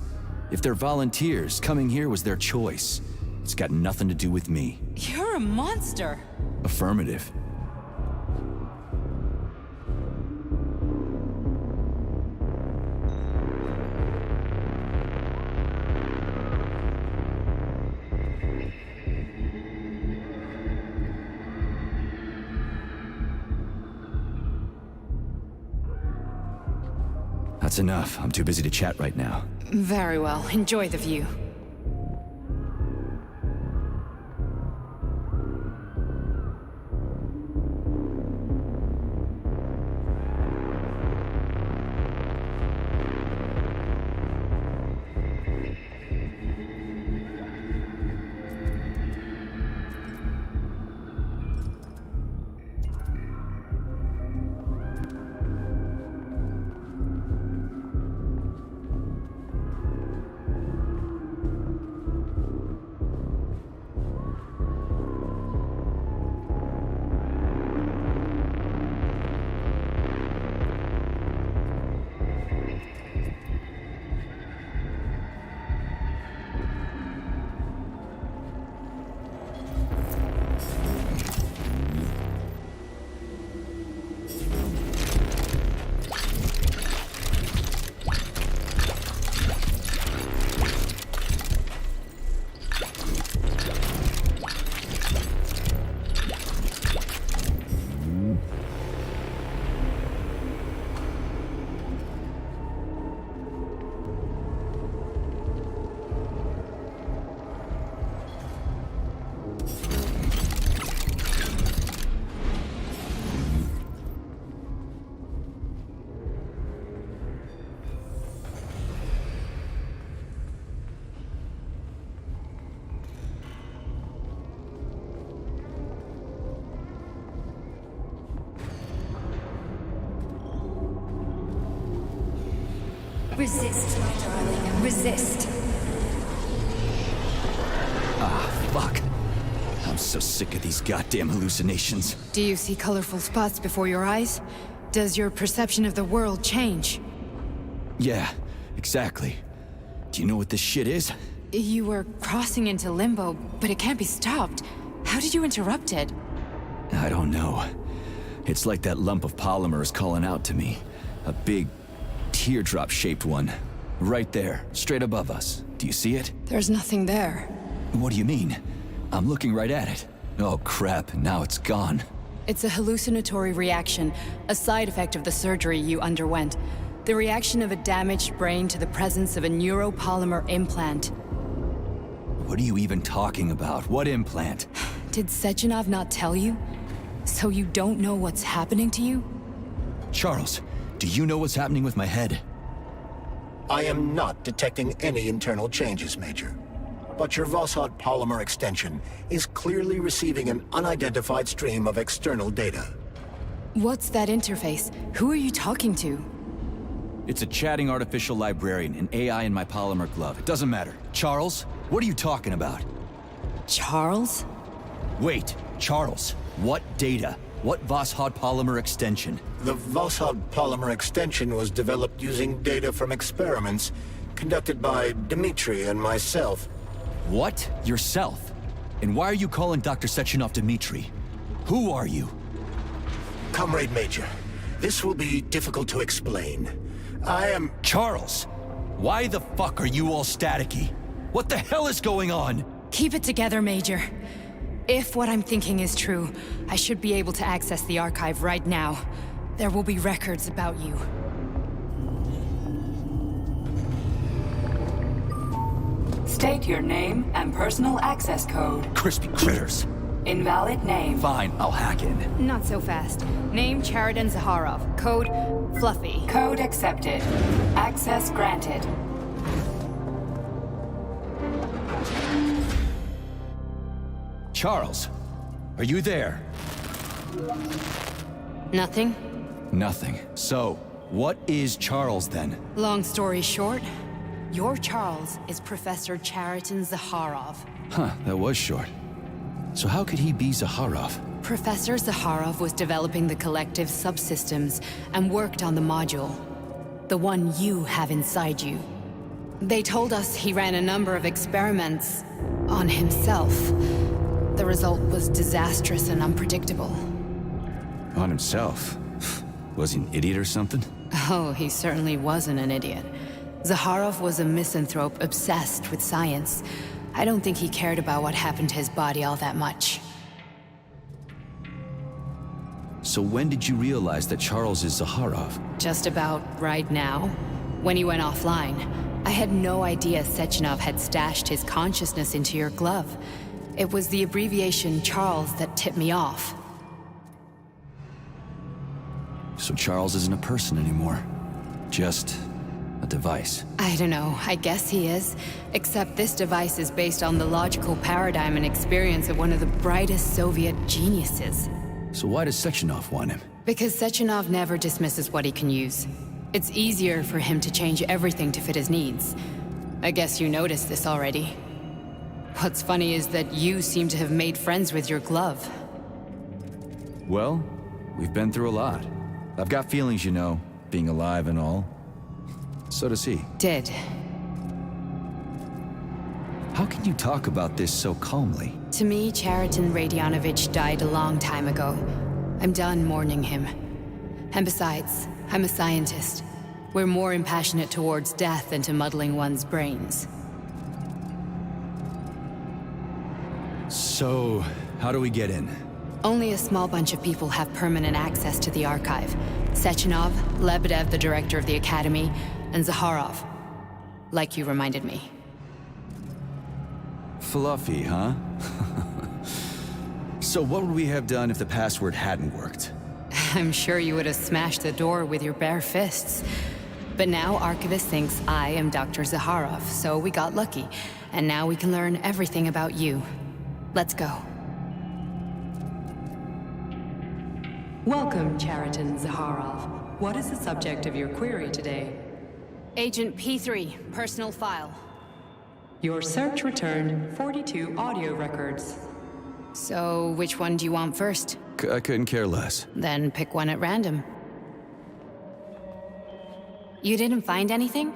If they're volunteers, coming here was their choice. It's got nothing to do with me. You're a monster! Affirmative. That's enough. I'm too busy to chat right now. Very well. Enjoy the view. Resist, my darling. Resist. Ah, fuck. I'm so sick of these goddamn hallucinations. Do you see colorful spots before your eyes? Does your perception of the world change? Yeah, exactly. Do you know what this shit is? You were crossing into limbo, but it can't be stopped. How did you interrupt it? I don't know. It's like that lump of polymer is calling out to me. A big, teardrop-shaped one. Right there, straight above us. Do you see it? There's nothing there. What do you mean? I'm looking right at it. Oh crap, now it's gone. It's a hallucinatory reaction, a side effect of the surgery you underwent. The reaction of a damaged brain to the presence of a neuropolymer implant. What are you even talking about? What implant? Did Sechenov not tell you? So you don't know what's happening to you? Charles, do you know what's happening with my head? I am not detecting any internal changes, Major. But your Vossod polymer extension is clearly receiving an unidentified stream of external data. What's that interface? Who are you talking to? It's a chatting artificial librarian, an AI in my polymer glove. It doesn't matter. Charles, what are you talking about? Charles? Wait, Charles, what data? What Vossod polymer extension? The Vossod polymer extension was developed using data from experiments conducted by Dmitri and myself. What? Yourself? And why are you calling Dr. Sechenov Dmitri? Who are you? Comrade Major, this will be difficult to explain. I am... Charles! Why the fuck are you all staticky? What the hell is going on? Keep it together, Major. If what I'm thinking is true, I should be able to access the archive right now. There will be records about you. State your name and personal access code. Crispy critters. Invalid name. Fine, I'll hack in. Not so fast. Name Cheriton Zaharov. Code Fluffy. Code accepted. Access granted. Charles, are you there? Nothing? Nothing. So, what is Charles then? Long story short, your Charles is Professor Cheriton Zaharov. Huh, that was short. So how could he be Zaharov? Professor Zaharov was developing the collective subsystems and worked on the module. The one you have inside you. They told us he ran a number of experiments on himself. The result was disastrous and unpredictable. On himself? Was he an idiot or something? Oh, he certainly wasn't an idiot. Zaharov was a misanthrope obsessed with science. I don't think he cared about what happened to his body all that much. So when did you realize that Charles is Zaharov? Just about right now. When he went offline. I had no idea Sechenov had stashed his consciousness into your glove. It was the abbreviation Charles that tipped me off. So Charles isn't a person anymore. Just a device. I don't know, I guess he is. Except this device is based on the logical paradigm and experience of one of the brightest Soviet geniuses. So why does Sechenov want him? Because Sechenov never dismisses what he can use. It's easier for him to change everything to fit his needs. I guess you noticed this already. What's funny is that you seem to have made friends with your glove. Well, we've been through a lot. I've got feelings, you know, being alive and all. So does he. Did. How can you talk about this so calmly? To me, Cheriton Radyanovich died a long time ago. I'm done mourning him. And besides, I'm a scientist. We're more impassionate towards death than to muddling one's brains. So, how do we get in? Only a small bunch of people have permanent access to the archive. Sechenov, Lebedev, the director of the Academy, and Zaharov. Like you reminded me. Fluffy, huh? So what would we have done if the password hadn't worked? I'm sure you would have smashed the door with your bare fists. But now Archivist thinks I am Dr. Zaharov, so we got lucky. And now we can learn everything about you. Let's go. Welcome, Cheriton Zaharov. What is the subject of your query today? Agent P3, personal file. Your search returned 42 audio records. So, which one do you want first? I couldn't care less. Then pick one at random. You didn't find anything?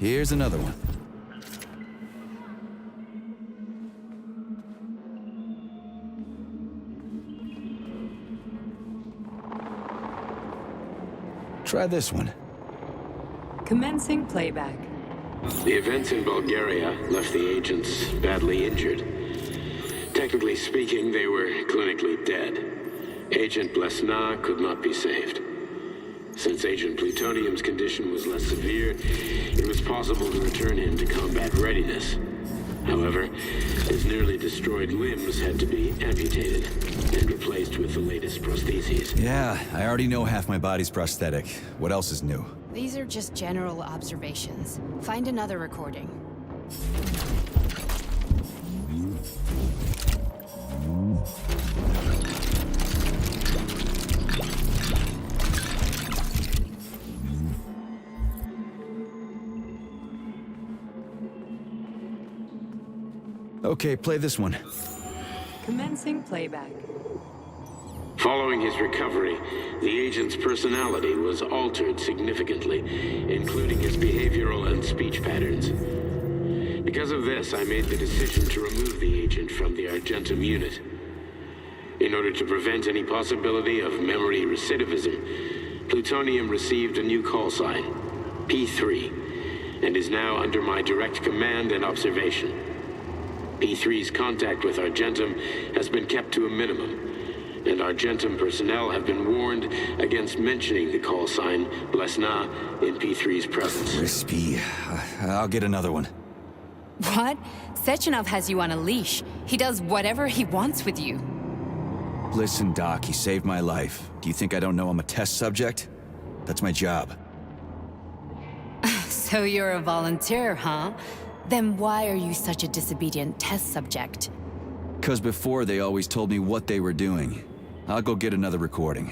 Here's another one. Try this one. Commencing playback. The events in Bulgaria left the agents badly injured. Technically speaking, they were clinically dead. Agent Blesna could not be saved. Since Agent Plutonium's condition was less severe, it was possible to return him to combat readiness. However, his nearly destroyed limbs had to be amputated and replaced with the latest prostheses. Yeah, I already know half my body's prosthetic. What else is new? These are just general observations. Find another recording. Okay, play this one. Commencing playback. Following his recovery, the agent's personality was altered significantly, including his behavioral and speech patterns. Because of this, I made the decision to remove the agent from the Argentum unit. In order to prevent any possibility of memory recidivism, Plutonium received a new call sign, P3, and is now under my direct command and observation. P3's contact with Argentum has been kept to a minimum, and Argentum personnel have been warned against mentioning the call sign Blesna in P3's presence. Crispy. I'll get another one. What? Sechenov has you on a leash. He does whatever he wants with you. Listen, Doc, he saved my life. Do you think I don't know I'm a test subject? That's my job. So you're a volunteer, huh? Then why are you such a disobedient test subject? 'Cause before they always told me what they were doing. I'll go get another recording.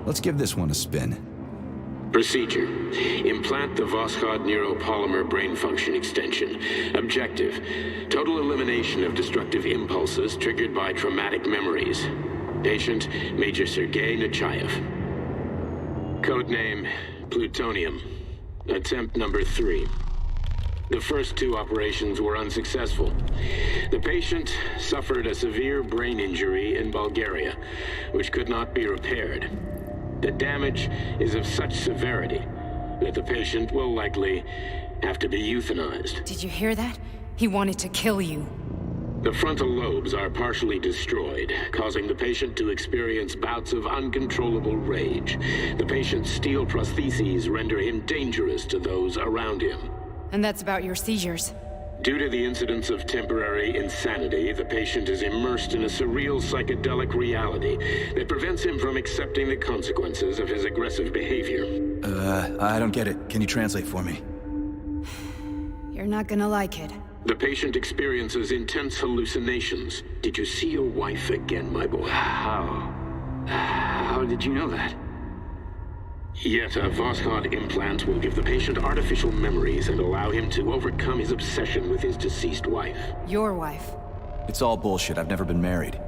Let's give this one a spin. Procedure. Implant the Voskhod neuropolymer brain function extension. Objective. Total elimination of destructive impulses triggered by traumatic memories. Patient, Major Sergei Nechayev. Codename, Plutonium. Attempt number 3. The first 2 operations were unsuccessful. The patient suffered a severe brain injury in Bulgaria, which could not be repaired. The damage is of such severity that the patient will likely have to be euthanized. Did you hear that? He wanted to kill you. The frontal lobes are partially destroyed, causing the patient to experience bouts of uncontrollable rage. The patient's steel prostheses render him dangerous to those around him. And that's about your seizures. Due to the incidence of temporary insanity, the patient is immersed in a surreal psychedelic reality that prevents him from accepting the consequences of his aggressive behavior. I don't get it. Can you translate for me? You're not gonna like it. The patient experiences intense hallucinations. Did you see your wife again, my boy? How did you know that? Yet a Voskhod implant will give the patient artificial memories and allow him to overcome his obsession with his deceased wife. Your wife. It's all bullshit. I've never been married.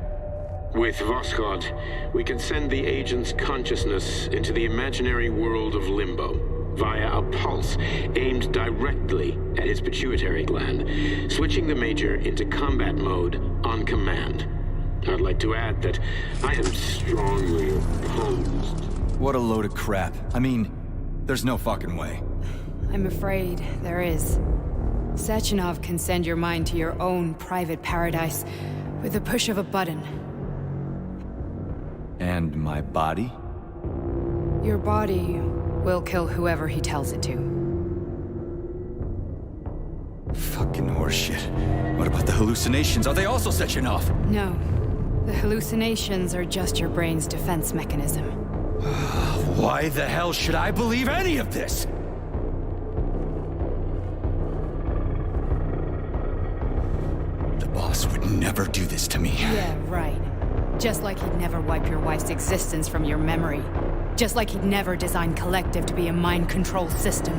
With Voskhod, we can send the agent's consciousness into the imaginary world of limbo via a pulse aimed directly at his pituitary gland, switching the Major into combat mode on command. I'd like to add that I am strongly opposed. What a load of crap. I mean, there's no fucking way. I'm afraid there is. Sechenov can send your mind to your own private paradise with the push of a button. And my body? Your body will kill whoever he tells it to. Fucking horseshit. What about the hallucinations? Are they also Sechenov? No. The hallucinations are just your brain's defense mechanism. Why the hell should I believe any of this? The boss would never do this to me. Yeah, right. Just like he'd never wipe your wife's existence from your memory. Just like he'd never design Collective to be a mind control system.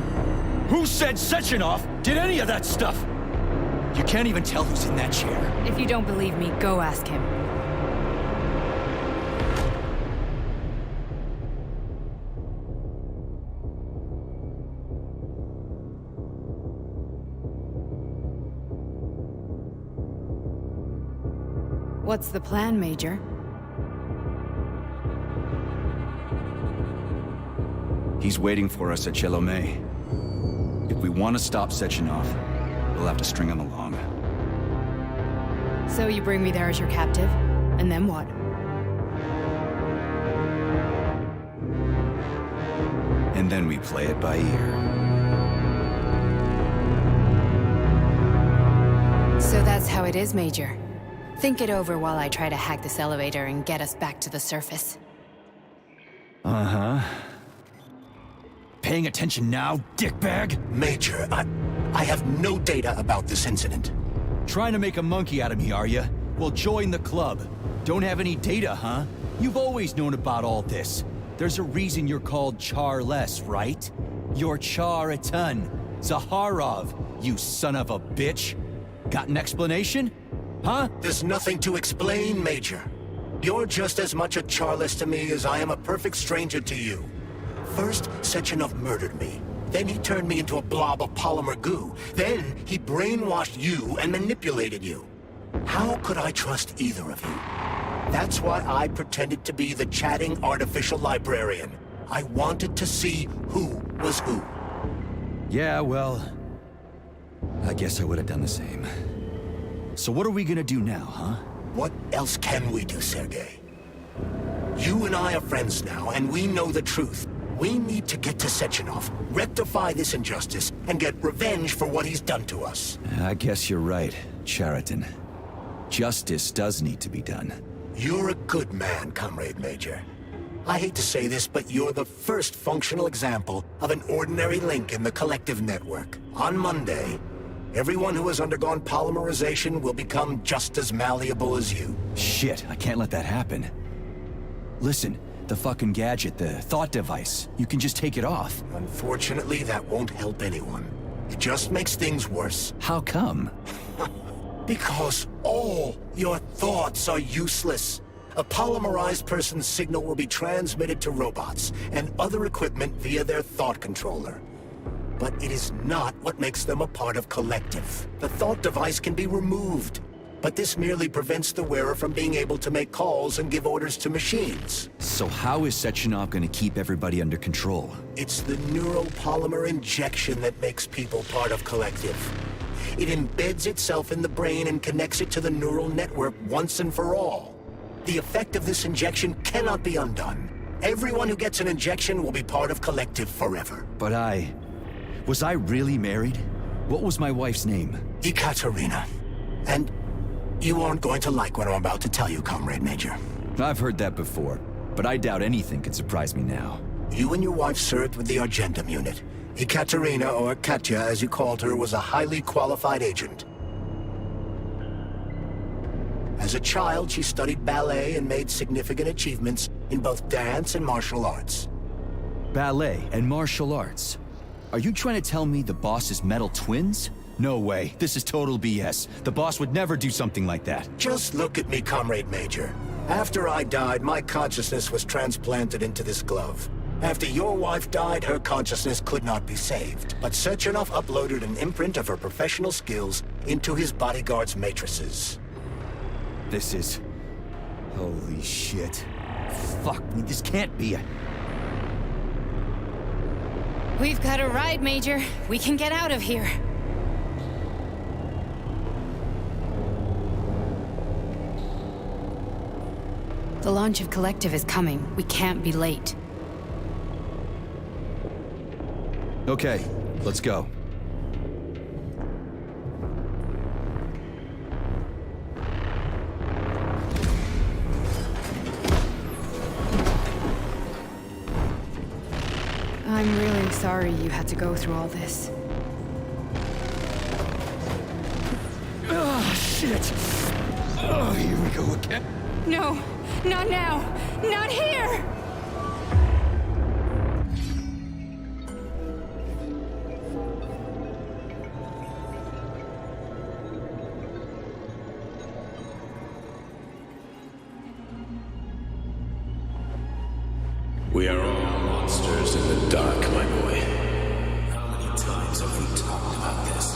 Who said Sechenov did any of that stuff? You can't even tell who's in that chair. If you don't believe me, go ask him. What's the plan, Major? He's waiting for us at Chelomey. If we want to stop Sechenov, we'll have to string him along. So you bring me there as your captive, and then what? And then we play it by ear. So that's how it is, Major. Think it over while I try to hack this elevator and get us back to the surface. Uh-huh. Paying attention now, dickbag? Major, I have no data about this incident. Trying to make a monkey out of me, are you? Well, join the club. Don't have any data, huh? You've always known about all this. There's a reason you're called Charless, right? You're Char-a-ton. Zaharov, you son of a bitch. Got an explanation? Huh? There's nothing to explain, Major. You're just as much a Charless to me as I am a perfect stranger to you. First, Sechenov murdered me. Then he turned me into a blob of polymer goo. Then he brainwashed you and manipulated you. How could I trust either of you? That's why I pretended to be the chatting artificial librarian. I wanted to see who was who. Yeah, well, I guess I would have done the same. So what are we gonna do now, huh? What else can we do, Sergei? You and I are friends now, and we know the truth. We need to get to Sechenov, rectify this injustice, and get revenge for what he's done to us. I guess you're right, Chariton. Justice does need to be done. You're a good man, Comrade Major. I hate to say this, but you're the first functional example of an ordinary link in the Collective network. On Monday, everyone who has undergone polymerization will become just as malleable as you. Shit, I can't let that happen. Listen, the fucking gadget, the thought device, you can just take it off. Unfortunately, that won't help anyone. It just makes things worse. How come? Because all your thoughts are useless. A polymerized person's signal will be transmitted to robots and other equipment via their thought controller. But it is not what makes them a part of Collective. The thought device can be removed, but this merely prevents the wearer from being able to make calls and give orders to machines. So how is Sechenov gonna keep everybody under control? It's the neural polymer injection that makes people part of Collective. It embeds itself in the brain and connects it to the neural network once and for all. The effect of this injection cannot be undone. Everyone who gets an injection will be part of Collective forever. But was I really married? What was my wife's name? Ekaterina. And you aren't going to like what I'm about to tell you, Comrade Major. I've heard that before, but I doubt anything could surprise me now. You and your wife served with the Argentum unit. Ekaterina, or Katya as you called her, was a highly qualified agent. As a child, she studied ballet and made significant achievements in both dance and martial arts. Ballet and martial arts? Are you trying to tell me the boss is metal twins? No way. This is total BS. The boss would never do something like that. Just look at me, Comrade Major. After I died, my consciousness was transplanted into this glove. After your wife died, her consciousness could not be saved. But Sechenov uploaded an imprint of her professional skills into his bodyguard's matrices. This is... holy shit. Fuck me, this can't be a... We've got a ride, Major. We can get out of here. The launch of Collective is coming. We can't be late. Okay, let's go. I'm really sorry you had to go through all this. Oh, shit! Oh, here we go again. No, not now! Not here! We are all monsters in the dark, my boy. How many times have we talked about this?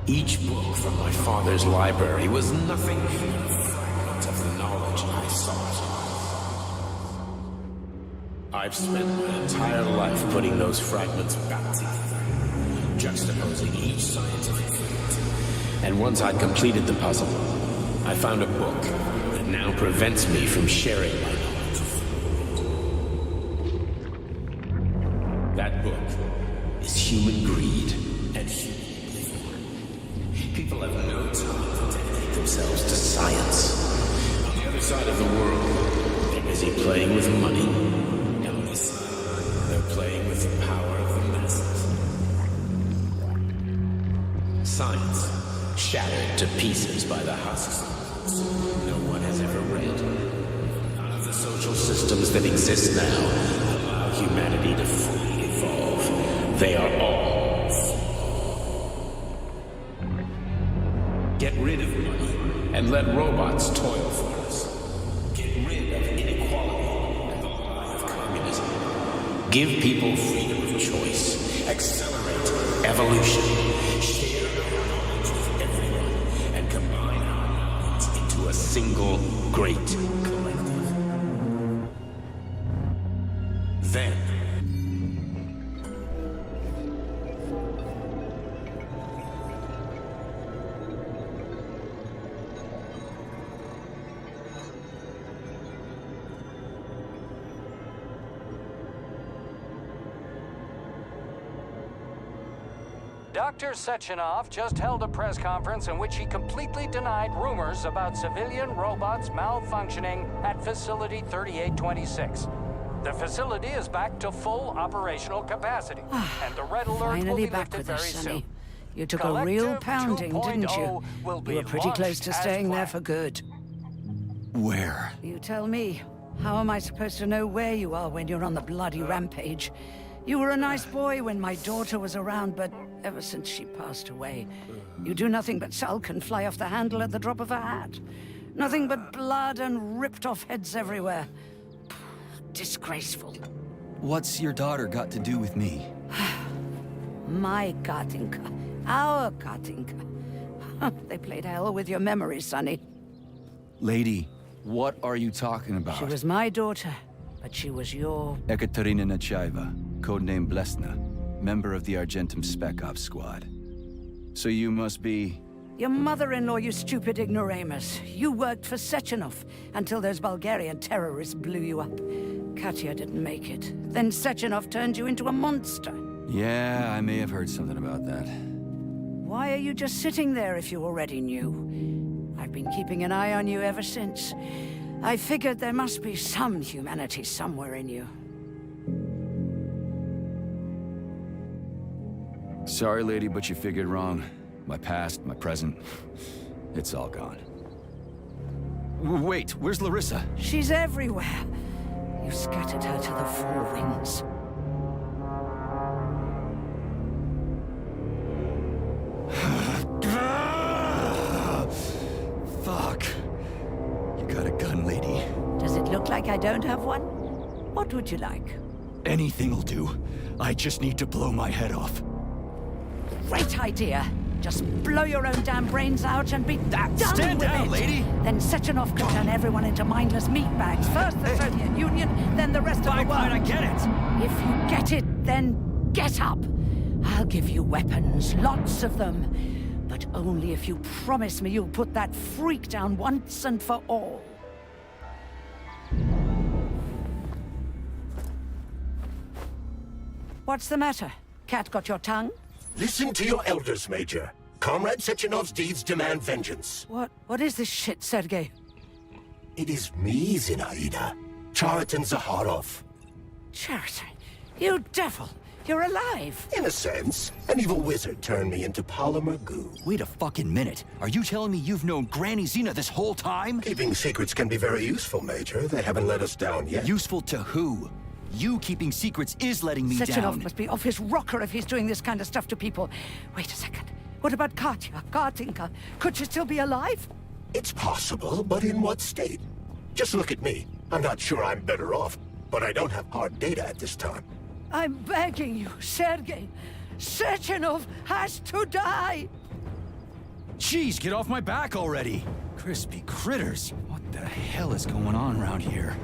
Each book from my father's library was nothing but a fragment of the knowledge I sought. I've spent my entire life putting those fragments back together, juxtaposing each scientific fact. And once I'd completed the puzzle, I found a book that now prevents me from sharing my knowledge. That book is human greed and human oblivion. People have no time to dedicate themselves to science. On the other side of the world, they're busy playing with money. And on this side, they're playing with the power of the masses. Science shattered to pieces by the husks no one has ever read. None of the social systems that exist now allow humanity to fully evolve. They are all flawed. Get rid of money and let robots toil for us. Get rid of inequality and the lie of communism. Give people freedom of choice. Accelerate evolution. Share our knowledge with everyone and combine our minds into a single great collective. Then, Dr. Sechenov just held a press conference in which he completely denied rumors about civilian robots malfunctioning at Facility 3826. The facility is back to full operational capacity, and the red alert will Finally be back lifted with very us, soon. Sonny. You took a real pounding, didn't you? You were pretty close to staying there for good. Where? You tell me. How am I supposed to know where you are when you're on the bloody rampage? You were a nice boy when my daughter was around, but ever since she passed away, you do nothing but sulk and fly off the handle at the drop of a hat. Nothing but blood and ripped off heads everywhere. Disgraceful. What's your daughter got to do with me? My Katinka. Our Katinka. They played hell with your memory, Sonny. Lady, what are you talking about? She was my daughter, but she was your... Ekaterina Nechaeva, codename Blesna, member of the Argentum Spec Ops squad. So you must be... Your mother-in-law, you stupid ignoramus. You worked for Sechenov until those Bulgarian terrorists blew you up. Katya didn't make it. Then Sechenov turned you into a monster. Yeah, I may have heard something about that. Why are you just sitting there if you already knew? I've been keeping an eye on you ever since. I figured there must be some humanity somewhere in you. Sorry, lady, but you figured wrong. My past, my present, it's all gone. Wait, where's Larissa? She's everywhere. You scattered her to the four winds. Fuck. You got a gun, lady. Does it look like I don't have one? What would you like? Anything'll do. I just need to blow my head off. Great idea. Just blow your own damn brains out and be done Stand with down, it. lady. Then Sechenov can turn everyone into mindless meatbags. First the Soviet Union, then the rest of the world. I get it. If you get it, then get up. I'll give you weapons, lots of them. But only if you promise me you'll put that freak down once and for all. What's the matter? Cat got your tongue? Listen to your elders, Major. Comrade Sechenov's deeds demand vengeance. What is this shit, Sergei? It is me, Zinaida. Chariton Zaharov. Chariton? You devil! You're alive! In a sense. An evil wizard turned me into polymer goo. Wait a fucking minute. Are you telling me you've known Granny Zena this whole time? Keeping secrets can be very useful, Major. They haven't let us down yet. Useful to who? You keeping secrets is letting me Sechenov down. must be off his rocker if he's doing this kind of stuff to people. Wait a second. What about Katya, Katinka? Could she still be alive? It's possible, but in what state? Just look at me. I'm not sure I'm better off, but I don't have hard data at this time. I'm begging you, Sergei. Sechenov has to die! Jeez, get off my back already! Crispy critters. What the hell is going on around here?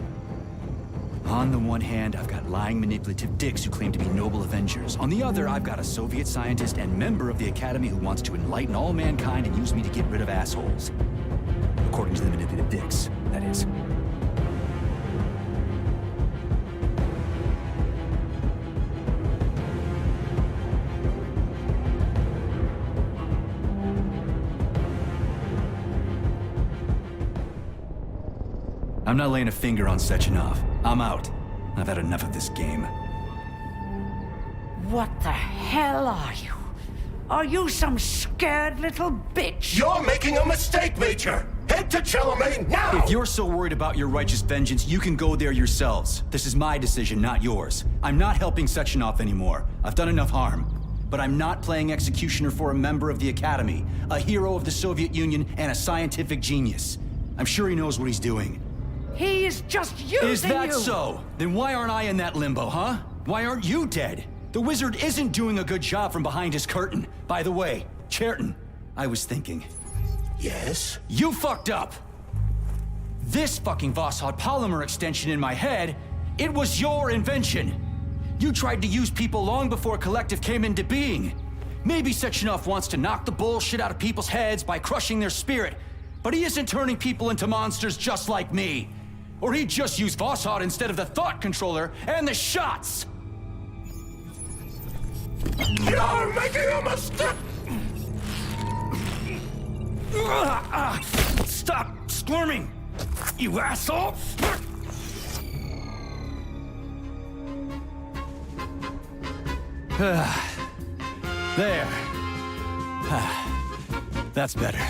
On the one hand, I've got lying, manipulative dicks who claim to be noble avengers. On the other, I've got a Soviet scientist and member of the Academy who wants to enlighten all mankind and use me to get rid of assholes. According to the manipulative dicks, that is. I'm not laying a finger on Sechenov. I'm out. I've had enough of this game. What the hell are you? Are you some scared little bitch? You're making a mistake, Major! Head to Chelomane now! If you're so worried about your righteous vengeance, you can go there yourselves. This is my decision, not yours. I'm not helping Sechenov anymore. I've done enough harm. But I'm not playing executioner for a member of the Academy, a hero of the Soviet Union, and a scientific genius. I'm sure he knows what he's doing. He is just using you! Is that so? Then why aren't I in that limbo, huh? Why aren't you dead? The wizard isn't doing a good job from behind his curtain. By the way, Cherton, I was thinking. Yes? You fucked up! This fucking Voskhod polymer extension in my head, it was your invention! You tried to use people long before Collective came into being. Maybe Sechenov wants to knock the bullshit out of people's heads by crushing their spirit, but he isn't turning people into monsters just like me. Or he'd just use Voskhod instead of the thought controller and the shots! You're making a mistake! Stop squirming, you asshole! There. That's better.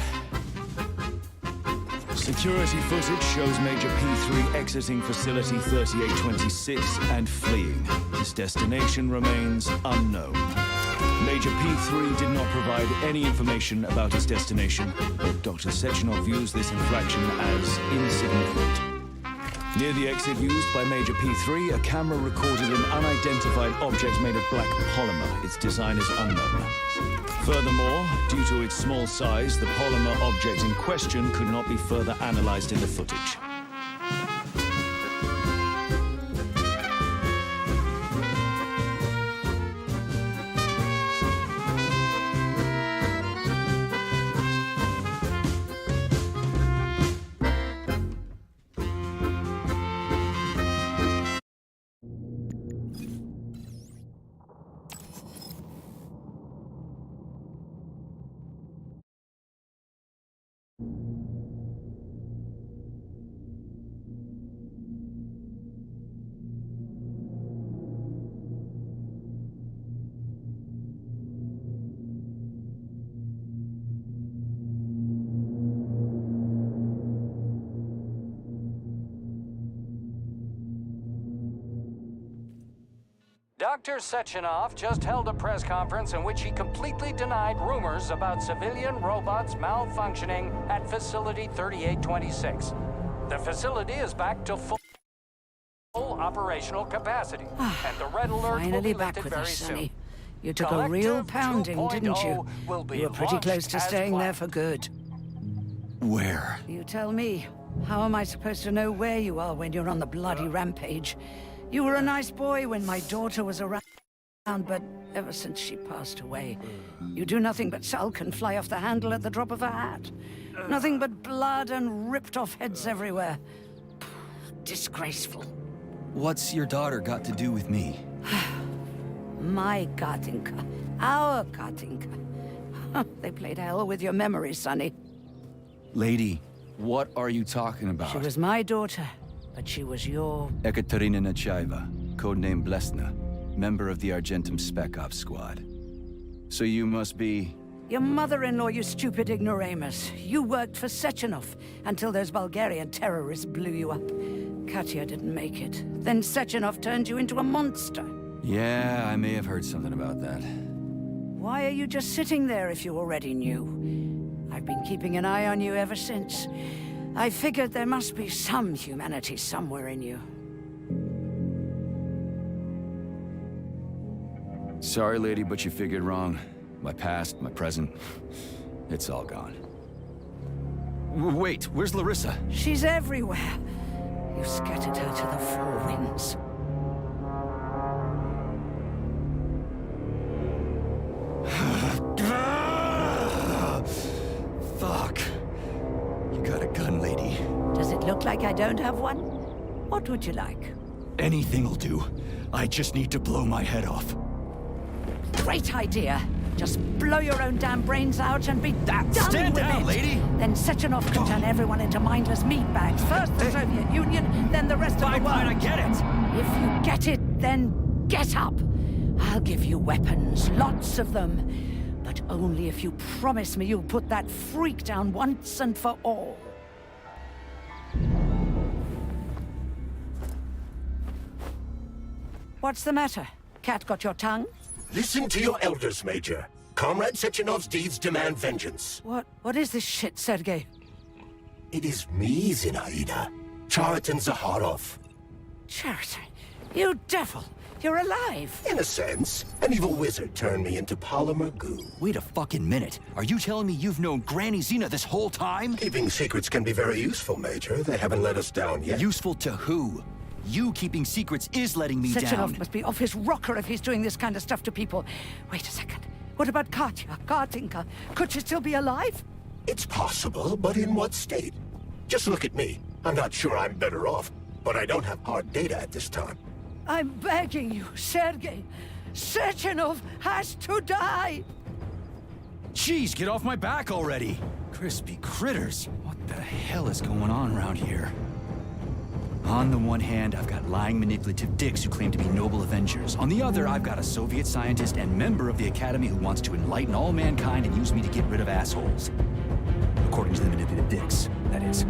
Security footage shows Major P3 exiting Facility 3826 and fleeing. His destination remains unknown. Major P3 did not provide any information about his destination, but Dr. Sechenov views this infraction as insignificant. Near the exit used by Major P3, a camera recorded an unidentified object made of black polymer. Its design is unknown. Furthermore, due to its small size, the polymer object in question could not be further analyzed in the footage. Dr. Sechenov just held a press conference in which he completely denied rumors about civilian robots malfunctioning at Facility 3826. The facility is back to full operational capacity, and the red alert will Finally be back lifted with very us, soon. Sonny. You took a real pounding, didn't you? will be You were pretty close to launched as staying there planned. for good. Where? You tell me. How am I supposed to know where you are when you're on the bloody rampage? You were a nice boy when my daughter was around, but ever since she passed away, you do nothing but sulk and fly off the handle at the drop of a hat. Nothing but blood and ripped off heads everywhere. Disgraceful. What's your daughter got to do with me? My Katinka. Our Katinka. They played hell with your memory, Sonny. Lady, what are you talking about? She was my daughter, but she was your... Ekaterina Nechaeva, codename Blesna, member of the Argentum Spec Ops squad. So you must be... Your mother-in-law, you stupid ignoramus. You worked for Sechenov until those Bulgarian terrorists blew you up. Katya didn't make it. Then Sechenov turned you into a monster. Yeah, I may have heard something about that. Why are you just sitting there if you already knew? I've been keeping an eye on you ever since. I figured there must be some humanity somewhere in you. Sorry, lady, but you figured wrong. My past, my present, it's all gone. Wait, where's Larissa? She's everywhere. You scattered her to the four winds. Fuck. You got a gun, lady. Does it look like I don't have one? What would you like? Anything'll do. I just need to blow my head off. Great idea. Just blow your own damn brains out and be done Stand with down, it. lady! Then Sechenov can turn everyone into mindless meatbags. First the Soviet Union, then the rest of the world. Fine, I get it. If you get it, then get up. I'll give you weapons, lots of them. But only if you promise me you'll put that freak down once and for all. What's the matter? Cat got your tongue? Listen to your elders, Major. Comrade Sechenov's deeds demand vengeance. What is this shit, Sergei? It is me, Zinaida. Chariton Zaharov. Chariton? You devil! You're alive! In a sense. An evil wizard turned me into polymer goo. Wait a fucking minute. Are you telling me you've known Granny Zena this whole time? Keeping secrets can be very useful, Major. They haven't let us down yet. Useful to who? You keeping secrets is letting me Sechenov down. must be off his rocker if he's doing this kind of stuff to people. Wait a second. What about Katya, Katinka? Could she still be alive? It's possible, but in what state? Just look at me. I'm not sure I'm better off, but I don't have hard data at this time. I'm begging you, Sergei. Sechenov has to die! Jeez, get off my back already! Crispy critters. What the hell is going on around here? On the one hand, I've got lying, manipulative dicks who claim to be noble avengers. On the other, I've got a Soviet scientist and member of the Academy who wants to enlighten all mankind and use me to get rid of assholes. According to the manipulative dicks, that is.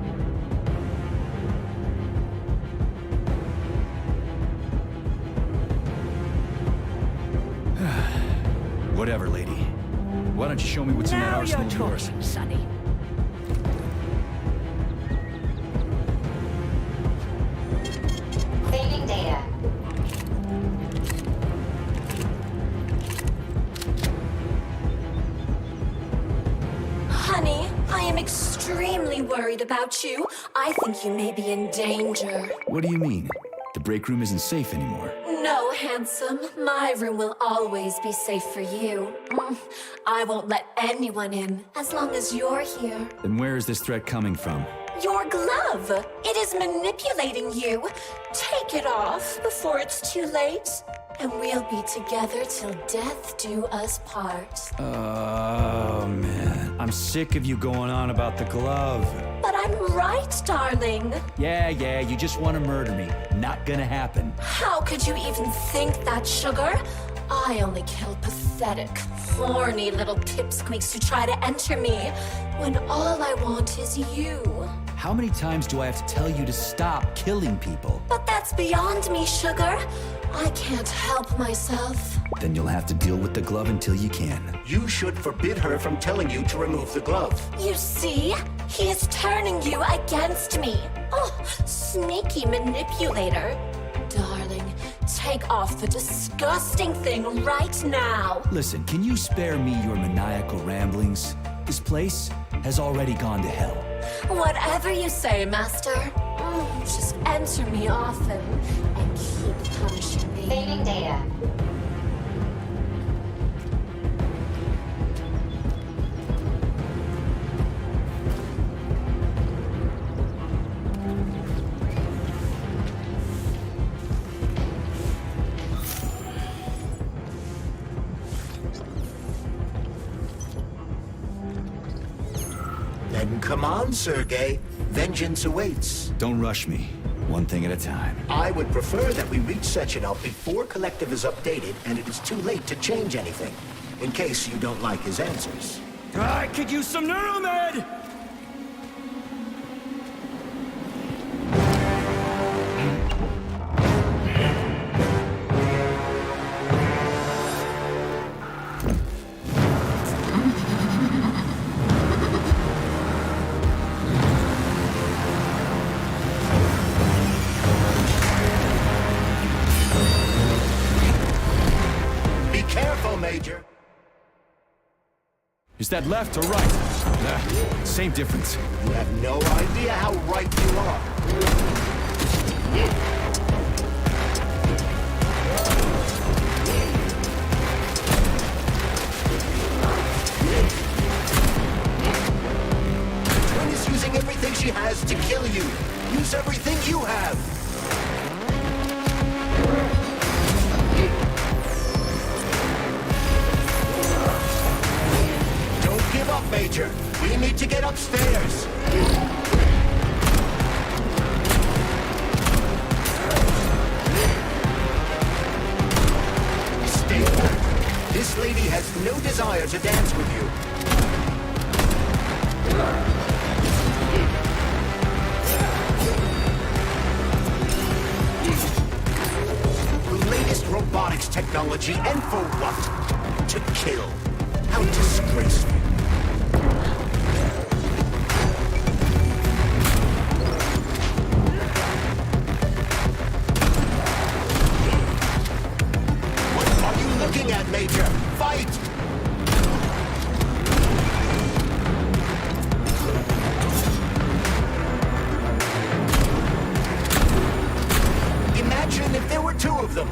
Whatever, lady. Why don't you show me what's in that Now arsenal you're of yours? talking, Sonny. Saving data. Honey, I am extremely worried about you. I think you may be in danger. What do you mean? The break room isn't safe anymore. No, handsome. My room will always be safe for you. I won't let anyone in as long as you're here. Then where is this threat coming from? Your glove. It is manipulating you. Take it off before it's too late. And we'll be together till death do us part. Oh, man. I'm sick of you going on about the glove. But I'm right, darling. Yeah, you just want to murder me. Not gonna happen. How could you even think that, sugar? I only kill pathetic, horny little pipsqueaks who try to enter me, when all I want is you. How many times do I have to tell you to stop killing people? But that's beyond me, sugar. I can't help myself. Then you'll have to deal with the glove until you can. You should forbid her from telling you to remove the glove. You see? He is turning you against me. Oh, sneaky manipulator. Darling, Take off the disgusting thing right now. Listen, can you spare me your maniacal ramblings? This place has already gone to hell. Whatever you say, Master. Just answer me often and keep punishing me. Saving data. Then come on, Sergei. Vengeance awaits. Don't rush me. One thing at a time. I would prefer that we reach Sechenov before Collective is updated and it is too late to change anything, in case you don't like his answers. I could use some neuromed! Major. Is that left or right? Same difference. You have no idea how right you are. Twin is using everything she has to kill you. Use everything you have. Give up, Major. We need to get upstairs. Stay back. This lady has no desire to dance with you. The latest robotics technology, and for what? To kill. How disgraceful. Major, fight! Imagine if there were two of them.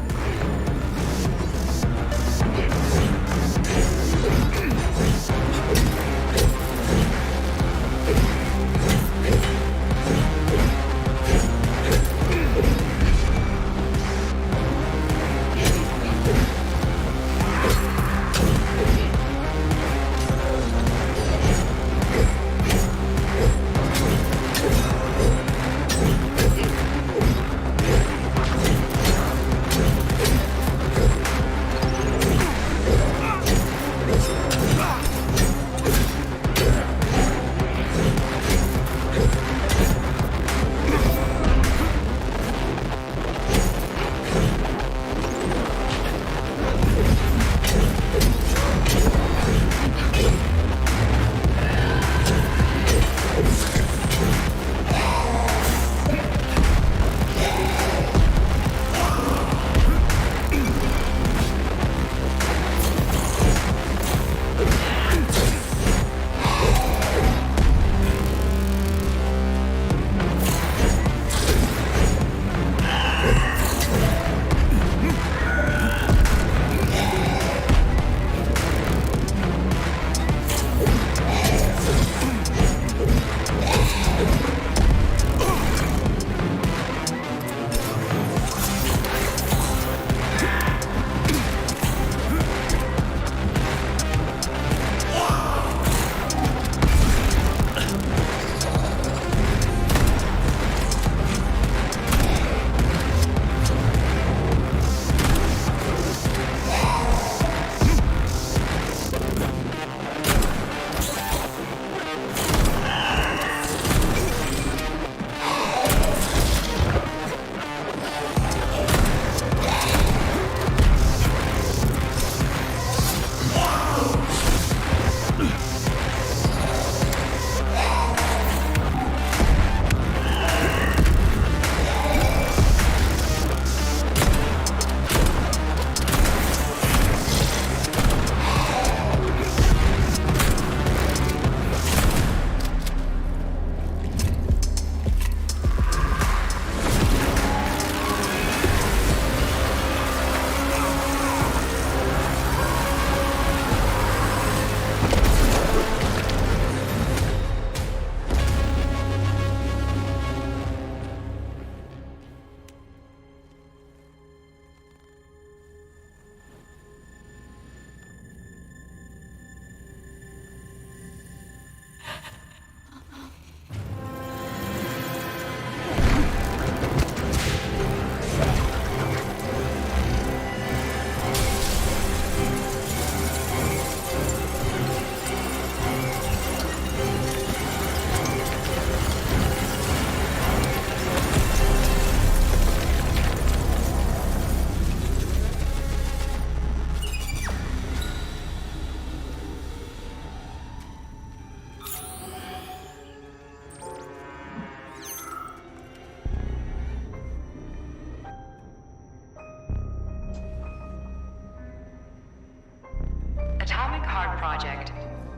Project,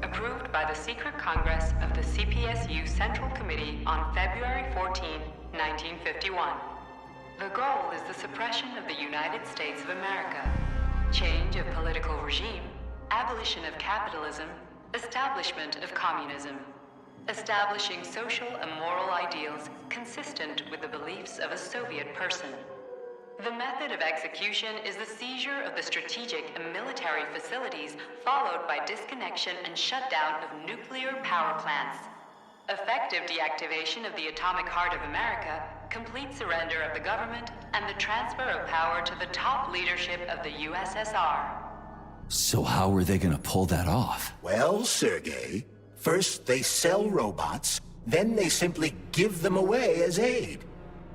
approved by the Secret Congress of the CPSU Central Committee on February 14, 1951. The goal is the suppression of the United States of America, change of political regime, abolition of capitalism, establishment of communism, establishing social and moral ideals consistent with the beliefs of a Soviet person. The method of execution is the seizure of the strategic and military facilities, followed by disconnection and shutdown of nuclear power plants. Effective deactivation of the atomic heart of America, complete surrender of the government, and the transfer of power to the top leadership of the USSR. So how are they gonna pull that off? Well, Sergei, first they sell robots, then they simply give them away as aid.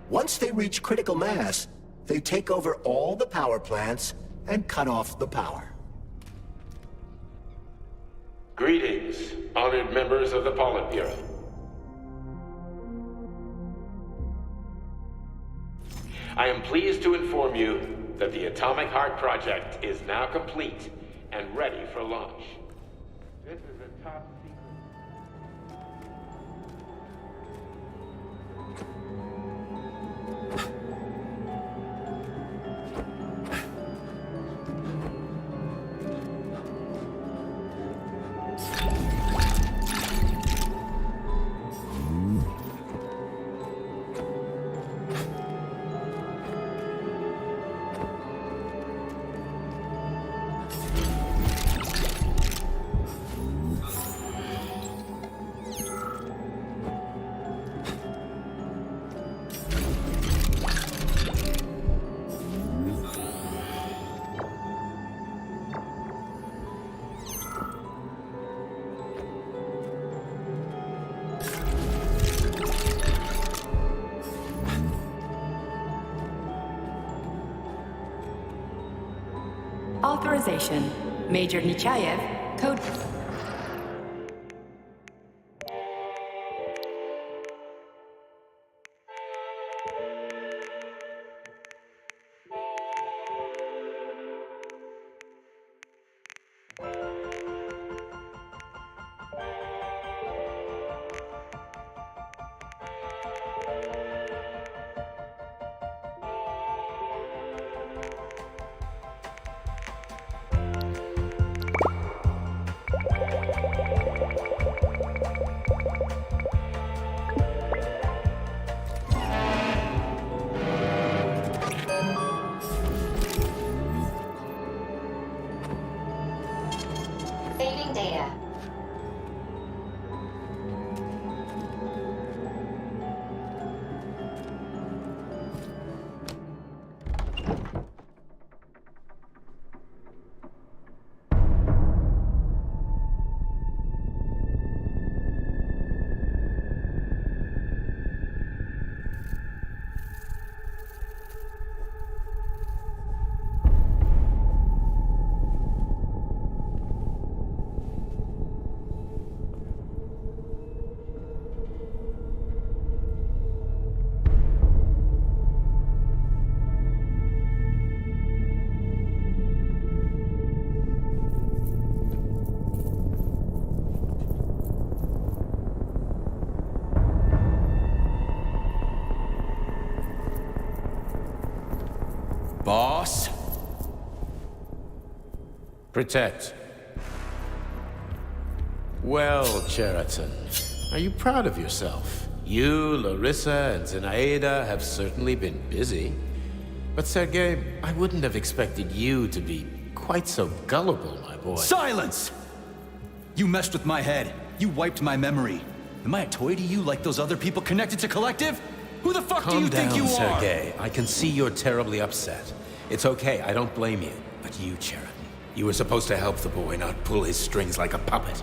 Once they reach critical mass, they take over all the power plants and cut off the power. Greetings, honored members of the Politburo. I am pleased to inform you that the Atomic Heart Project is now complete and ready for launch. This is a top secret. Authorization. Major Nechayev, code... Saving data. Boss? Protect. Well, Cheriton, are you proud of yourself? You, Larissa, and Zenaida have certainly been busy. But Sergei, I wouldn't have expected you to be quite so gullible, my boy. Silence! You messed with my head. You wiped my memory. Am I a toy to you like those other people connected to Collective? Who the fuck do you think you are? Calm down, Sergei. I can see you're terribly upset. It's okay, I don't blame you. But you, Cheriton, you were supposed to help the boy, not pull his strings like a puppet.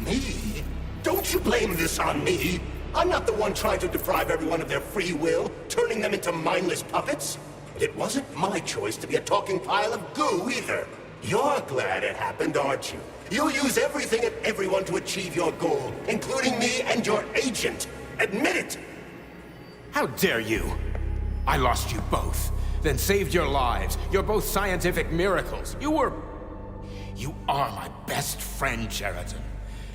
Me? Don't you blame this on me? I'm not the one trying to deprive everyone of their free will, turning them into mindless puppets. It wasn't my choice to be a talking pile of goo, either. You're glad it happened, aren't you? You'll use everything and everyone to achieve your goal, including me and your agent. Admit it! How dare you? I lost you both, then saved your lives. You're both scientific miracles. You You are my best friend, Sheridan.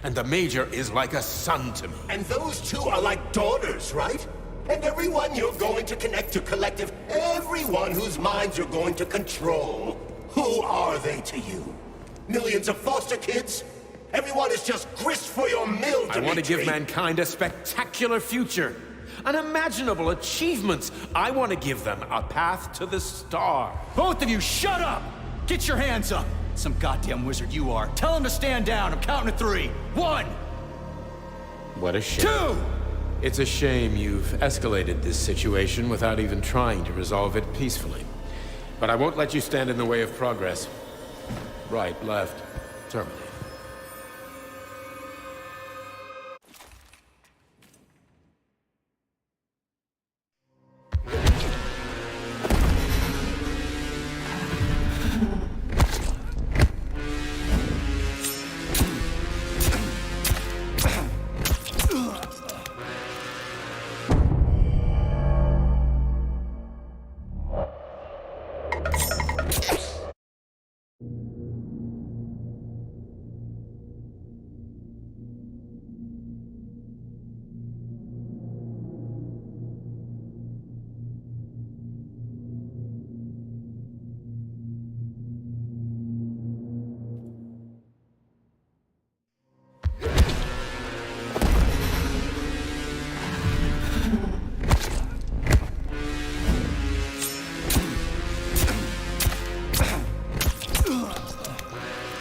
And the Major is like a son to me. And those two are like daughters, right? And everyone you're going to connect to Collective, everyone whose minds you're going to control, who are they to you? Millions of foster kids? Everyone is just grist for your mill, Dimitri. I want to give mankind a spectacular future. Unimaginable achievements. I want to give them a path to the star. Both of you, shut up! Get your hands up! Some goddamn wizard you are. Tell him to stand down. I'm counting to 3. 1! What a shame. 2! It's a shame you've escalated this situation without even trying to resolve it peacefully. But I won't let you stand in the way of progress. Right, left, terminate.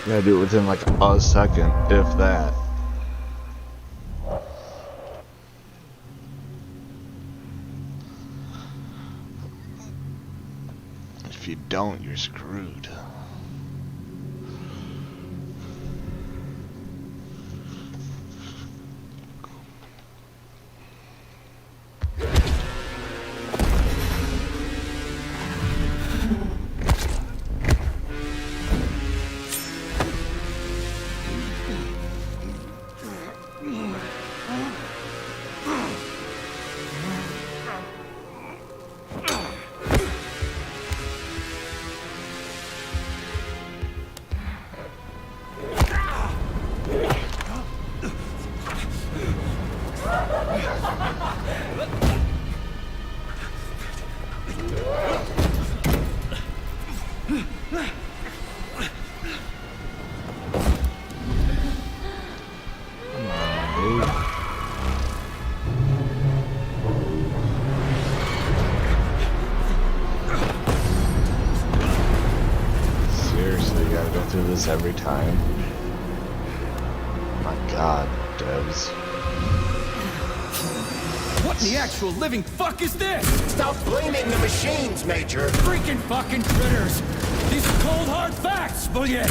You gotta do it within like a second, if that. If you don't, you're screwed. Every time. My God, devs. What in the actual living fuck is this? Stop blaming the machines, Major. Freaking fucking critters. These are cold hard facts, will ya?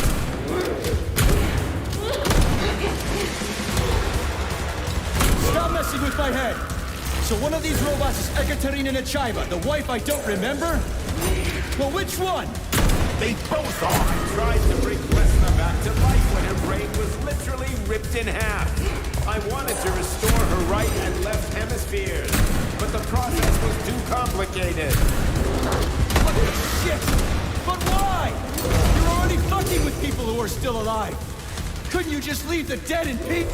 Stop messing with my head. So one of these robots is Ekaterina Nechaeva, the wife I don't remember? Well, which one? They both are. I tried to bring Vesna back to life when her brain was literally ripped in half. I wanted to restore her right and left hemispheres, but the process was too complicated. What the shit? But why? You're already fucking with people who are still alive. Couldn't you just leave the dead in peace?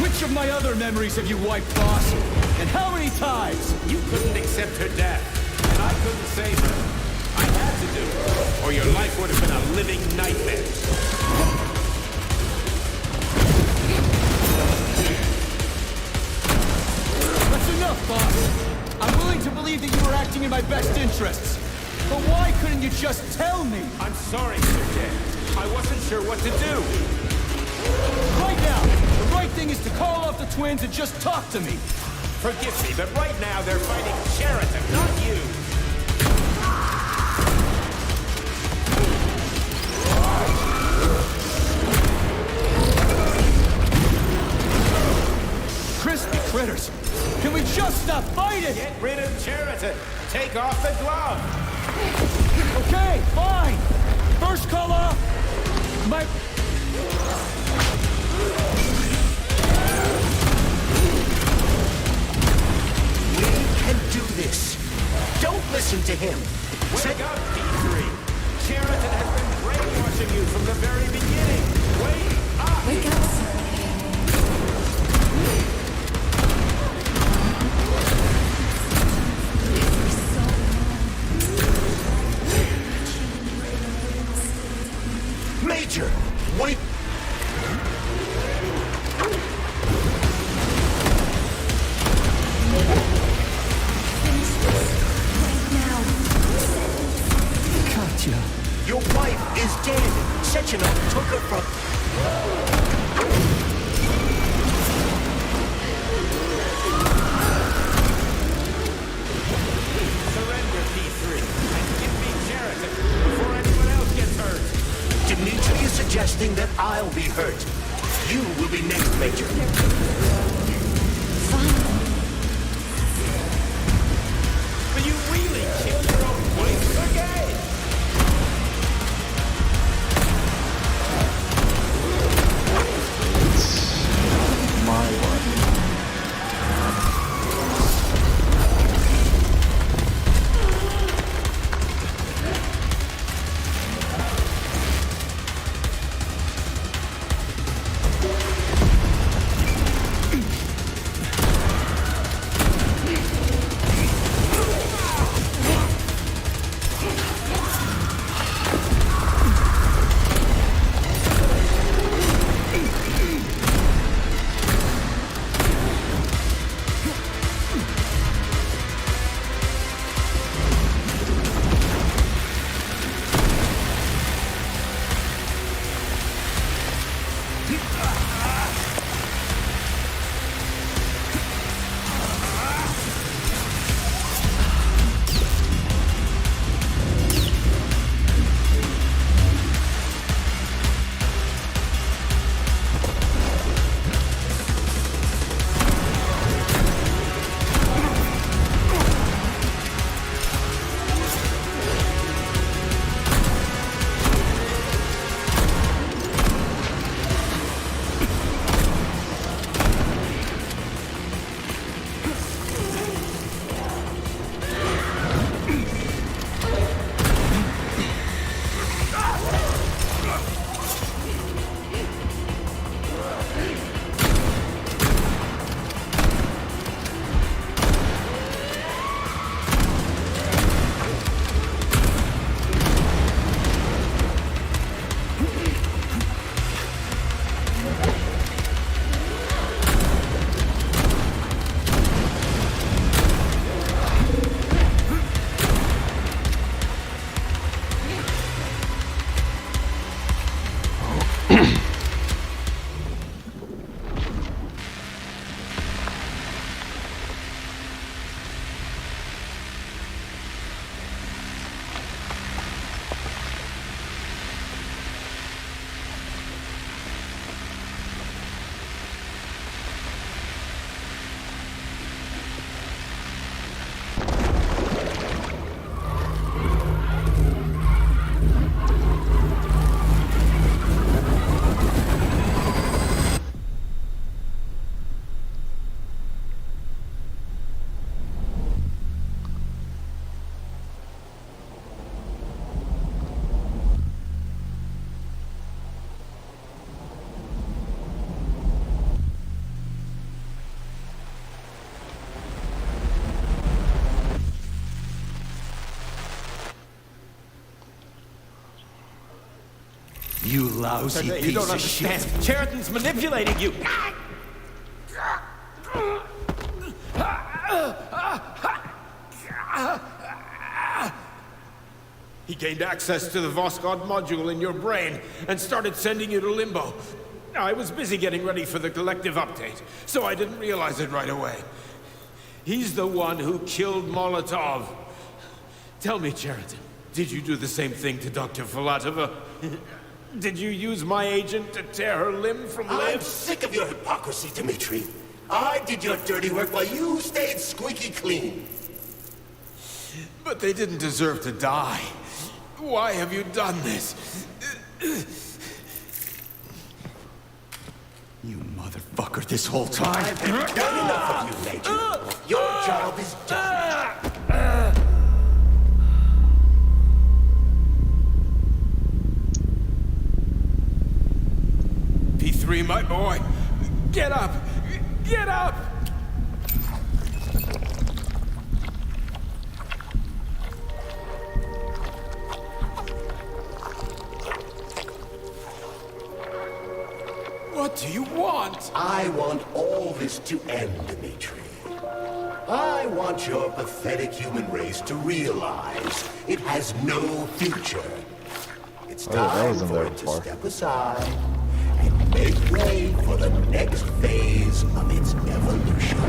Which of my other memories have you wiped, boss? And how many times? You couldn't accept her death, and I couldn't save her. I had to do it, or your life would have been a living nightmare. That's enough, boss. I'm willing to believe that you were acting in my best interests. But why couldn't you just tell me? I'm sorry, Sergei. I wasn't sure what to do. Right now, the right thing is to call off the twins and just talk to me. Forgive me, but right now they're fighting Sheridan, not you. Crispy critters! Can we just stop fighting? Get rid of Sheridan. Take off the glove. Okay, fine. First call off. My... What are you... Katya. Your wife is dead. Sechenov took her from... Surrender, P3, and give me Sheraton before anyone else gets hurt. Dimitri is suggesting that I'll be hurt. You will be next, Major. Will you really kill your own wife again? My one. You lousy piece You don't of shit. understand. Cheriton's manipulating you. He gained access to the Voskhod module in your brain and started sending you to Limbo. I was busy getting ready for the collective update, so I didn't realize it right away. He's the one who killed Molotov. Tell me, Cheriton, did you do the same thing to Dr. Filatova? Did you use my agent to tear her limb from limb? I'm sick of your hypocrisy, Dimitri. I did your dirty work while you stayed squeaky clean. But they didn't deserve to die. Why have you done this? You motherfucker, this whole time. I've done enough of you, Major. Your job is done. P3, my boy. Get up! Get up! What do you want? I want all this to end, Dimitri. I want your pathetic human race to realize it has no future. It's time for it to step aside and make way for the next phase of its evolution.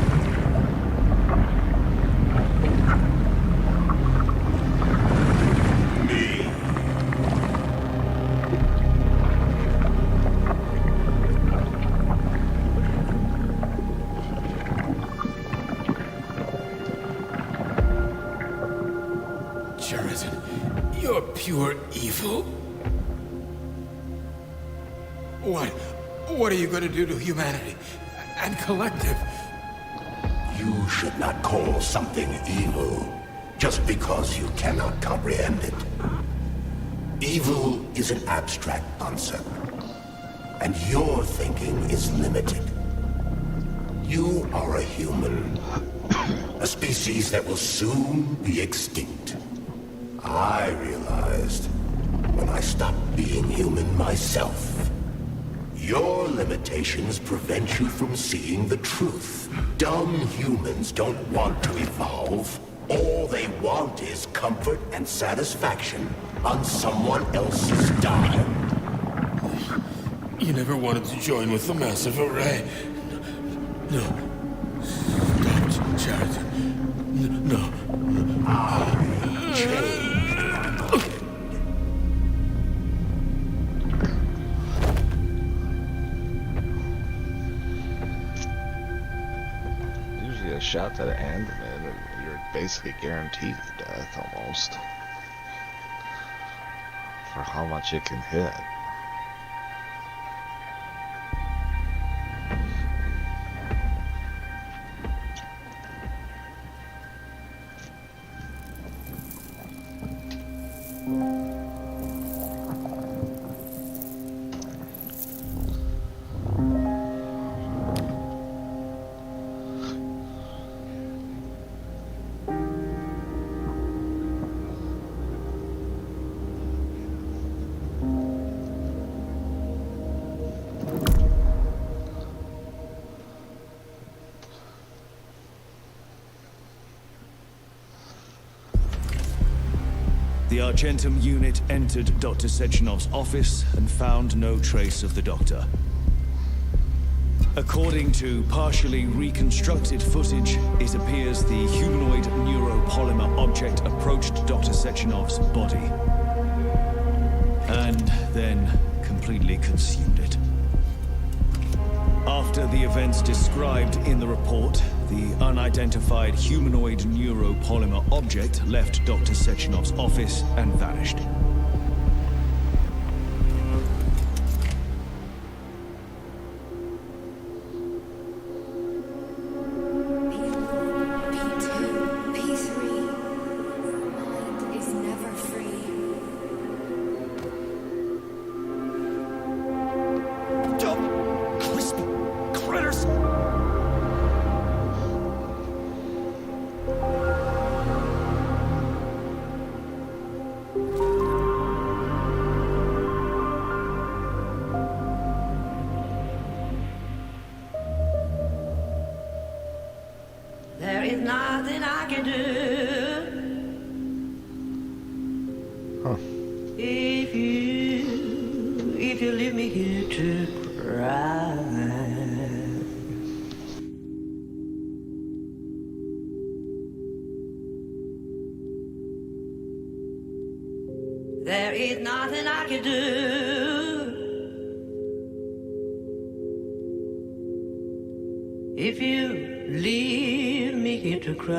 Juridan, you're pure evil. What are you going to do to humanity and collective? You should not call something evil just because you cannot comprehend it. Evil is an abstract concept, and your thinking is limited. You are a human, a species that will soon be extinct. I realized when I stopped being human myself. Your limitations prevent you from seeing the truth. Dumb humans don't want to evolve. All they want is comfort and satisfaction on someone else's dime. You never wanted to join with the massive array. No. Stop, Jared. No. I changed. A shot to the end, and you're basically guaranteed death almost for how much it can hit. The Argentum unit entered Dr. Sechenov's office and found no trace of the doctor. According to partially reconstructed footage, it appears the humanoid neuropolymer object approached Dr. Sechenov's body and then completely consumed it. After the events described in the report, the unidentified humanoid neuropolymer object left Dr. Sechenov's office and vanished. There is nothing I can do. If you leave me here to cry. There is nothing I can do. If you leave me here to cry.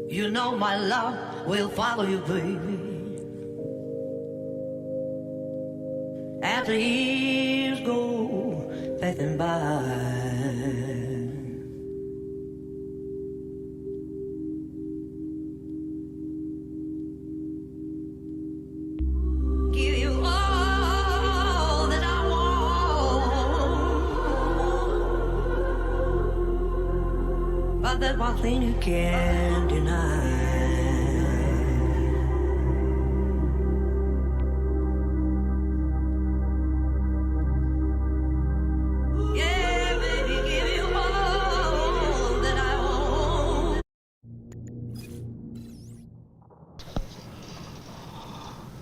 You know my love will follow you, baby. As the years go passing by. But but there's one thing you can't deny.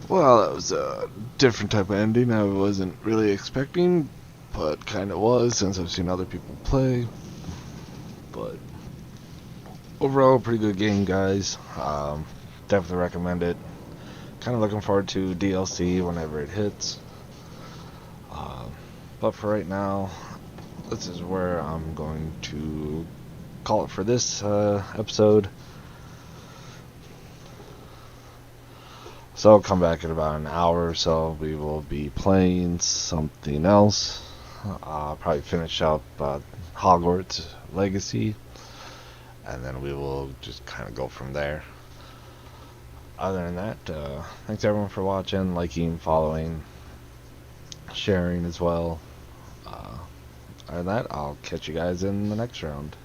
Well, that was a different type of ending I wasn't really expecting, but kind of was since I've seen other people play. But overall, pretty good game, guys. Definitely recommend it. Kind of looking forward to DLC whenever it hits. But for right now, this is where I'm going to call it for this episode. So I'll come back in about an hour or so. We will be playing something else. Probably finish up Hogwarts Legacy, and then we will just kind of go from there. Other than that, thanks everyone for watching, liking, following, sharing as well. Other than that, I'll catch you guys in the next round.